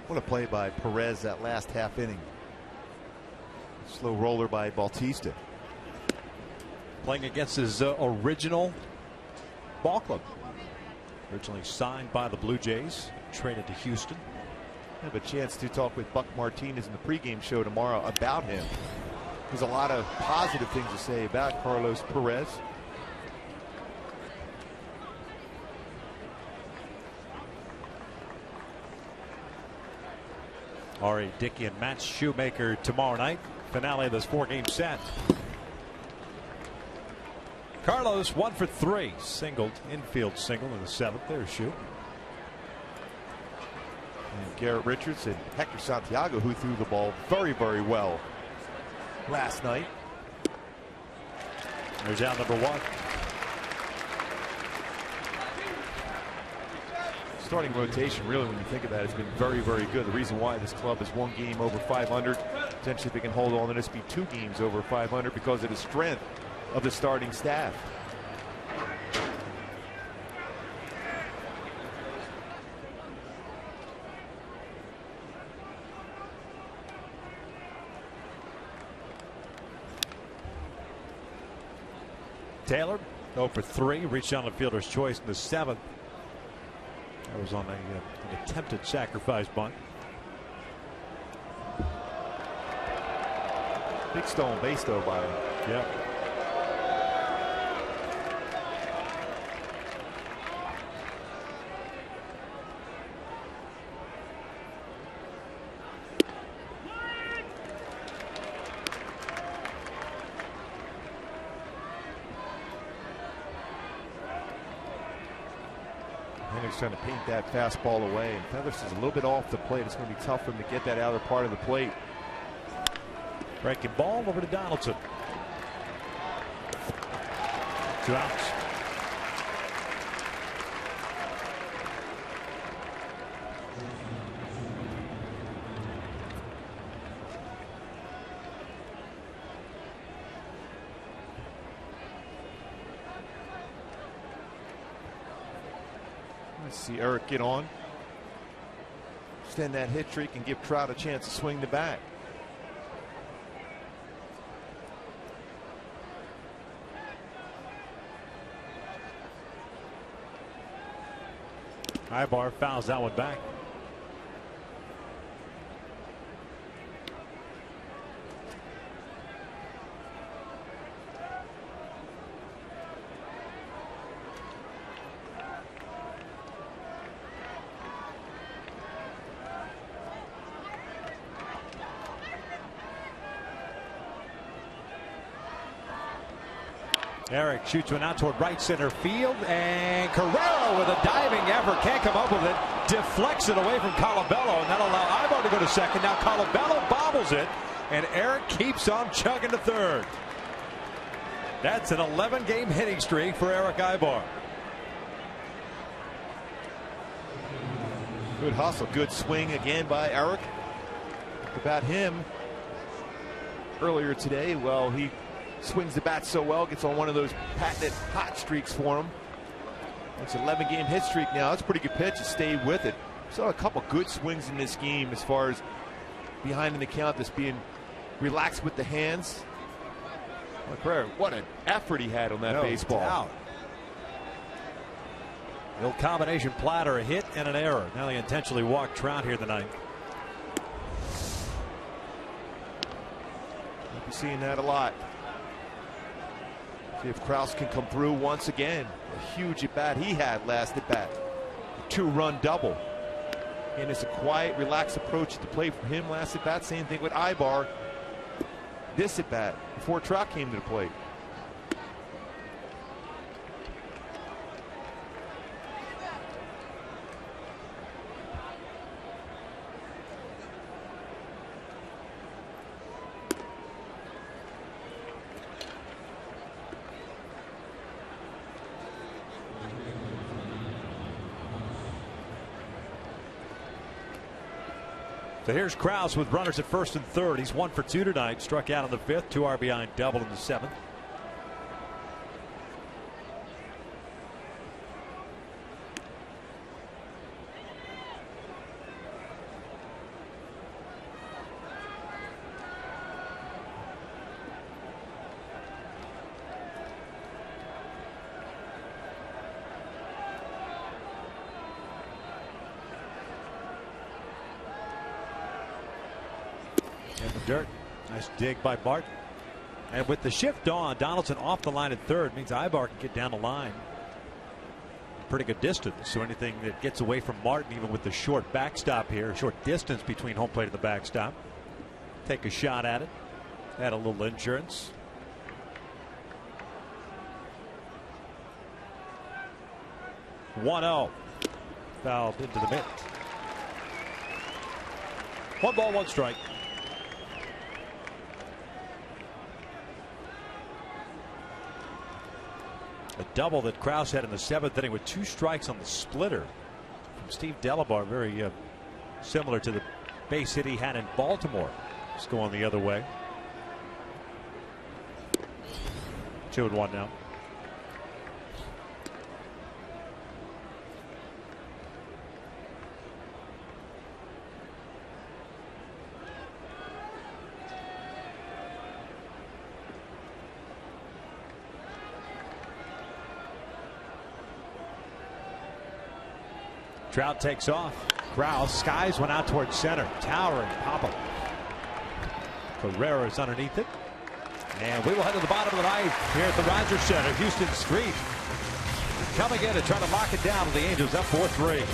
What a play by Perez that last half inning. Slow roller by Bautista. Playing against his original ball club. Originally signed by the Blue Jays, traded to Houston. I have a chance to talk with Buck Martinez in the pregame show tomorrow about him. There's a lot of positive things to say about Carlos Perez. R.A. Dickey and Matt Shoemaker tomorrow night. Finale of this 4-game set. Carlos 1 for 3. Singled, infield single in the 7th. There's Shoe. And Garrett Richards and Hector Santiago, who threw the ball very, very well last night. There's out number 1. Starting rotation, really, when you think about it, has been very, very good. The reason why this club is 1 game over 500, potentially if they can hold on to this, be 2 games over 500 because of the strength of the starting staff. Taylor 0 for 3, reached on the fielder's choice in the 7th. That was on an attempted sacrifice bunt. Big stolen base though by him. Yep. Hendricks trying to paint that fastball away, and Featherston's a little bit off the plate. It's going to be tough for him to get that outer part of the plate. Breaking ball over to Donaldson. 2 outs. Let's see Eric get on. Extend that hit streak and give Trout a chance to swing the bat. Ibar fouls that one back. Eric shoots one out toward right center field, and Carrero with a diving effort can't come up with it, deflects it away from Colabello, and that'll allow Ibar to go to second. Now Colabello bobbles it, and Eric keeps on chugging to third. That's an 11-game hitting streak for Eric Ibar. Good hustle, good swing again by Eric. About him earlier today, well, he swings the bat so well, gets on one of those patented hot streaks for him. It's an 11-game hit streak now. That's a pretty good pitch. He stayed with it. Saw a couple good swings in this game as far as behind in the count, just being relaxed with the hands. What an effort he had on that baseball. Doubt. The old combination platter, a hit and an error. Now he intentionally walked Trout here tonight. We'll be seeing that a lot. See if Krause can come through once again. A huge at bat he had last at bat. A 2-run double. And it's a quiet, relaxed approach at the plate for him last at bat. Same thing with Ibar. This at bat before Trout came to the plate. So here's Krause with runners at first and third. He's 1 for 2 tonight. Struck out in the 5th, 2 RBI and double in the 7th. In the dirt. Nice dig by Martin. And with the shift on, Donaldson off the line at third means Ibar can get down the line. Pretty good distance. So anything that gets away from Martin, even with the short backstop here, short distance between home plate and the backstop, take a shot at it. Add a little insurance. (1-0). Fouled into the mitt. 1 ball, 1 strike. A double that Krause had in the 7th inning with 2 strikes on the splitter from Steve Delabar. Very similar to the base hit he had in Baltimore. Just going the other way. 2-1 now. Trout takes off. Krause skies one out towards center. Towering pop up. Carrera's underneath it. And we will head to the bottom of the 9th here at the Rogers Center. Houston Street coming in to try to lock it down with the Angels up 4-3.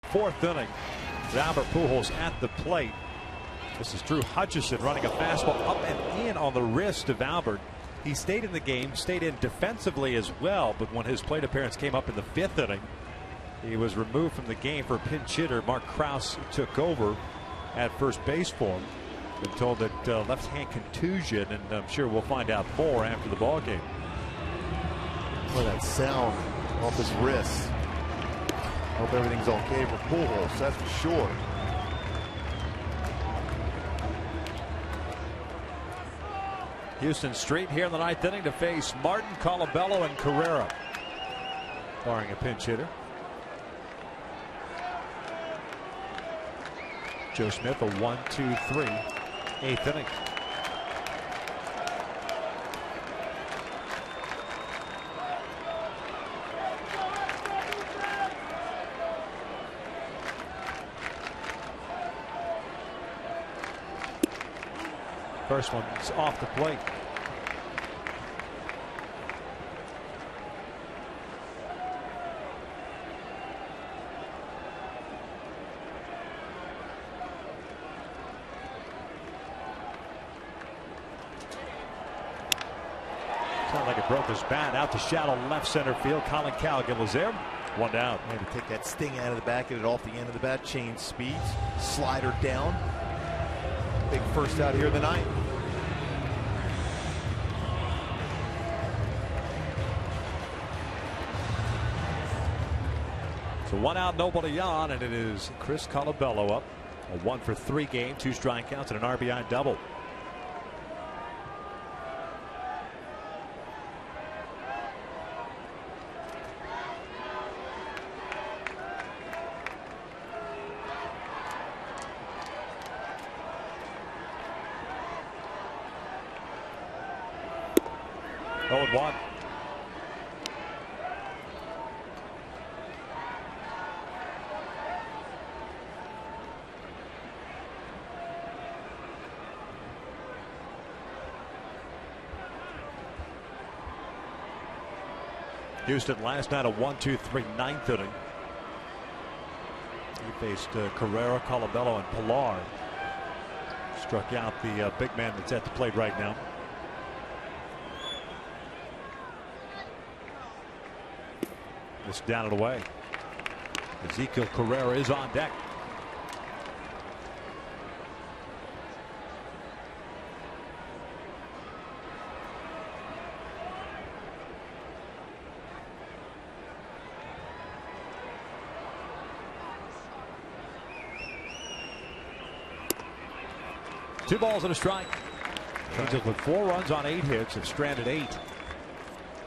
Fourth inning. Albert Pujols at the plate. This is Drew Hutchison running a fastball up and in on the wrist of Albert. He stayed in the game, stayed in defensively as well, but when his plate appearance came up in the 5th inning, he was removed from the game for a pinch hitter. Mark Krause took over at first base for him. Been told that left hand contusion, and I'm sure we'll find out more after the ball game. Boy, that sound off his wrist. Hope everything's okay for Pujols, that's for sure. Houston Street here in the 9th inning to face Martin, Colabello, and Carrera, barring a pinch hitter. Joe Smith, a 1-2-3, 8th inning. First one's off the plate. It broke his bat out to shallow left center field. Colin Cowgill was there. One down. And to take that sting out of the back, get it off the end of the bat, change speeds, slider down. Big first out here of the night. So 1 out, nobody on, and it is Chris Colabello up. A 1-for-3 game, 2 strikeouts, and an RBI double. Oh, and 1. Houston last night a 1-2-3 ninth inning. He faced Carrera, Colabello, and Pilar. Struck out the big man that's at the plate right now. This down and away. Ezekiel Carrera is on deck. Two balls and a strike. Angels with 4 runs on 8 hits have stranded 8.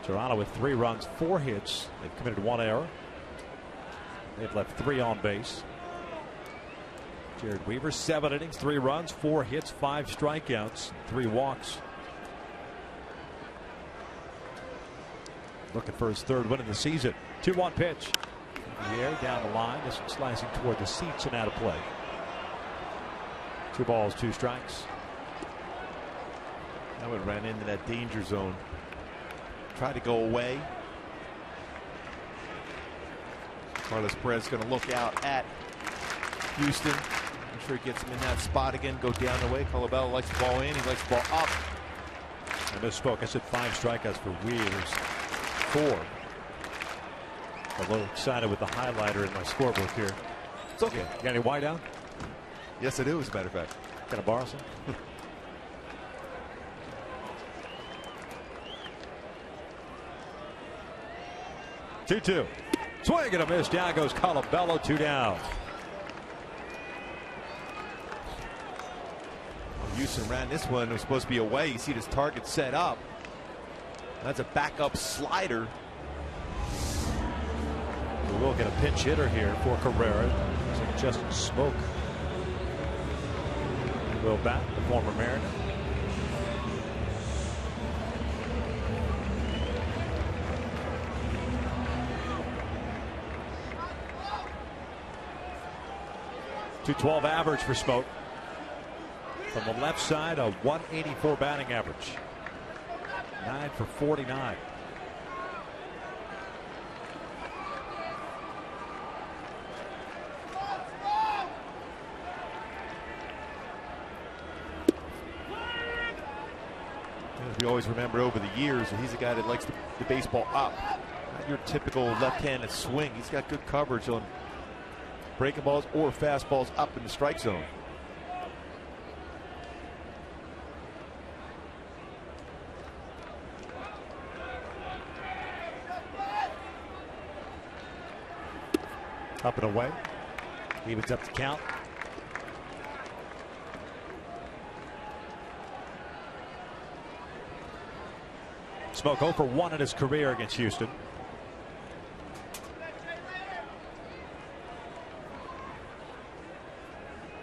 Toronto with 3 runs, 4 hits. They've committed 1 error. They've left 3 on base. Jared Weaver, 7 innings, 3 runs, 4 hits, 5 strikeouts, 3 walks. Looking for his 3rd win of the season. 2-1 pitch. In the air, down the line. This one slicing toward the seats and out of play. 2 balls, 2 strikes. That one ran into that danger zone. Tried to go away. Carlos Perez going to look out at Houston. I'm sure he gets him in that spot again. Go down the way. Colabello likes the ball in. He likes the ball up. I misspoke. I said 5 strikeouts for Weavers. 4. A little excited with the highlighter in my scorebook here. It's okay. You got any white out? Yes, I do, as a matter of fact. Can I borrow some? 2-2. Swing and a miss. Down goes Colabello. 2 down. Houston ran this one. It was supposed to be away. You see this target set up. That's a backup slider. We will get a pinch hitter here for Carrera. So Justin Smoke will bat, the former Mariner. .212 average for Smoke. From the left side, a 184 batting average. 9 for 49. We always remember over the years that he's a guy that likes the baseball up. Not your typical left-handed swing. He's got good coverage on breaking balls or fastballs up in the strike zone. Up and away. Evens up the count. Smoke 0 for 1 in his career against Houston.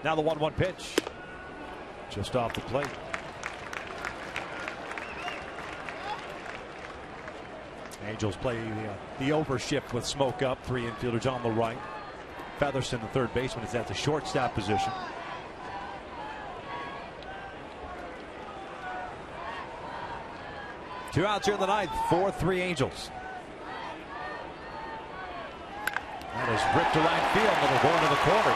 Now the 1-1 pitch. Just off the plate. Angels play the overshift with Smoke up. 3 infielders on the right. Featherston, the third baseman, is at the shortstop position. Two outs here in the ninth. 4-3 Angels. That is ripped to right field, and it'll go into the corner.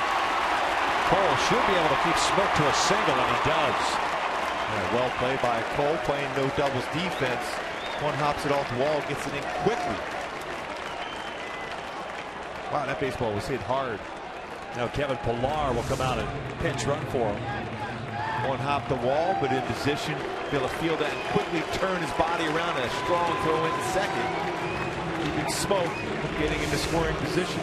Cole should be able to keep Smoke to a single, and he does. Yeah, well played by Cole, playing no doubles defense. One hops it off the wall, gets it in quickly. Wow, that baseball was hit hard. Now Kevin Pillar will come out and pinch run for him. One hop the wall, but in position, be able to field that and quickly turn his body around, and a strong throw into second. Keeping Smoke from getting into scoring position.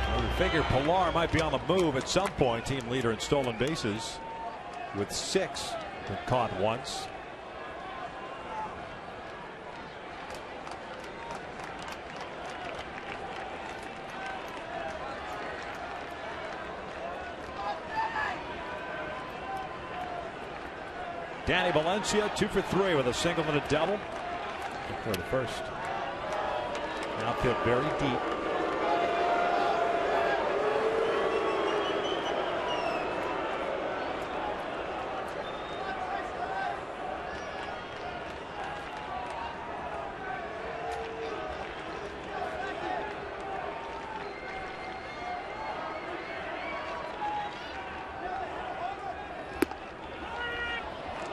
Well, you figure Pillar might be on the move at some point. Team leader in stolen bases with 6. Been caught once. Danny Valencia 2 for 3 with a single and a double for the first. Outfield very deep.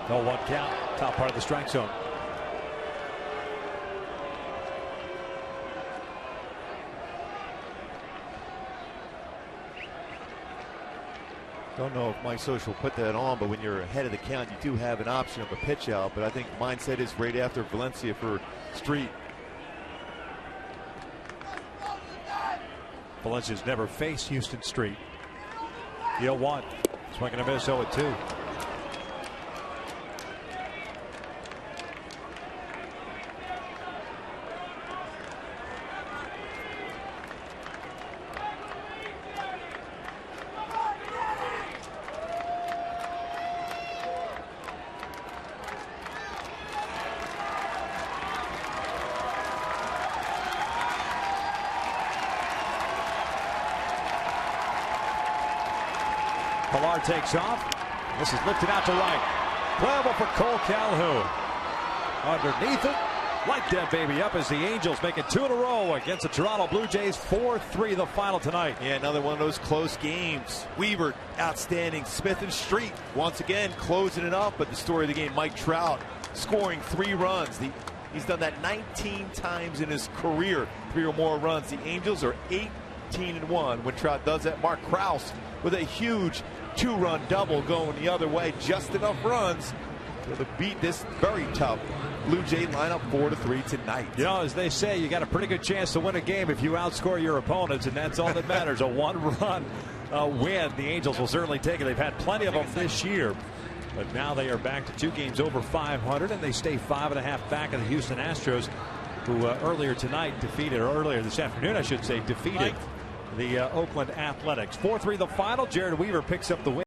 No 1 count, top part of the strike zone. Don't know if Mike Social put that on, but when you're ahead of the count, you do have an option of a pitch out. But I think the mindset is right after Valencia for Street. Valencia's never faced Houston Street. 0-1. Swinging a miss, 0-2. Pillar takes off. This is lifted out to right. Playable for Cole Calhoun. Underneath it. Light that baby up as the Angels make it 2 in a row against the Toronto Blue Jays. 4-3 the final tonight. Yeah, another one of those close games. Weaver, outstanding. Smith and Street once again closing it up. But the story of the game, Mike Trout scoring 3 runs. He's done that 19 times in his career. 3 or more runs. The Angels are 18-1 when Trout does that. Mark Krause with a huge 2-run double going the other way. Just enough runs to beat this very tough Blue Jay lineup 4-3 tonight. You know, as they say, you got a pretty good chance to win a game if you outscore your opponents, and that's all that matters. A 1-run win. The Angels will certainly take it. They've had plenty of them this year, but now they are back to 2 games over 500, and they stay 5.5 back of the Houston Astros, who earlier this afternoon, I should say, defeated the Oakland Athletics. 4-3 the final. Jared Weaver picks up the win.